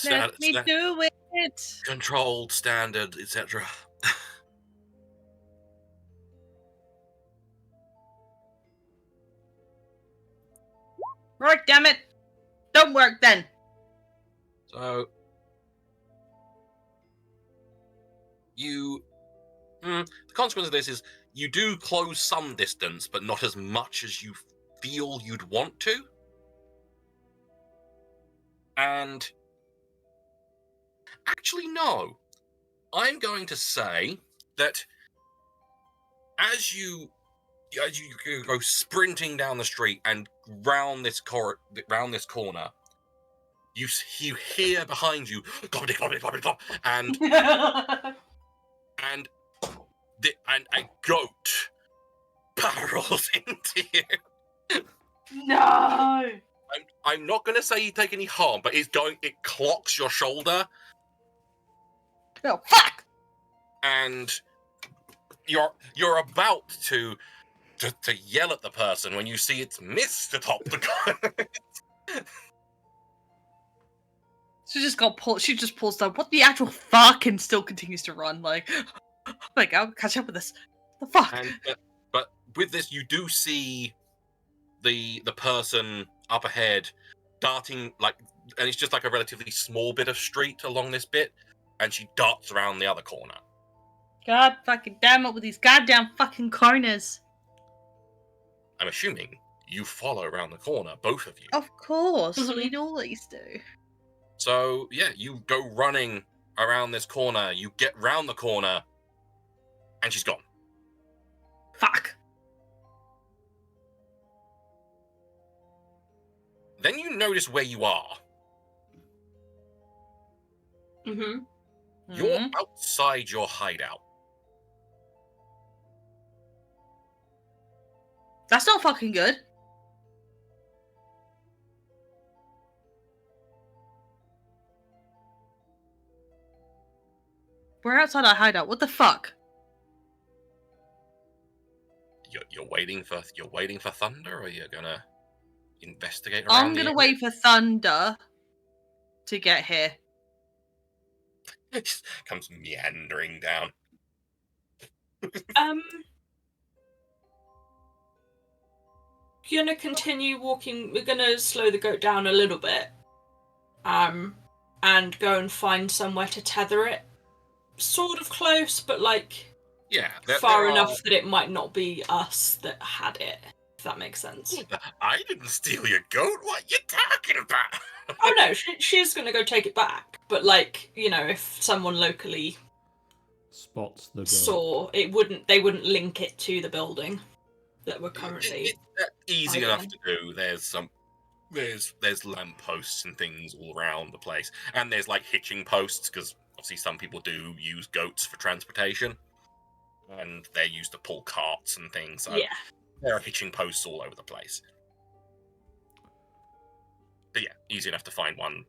Let me do it. Controlled, standard, etc. Right, damn it. Don't work then. So the consequence of this is you do close some distance, but not as much as you feel you'd want to. And actually, no. I'm going to say that as you go sprinting down the street and round this corner, you hear behind you, gobbity, gobbity, gobbity, gobbity, and a goat barrels into you. No. I'm not going to say you take any harm, but it clocks your shoulder. Oh, fuck! And you're about to yell at the person when you see it's missed atop the gun. She just pulls down. What the actual fuck? And still continues to run. Like I'll catch up with this. The fuck? But with this, you do see the person up ahead darting, and it's just like a relatively small bit of street along this bit, and she darts around the other corner. God fucking damn it with these goddamn fucking corners. I'm assuming you follow around the corner, both of you. Of course, we always do. So yeah, you go running around this corner, you get round the corner, and she's gone. Fuck. Then you notice where you are. Mm-hmm. You're outside your hideout. That's not fucking good. We're outside our hideout. What the fuck? You're waiting for thunder, or you're gonna investigate around? I'm gonna wait for thunder to get here. It just comes meandering down. Gonna continue walking. We're gonna slow the goat down a little bit, and go and find somewhere to tether it. Sort of close, but far enough that it might not be us that had it. If that makes sense. I didn't steal your goat. What are you talking about? Oh no, she's gonna go take it back. But if someone locally spots the goat, saw it, they wouldn't link it to the building that we're currently. It's easy enough to do. There's lampposts and things all around the place, and there's hitching posts, because obviously some people do use goats for transportation, and they're used to pull carts and things. So yeah, there are hitching posts all over the place. But yeah, easy enough to find one,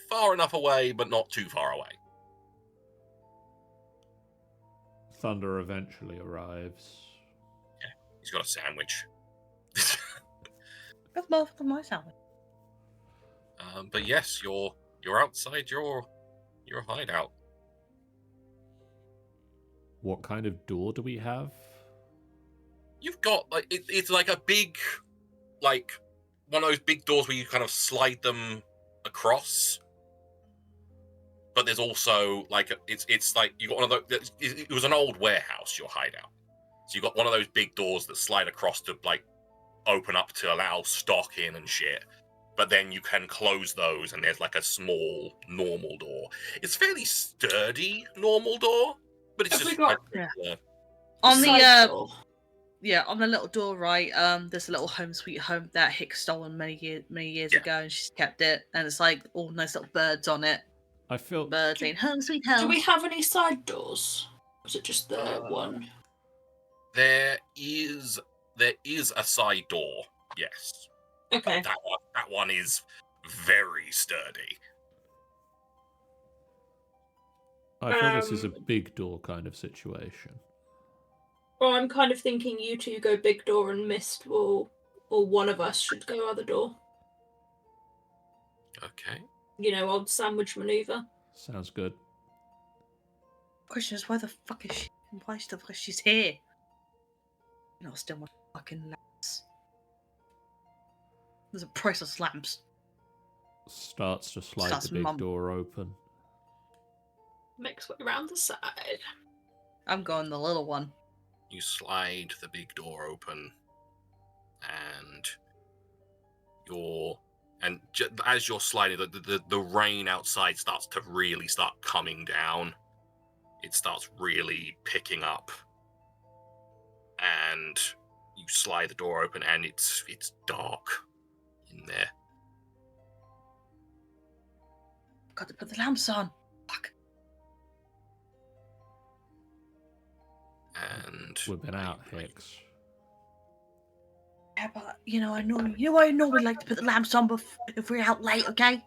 far enough away, but not too far away. thunder eventually arrives. Yeah, he's got a sandwich. That's more than my sandwich. But yes, you're outside your hideout. What kind of door do we have? You've got it's like a big, one of those big doors where you kind of slide them across. but there's also like it's like you got one of those. It was an old warehouse, your hideout. So you got one of those big doors that slide across to like open up to allow stock in and shit. But then you can close those, and there's like a small normal door. It's fairly sturdy normal door, but it's Have we just got- On the Side door. yeah, on the little door, right? There's a little home sweet home that Hicks stolen many years Yeah. ago, and she's kept it, and it's like all nice little birds on it. I feel Birds saying "Home sweet home." Do we have any side doors? Or is it just the one? There is a side door, yes. Okay. That one is very sturdy. I feel this is a big door kind of situation. Well, I'm kind of thinking you two go big door and Mist will, or one of us should go other door. Okay. You know, old sandwich maneuver. Sounds good. Question is, why the fuck is she? Why the fuck she's here? You know, still my fucking lamps. There's a priceless lamps. Starts to slide Starts the big mum. door open. Makes way around the side. I'm going the little one. You slide the big door open, and as you're sliding, the rain outside starts to really start coming down. It starts really picking up, and you slide the door open, and it's dark in there. Got to put the lamps on. Fuck. And We've been out, Hicks. Yeah, but I normally like to put the lamps on if we're out late, okay?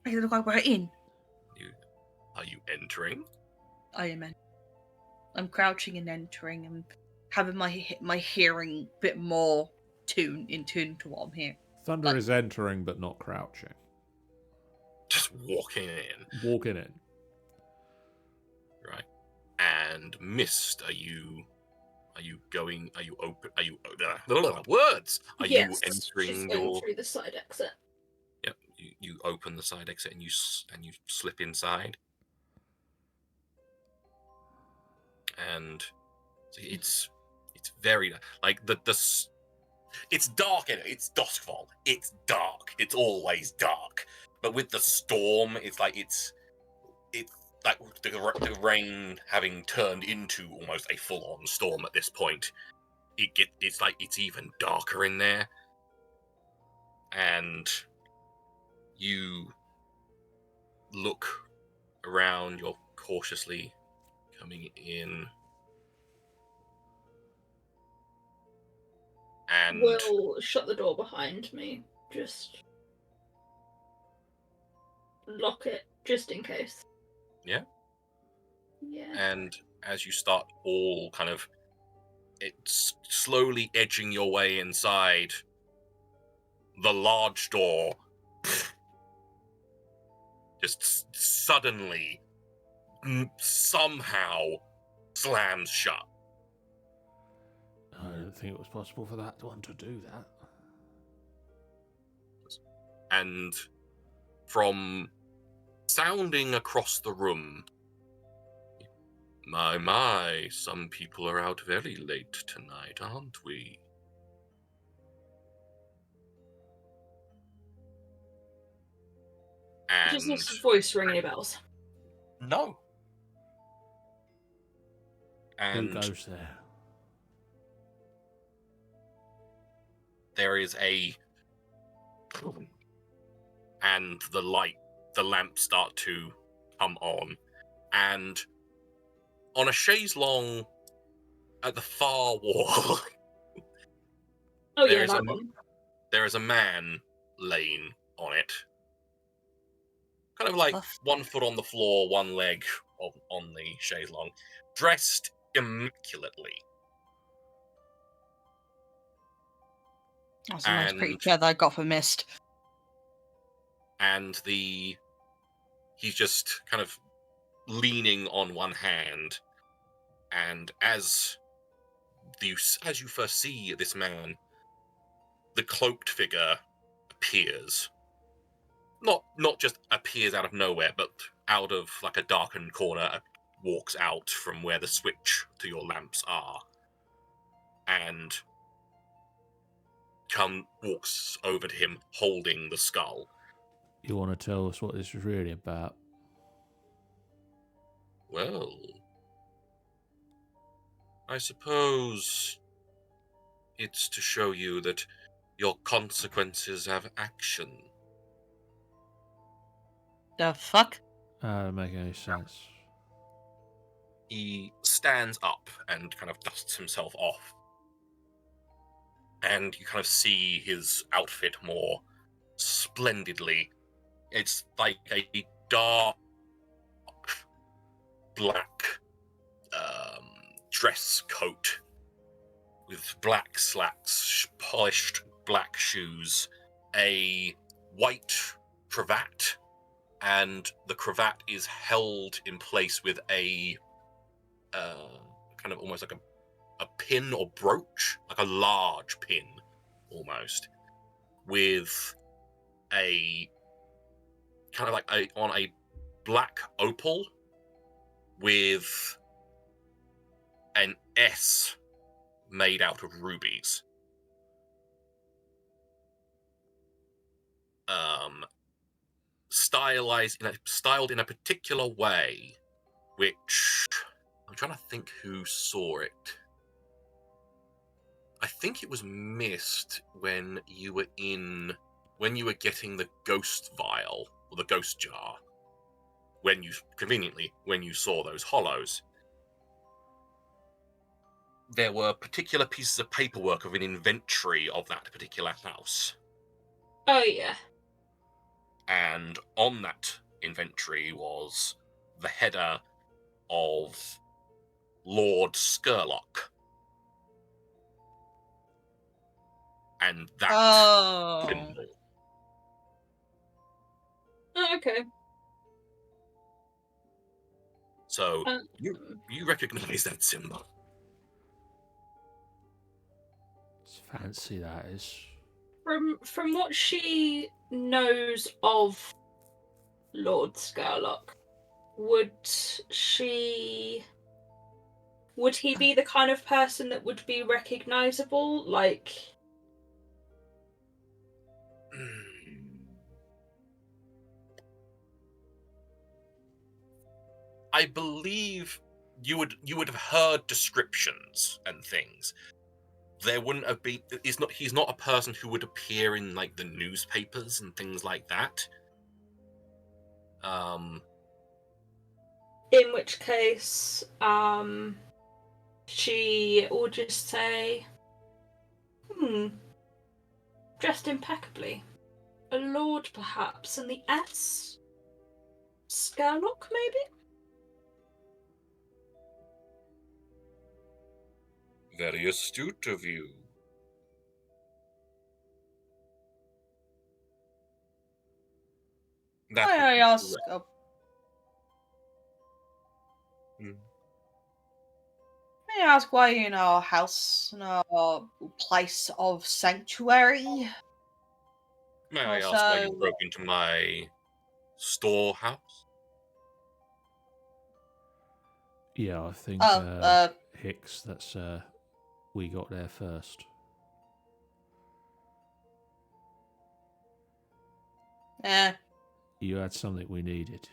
Make it look like we're in. Are you entering? I am in. I'm crouching and entering and having my hearing a bit more in tune to what I'm hearing. Thunder is entering but not crouching. Just walking in. Walking in. Right. And Mist, are you going? Are you open? Are you words? Are Yes, you entering she's going your? through the side exit. Yep. You open the side exit and you slip inside. And it's very like it's dark in it. It's duskfall. It's dark. It's always dark. But with the storm, it's like the rain having turned into almost a full-on storm at this point. It's like it's even darker in there, and you look around. You're cautiously coming in, and We'll shut the door behind me. Just lock it, just in case. Yeah. Yeah. and as you start all kind of it's slowly edging your way inside, the large door just suddenly somehow slams shut. I don't think it was possible for that one to do that. And from sounding across the room, my, some people are out very late tonight, aren't we? Does And this voice ring any bells? no. Who And goes there? there is and the lamps start to come on, and on a chaise longue at the far wall, Oh There yeah, is that a- one. there is a man laying on it, kind of like Uff. 1 foot on the floor, one leg on the chaise longue, dressed immaculately. That's a nice pretty And- chair that I got for Mist. And he's just kind of leaning on one hand, and as you first see this man, the cloaked figure appears not just appears out of nowhere, but out of like a darkened corner, walks out from where the switch to your lamps are, and walks over to him holding the skull. You want to tell us what this is really about? Well, I suppose it's to show you that your consequences have action. The fuck? Don't make any sense. He stands up and kind of dusts himself off. And you kind of see his outfit more splendidly. It's like a dark black dress coat with black slacks, polished black shoes, a white cravat, and the cravat is held in place with a kind of almost like a pin or brooch, like a large pin almost, with a kind of like on a black opal with an S made out of rubies. Styled in a particular way, which I'm trying to think who saw it. I think it was missed when you were getting the ghost vial or the ghost jar. When you saw those hollows. There were particular pieces of paperwork of an inventory of that particular house. Oh, yeah. And on that inventory was the header of Lord Skurlock. And that symbol. Oh, okay. So you recognize that symbol. It's fancy, that is. From what she knows of Lord Skurlock, would he be the kind of person that would be recognizable? Like, I believe you would have heard descriptions and things. There wouldn't have been. He's not a person who would appear in like the newspapers and things like that. in which case, she will just say, dressed impeccably. A lord, perhaps, and the S? Skurlock, maybe? Very astute of you. May I ask? May I ask why you're in our house, in our place of sanctuary? May I ask why you broke into my storehouse? Yeah, I think Hicks, that's we got there first. You had something we needed.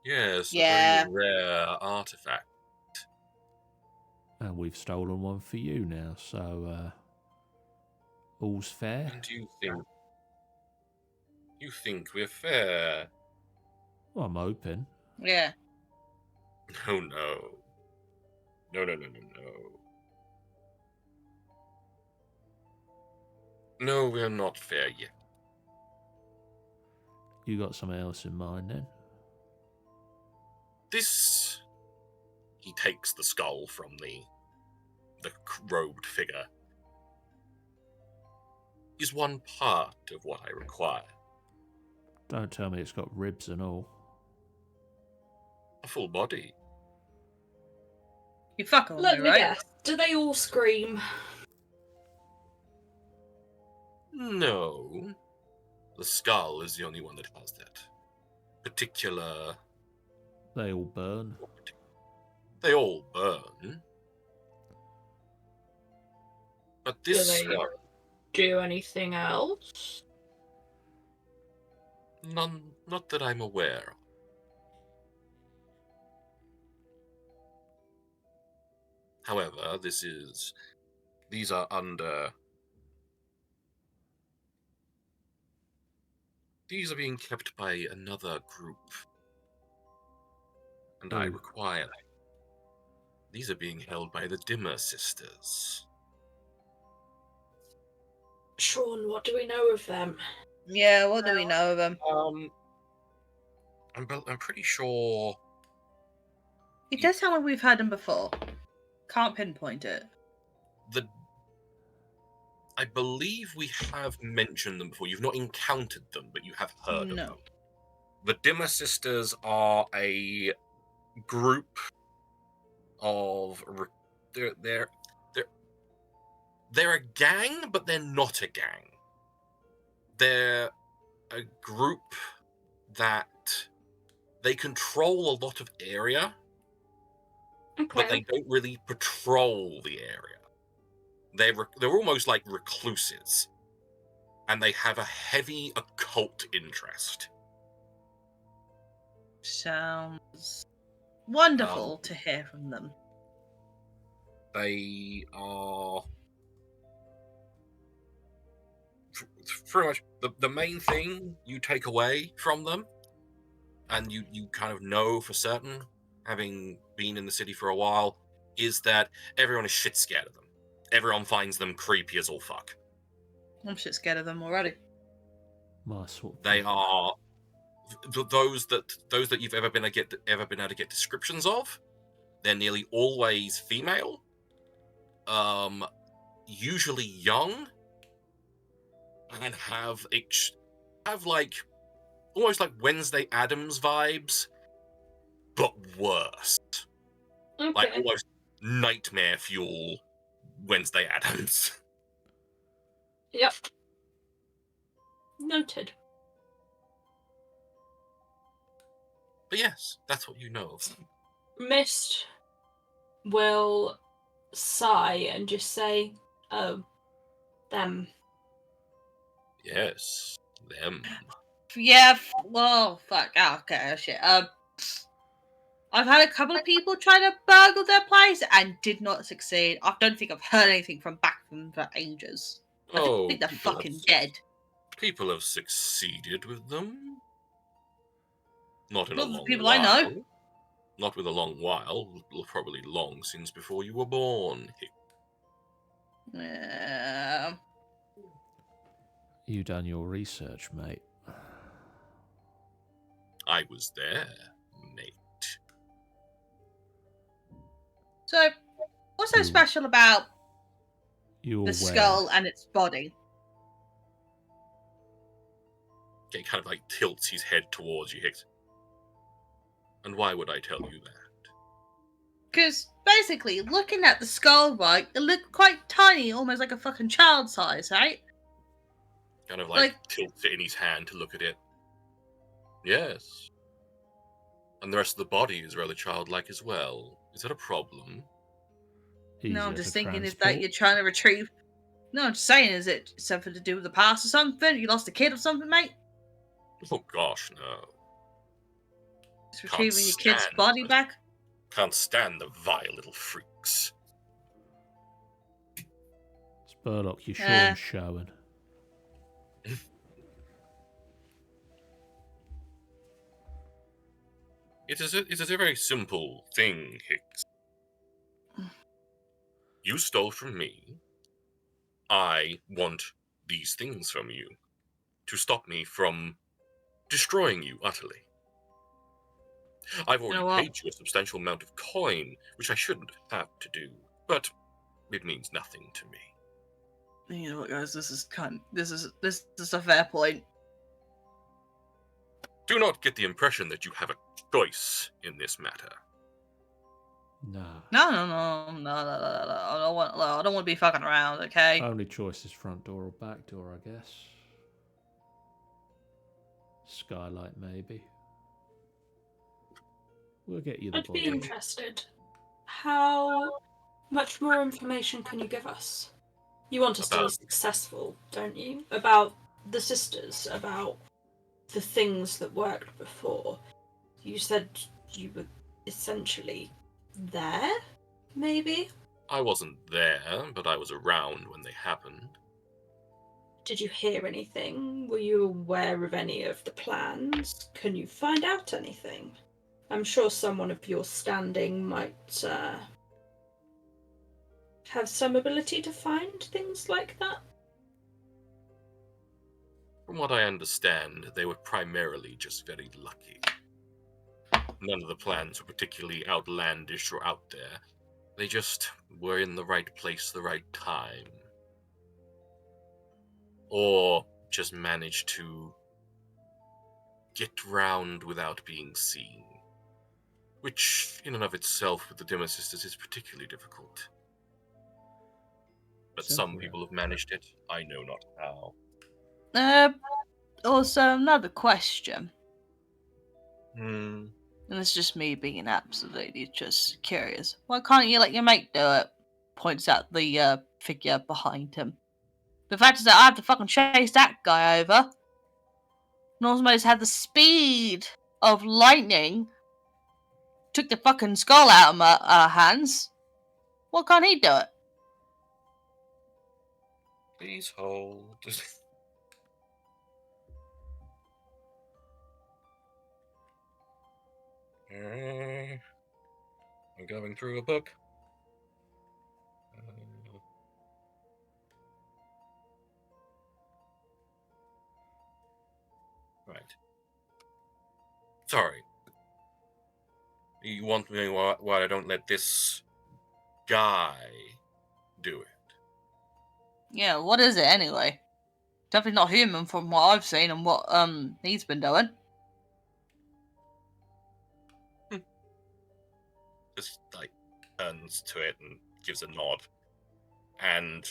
Yes, Yeah. a very rare artifact. And we've stolen one for you now, so all's fair. And you think we're fair? Well, I'm hoping. Yeah. Oh no. No. No, we're not fair yet. You got something else in mind then? This... He takes the skull from the robed figure. Is one part of what I require. Don't tell me it's got ribs and all. A full body. You fucking with Let me, me right? guess. Do they all scream? No. The skull is the only one that has that particular. They all burn. They all burn. But Do this they one, do anything else? none, not that I'm aware of. However, these are being kept by another group. And I Oh. require them. These are being held by the Dimmer sisters. Sean, what do we know of them? Yeah, what do we know of them? I'm pretty sure It does sound like we've had them before. Can't pinpoint it. I believe we have mentioned them before. You've not encountered them, but you have heard of No. them. The Dimmer sisters are a group of they're a gang, but they're not a gang. They're a group that they control a lot of area, but they don't really patrol the area. They're almost like recluses, and they have a heavy occult interest. Sounds wonderful to hear from them. They are pretty much the main thing you take away from them, and you kind of know for certain, having been in the city for a while, is that everyone is shit scared of them. Everyone finds them creepy as all fuck. I'm shit scared of them already. My sort of They thing. are those that you've ever been able to get descriptions of. They're nearly always female, usually young, and have like almost like Wednesday Addams vibes, but worse. Like almost nightmare fuel Wednesday Addams. Yep. Noted. But yes, that's what you know of them. Mist will sigh and just say, "Oh, them." Yes, them. Yeah, well, fuck. Oh, okay, oh, shit. I've had a couple of people try to burgle their place and did not succeed. I don't think I've heard anything from them for ages. I think they're fucking dead. People have succeeded with them. Not in Not a the long people while. I know. Not with a long while. Probably long since before you were born. Yeah. You done your research, mate. I was there, mate. So, what's so special about You're the skull and its body? He kind of like tilts his head towards you, Hicks. And why would I tell you that? Because basically, looking at the skull, right, it looked quite tiny, almost like a fucking child size, right? Kind of like tilts it in his hand to look at it. Yes. And the rest of the body is rather childlike as well. Is that a problem? No, I'm just thinking, is that you're trying to retrieve... No, I'm just saying, is it something to do with the past or something? You lost a kid or something, mate? Oh gosh, no. Just retrieving your kid's body back? Can't stand the vile little freaks. Spurlock, your Sean's showing. It is a very simple thing, Hicks. You stole from me. I want these things from you to stop me from destroying you utterly. I've already paid you a substantial amount of coin, which I shouldn't have to do, but it means nothing to me. You know what, guys? This is a fair point. Do not get the impression that you have a choice in this matter. No. No. I don't want to be fucking around, okay? Only choice is front door or back door, I guess. Skylight, maybe. We'll get you the I'd be body. interested. How much more information can you give us? You want us to be About- successful, don't you? About the sisters, about the things that worked before. You said you were essentially there, maybe? I wasn't there, but I was around when they happened. Did you hear anything? Were you aware of any of the plans? Can you find out anything? I'm sure someone of your standing might have some ability to find things like that. From what I understand, they were primarily just very lucky. None of the plans were particularly outlandish or out there. They just were in the right place, the right time. Or just managed to get round without being seen. Which, in and of itself, with the Demo Sisters, is particularly difficult. But some Simple. people have managed it. I know not how. Also, another question. Hmm. And it's just me being absolutely just curious. Why can't you let your mate do it? Points out the figure behind him. The fact is that I have to fucking chase that guy over. Norsemo's had the speed of lightning. Took the fucking skull out of my hands. Why can't he do it? Please hold. I'm going through a book. Right. Sorry. You want me why I don't let this guy do it? Yeah, what is it anyway? Definitely not human from what I've seen and what he's been doing. Just like turns to it and gives a nod, and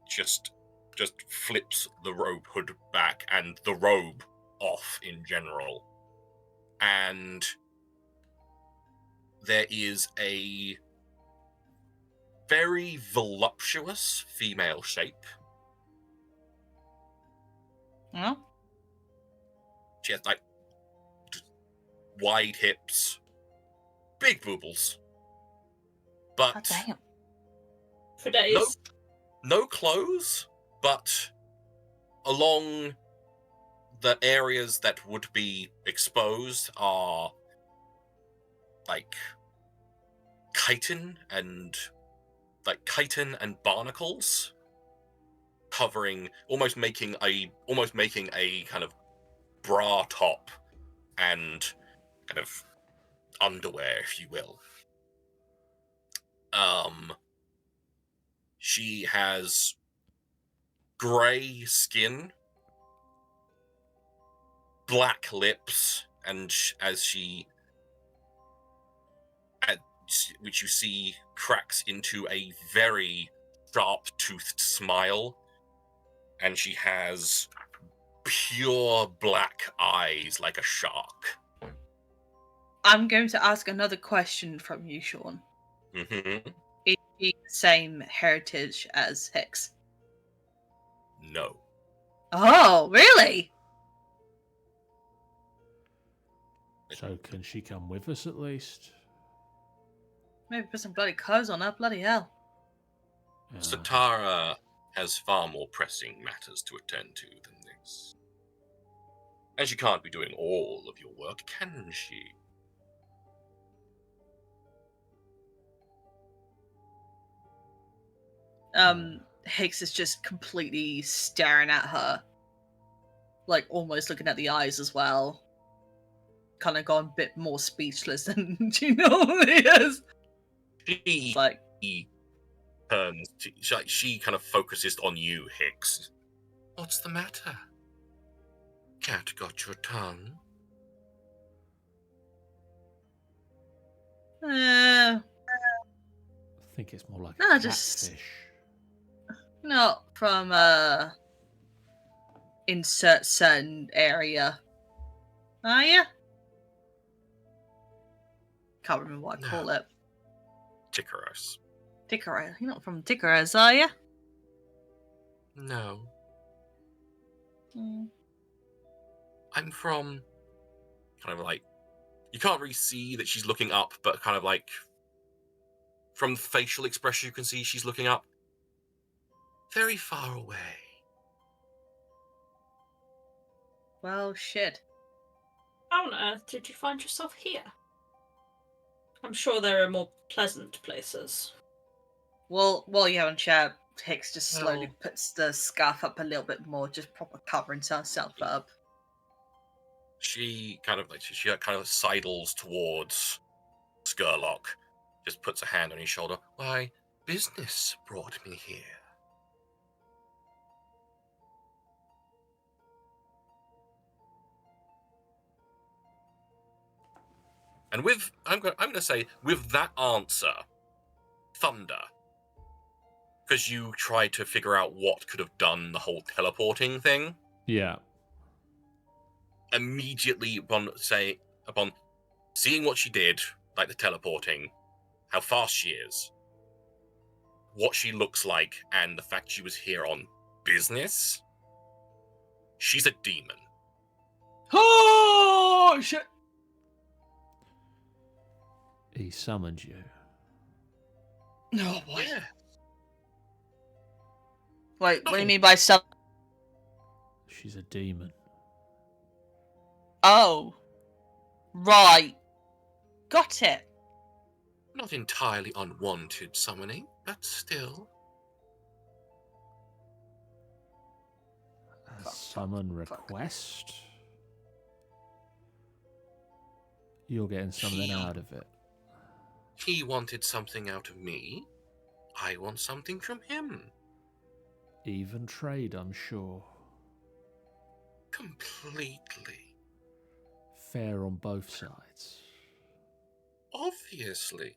just flips the robe hood back and the robe off in general, and there is a very voluptuous female shape. No? She has like wide hips, big boobles, God but damn. For days. no clothes, but along the areas that would be exposed are like chitin and barnacles, covering, almost making a kind of bra top and kind of underwear, if you will. She has grey skin, black lips, and which you see cracks into a very sharp-toothed smile, and she has pure black eyes like a shark. I'm going to ask another question from you, Sean. Mm-hmm. Is she the same heritage as Hicks? No. Oh, really? So can she come with us at least? Maybe put some bloody clothes on her. Bloody hell. Satara has far more pressing matters to attend to than this. And she can't be doing all of your work, can she? Hicks is just completely staring at her. Like, almost looking at the eyes as well. Kind of gone a bit more speechless than she normally is. She It's like, turns to, she kind of focuses on you, Hicks. What's the matter? Cat got your tongue? I think it's more like No, a just- catfish. not from, insert certain area. Are you? Can't remember what I call it. Tickeros. Tickeros. You're not from Tickeros, are you? No. Mm. I'm from... Kind of like... You can't really see that she's looking up, but kind of like... From facial expression, you can see she's looking up. Very far away. Well, shit. How on earth did you find yourself here? I'm sure there are more pleasant places. Well, while you're having a chat, Hicks just slowly Well- puts the scarf up a little bit more, just proper covering herself up. She kind of sidles towards Skurlock. Just puts a hand on his shoulder. Why, business brought me here. And with I'm going to say with that answer, Thunder, because you tried to figure out what could have done the whole teleporting thing. Yeah. Immediately upon seeing what she did, like the teleporting, how fast she is, what she looks like, and the fact she was here on business, she's a demon. Oh shit! He summoned you. No, boy. Yeah. Wait, what do you mean by sub? She's a demon. Oh. Right. Got it. Not entirely unwanted summoning, but still. A summon request? You're getting something out of it. He wanted something out of me. I want something from him. Even trade, I'm sure. Completely. Fair on both sides. Obviously.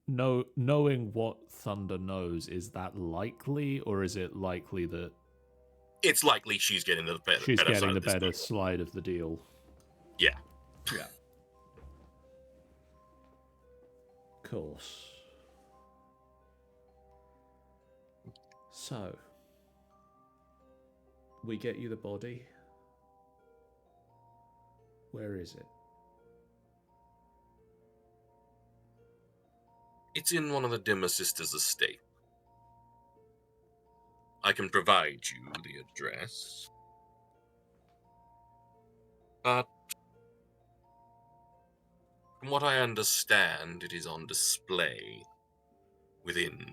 Knowing what Thunder knows, is that likely, or is it likely that It's likely she's getting the better she's side getting of the this better deal. slide of the deal? Yeah. Yeah. Course. So, we get you the body. Where is it? It's in one of the Dimmer sisters' estate. I can provide you the address. But from what I understand, it is on display within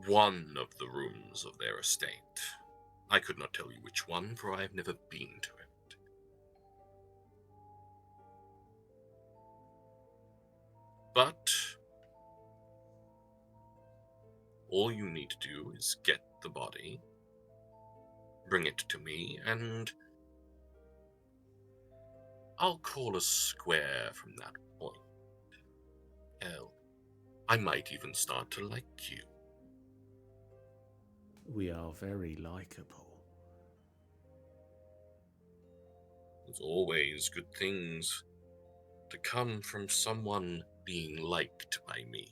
one of the rooms of their estate. I could not tell you which one, for I have never been to it. But all you need to do is get the body, bring it to me, and I'll call a square from that point. Hell, I might even start to like you. We are very likable. There's always good things to come from someone being liked by me.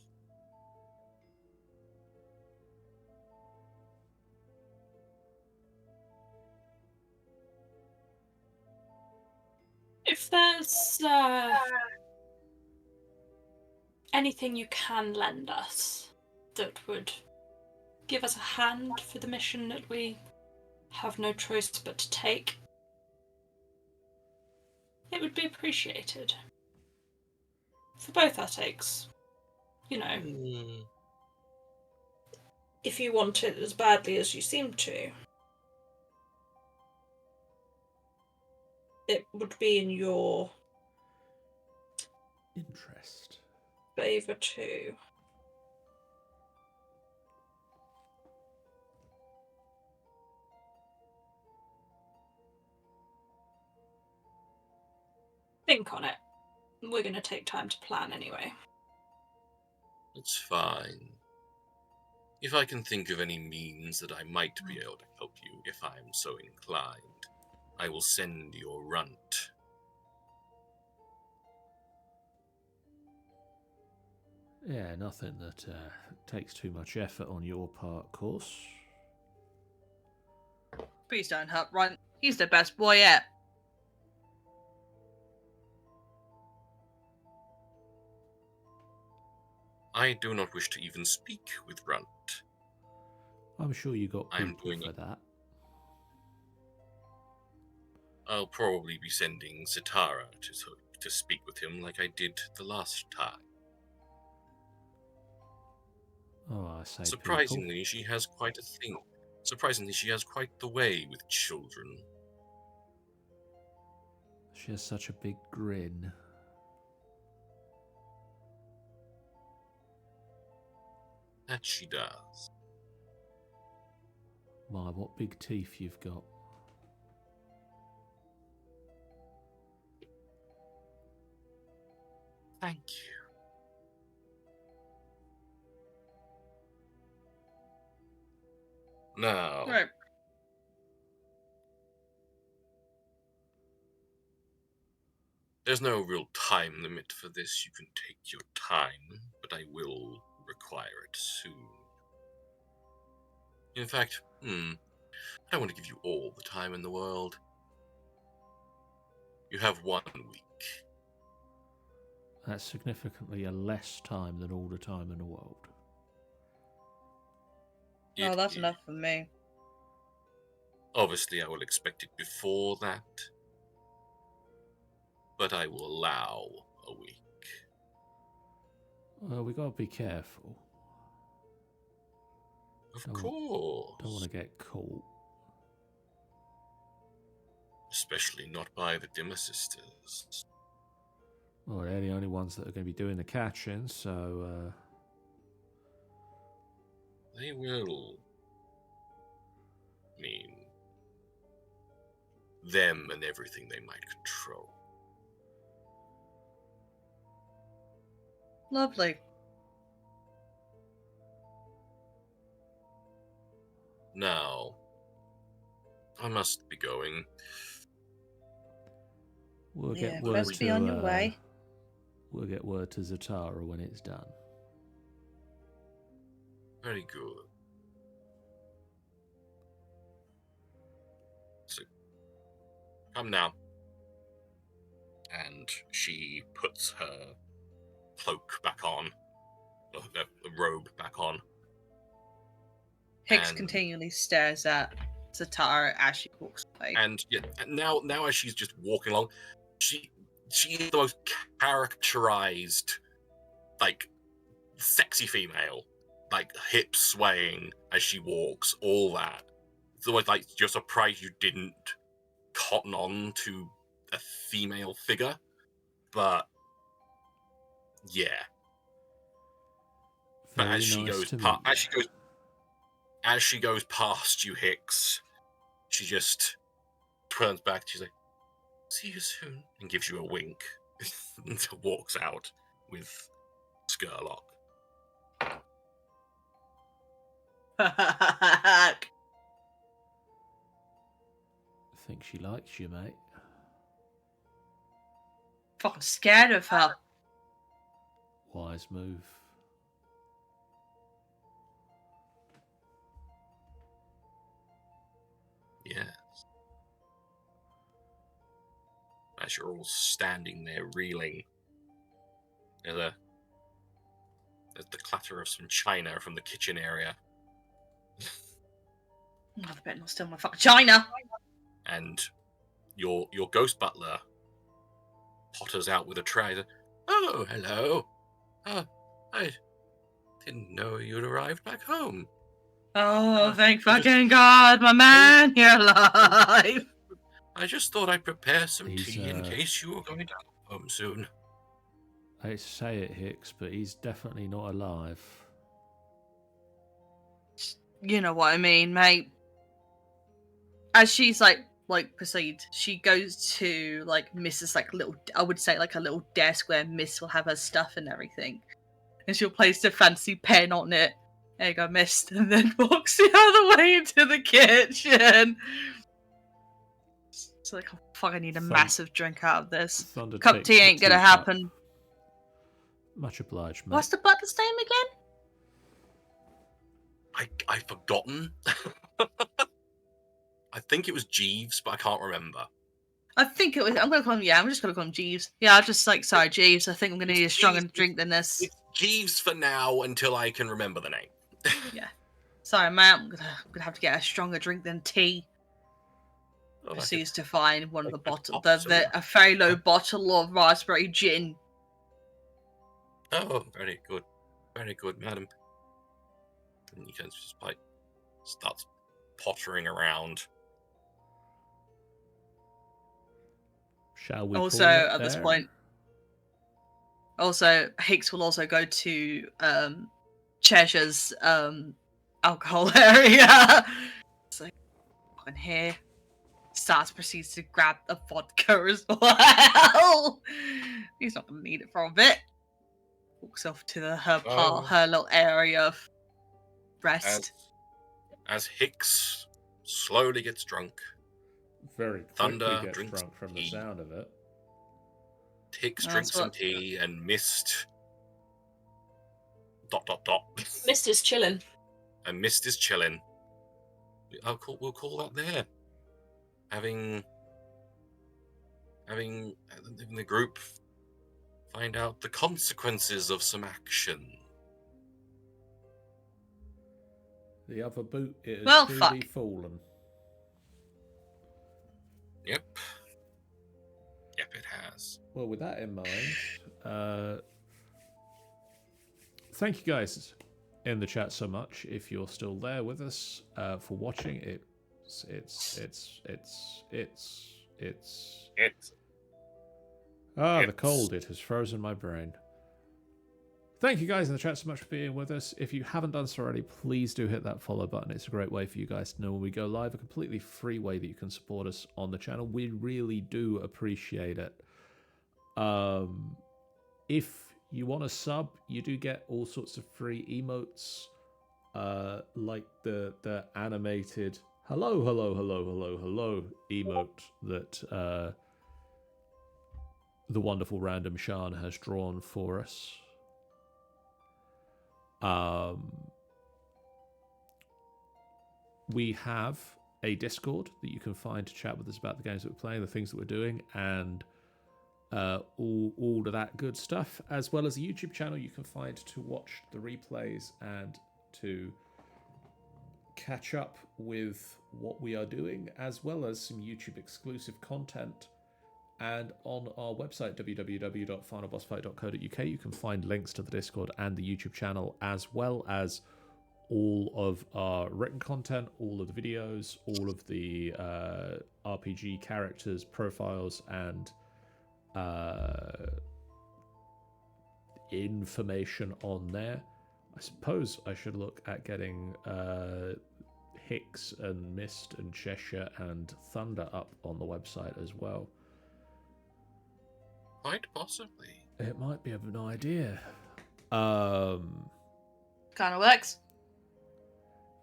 If there's anything you can lend us that would give us a hand for the mission that we have no choice but to take, it would be appreciated. For both our sakes. You know, if you want it as badly as you seem to, it would be in your Interest. favour too. Think on it. We're going to take time to plan anyway. It's fine. If I can think of any means that I might be able to help you, if I am so inclined, I will send your runt. Yeah, nothing that takes too much effort on your part, of course. Please don't hurt Runt. He's the best boy yet. I do not wish to even speak with runt. I'm sure you got I'm people doing for it. that. I'll probably be sending Sitara to speak with him like I did the last time. Oh, I say Surprisingly, she has quite a thing. Surprisingly, she has quite the way with children. She has such a big grin. That she does. My, what big teeth you've got. Thank you. Now, Right. there's no real time limit for this. You can take your time, but I will require it soon. In fact, I want to give you all the time in the world. You have 1 week. That's significantly a less time than all the time in the world. No, It that's is. enough for me. Obviously, I will expect it before that, but I will allow a week. Well, we gotta be careful. Of Don't course. Don't want to get caught. Especially not by the Dimmer sisters. Well, they're the only ones that are going to be doing the catching, so They will mean them and everything they might control. Lovely. Now, I must be going. we'll Yeah, get word best to be on your way. We'll get word to Zatara when it's done. Very good. So, come now. And she puts her cloak back on, the robe back on. Hicks And- continually stares at Zatara as she walks away. And yeah, now as she's just walking along, she is the most characterized, like, sexy female, like hips swaying as she walks, all that. It's always like you're surprised you didn't cotton on to a female figure, but yeah. But Very as she nice goes to past, meet as she goes past you, Hicks, she just turns back. She's like, "See you soon," and gives you a wink, and walks out with Skurlock. I think she likes you, mate. Fucking scared of her. Wise move. Yes. As you're all standing there reeling, there's the clatter of some china from the kitchen area, Oh, I better not steal my fucking china. and your ghost butler potters out with a tray. "Oh, hello. I didn't know you'd arrived back home. Oh, thank fucking God, my man, you're alive. I just thought I'd prepare some He's, tea in case you were going to come home soon." I hate to say it, Hicks, but he's definitely not alive. You know what I mean, mate. As she's like proceed, she goes to like Mrs. like little, I would say like a little desk where Miss will have her stuff and everything, and she'll place a fancy pen on it There you go, missed, and then walks the other way into the kitchen. It's like, oh, fuck, I need a massive drink out of this. Thunder Cup takes tea the ain't gonna teacup. happen. Much obliged, mate. What's the butler's name again? I've forgotten. I think it was Jeeves, but I can't remember. I think it was. I'm just gonna call him Jeeves. Yeah, I'm just like, sorry, Jeeves. I think I'm gonna need a stronger drink than this. It's Jeeves for now until I can remember the name. Yeah. Sorry, mate. I'm gonna have to get a stronger drink than tea. Oh, Proceeds to find one of the like a bottle, top a very low bottle of raspberry gin. Oh, very good, madam. And you can just like starts pottering around. Shall we? Also, call it at this there? point, Hicks will also go to Cheshire's alcohol area. It's like, in here. Proceeds to grab the vodka as well. He's not gonna need it for a bit. Walks off to her little area of rest. As Hicks slowly gets drunk, Very quickly Thunder gets drinks drunk from the tea. sound of it. Hicks That's drinks some what- tea, and Mist ... Mist is chilling. And Mist is chilling. We'll call that there. Having the group find out the consequences of some action. The other boot is Well, truly fuck. fallen. Yep, it has. Well, with that in mind, thank you guys in the chat so much. If you're still there with us for watching, it's the cold. It has frozen my brain. Thank you guys in the chat so much for being with us. If you haven't done so already, please do hit that follow button. It's a great way for you guys to know when we go live, a completely free way that you can support us on the channel. We really do appreciate it. If you want to sub, you do get all sorts of free emotes, like the animated hello emote that the wonderful Random Shan has drawn for us. We have a Discord that you can find to chat with us about the games that we're playing, the things that we're doing, and all of that good stuff, as well as a YouTube channel you can find to watch the replays and to catch up with what we are doing, as well as some YouTube exclusive content. And on our website, www.finalbossfight.co.uk, you can find links to the Discord and the YouTube channel, as well as all of our written content, all of the videos, all of the RPG characters, profiles, and information on there. I suppose I should look at getting Hicks and Mist and Cheshire and Thunder up on the website as well. Quite possibly. It might be an idea. Kind of works.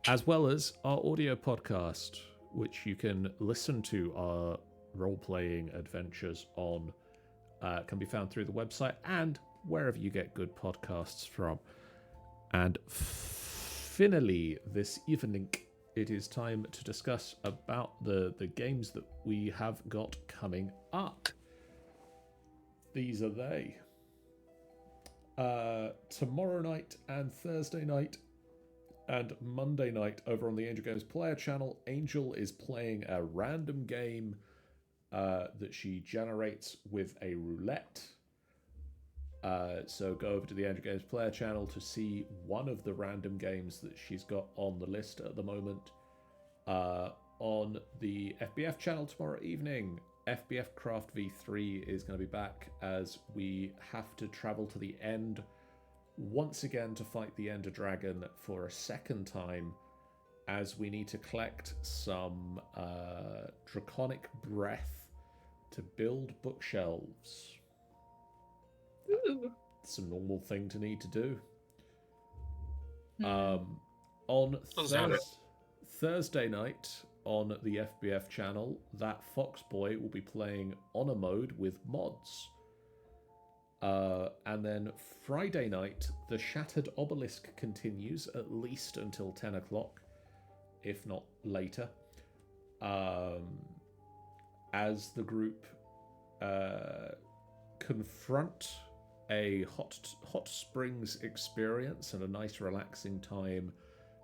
As well as our audio podcast, which you can listen to our role-playing adventures on, can be found through the website and wherever you get good podcasts from. And finally, this evening, it is time to discuss about the games that we have got coming up. These are they. Tomorrow night and Thursday night and Monday night over on the Angel Games player channel, Angel is playing a random game that she generates with a roulette. So go over to the Angel Games player channel to see one of the random games that she's got on the list at the moment. On the FBF channel tomorrow evening, FBF Craft V3 is going to be back as we have to travel to the end once again to fight the Ender Dragon for a second time, as we need to collect some draconic breath to build bookshelves. Ooh. It's a normal thing to need to do. On Doesn't sound it. Thursday night on the FBF channel, that Foxboy will be playing Honor Mode with mods. And then Friday night, the Shattered Obelisk continues at least until 10 o'clock, if not later, as the group confront a hot springs experience and a nice relaxing time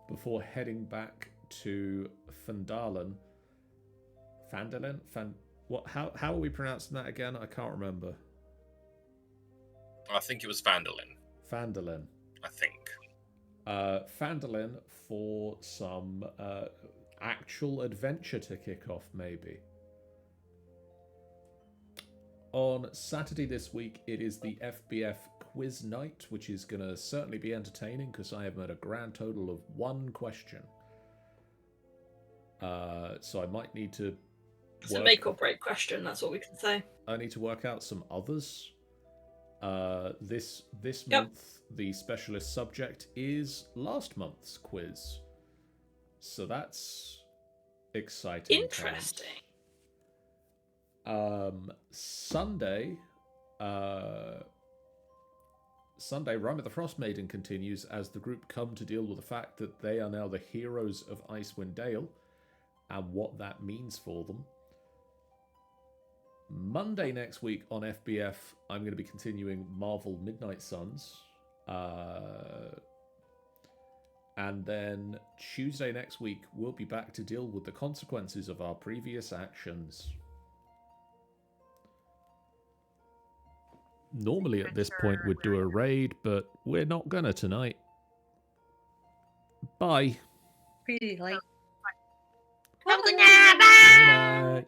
before heading back to Fandalen. How are we pronouncing that again? I can't remember. I think it was Vandalin. Fandalen. I think. Fandalen for some actual adventure to kick off, maybe. On Saturday this week, it is the FBF quiz night, which is going to certainly be entertaining because I have made a grand total of 1 question. So I might need to... It's a make or break question, that's what we can say. I need to work out some others. This month, the specialist subject is last month's quiz. So that's exciting. Interesting. Sunday, Rime of the Frost Maiden continues as the group come to deal with the fact that they are now the heroes of Icewind Dale and what that means for them. Monday next week on FBF, I'm going to be continuing Marvel Midnight Suns. And then Tuesday next week, we'll be back to deal with the consequences of our previous actions. Normally at this point we'd do a raid, but we're not gonna tonight. Bye. Pretty late. Have a good night. Bye. Good night.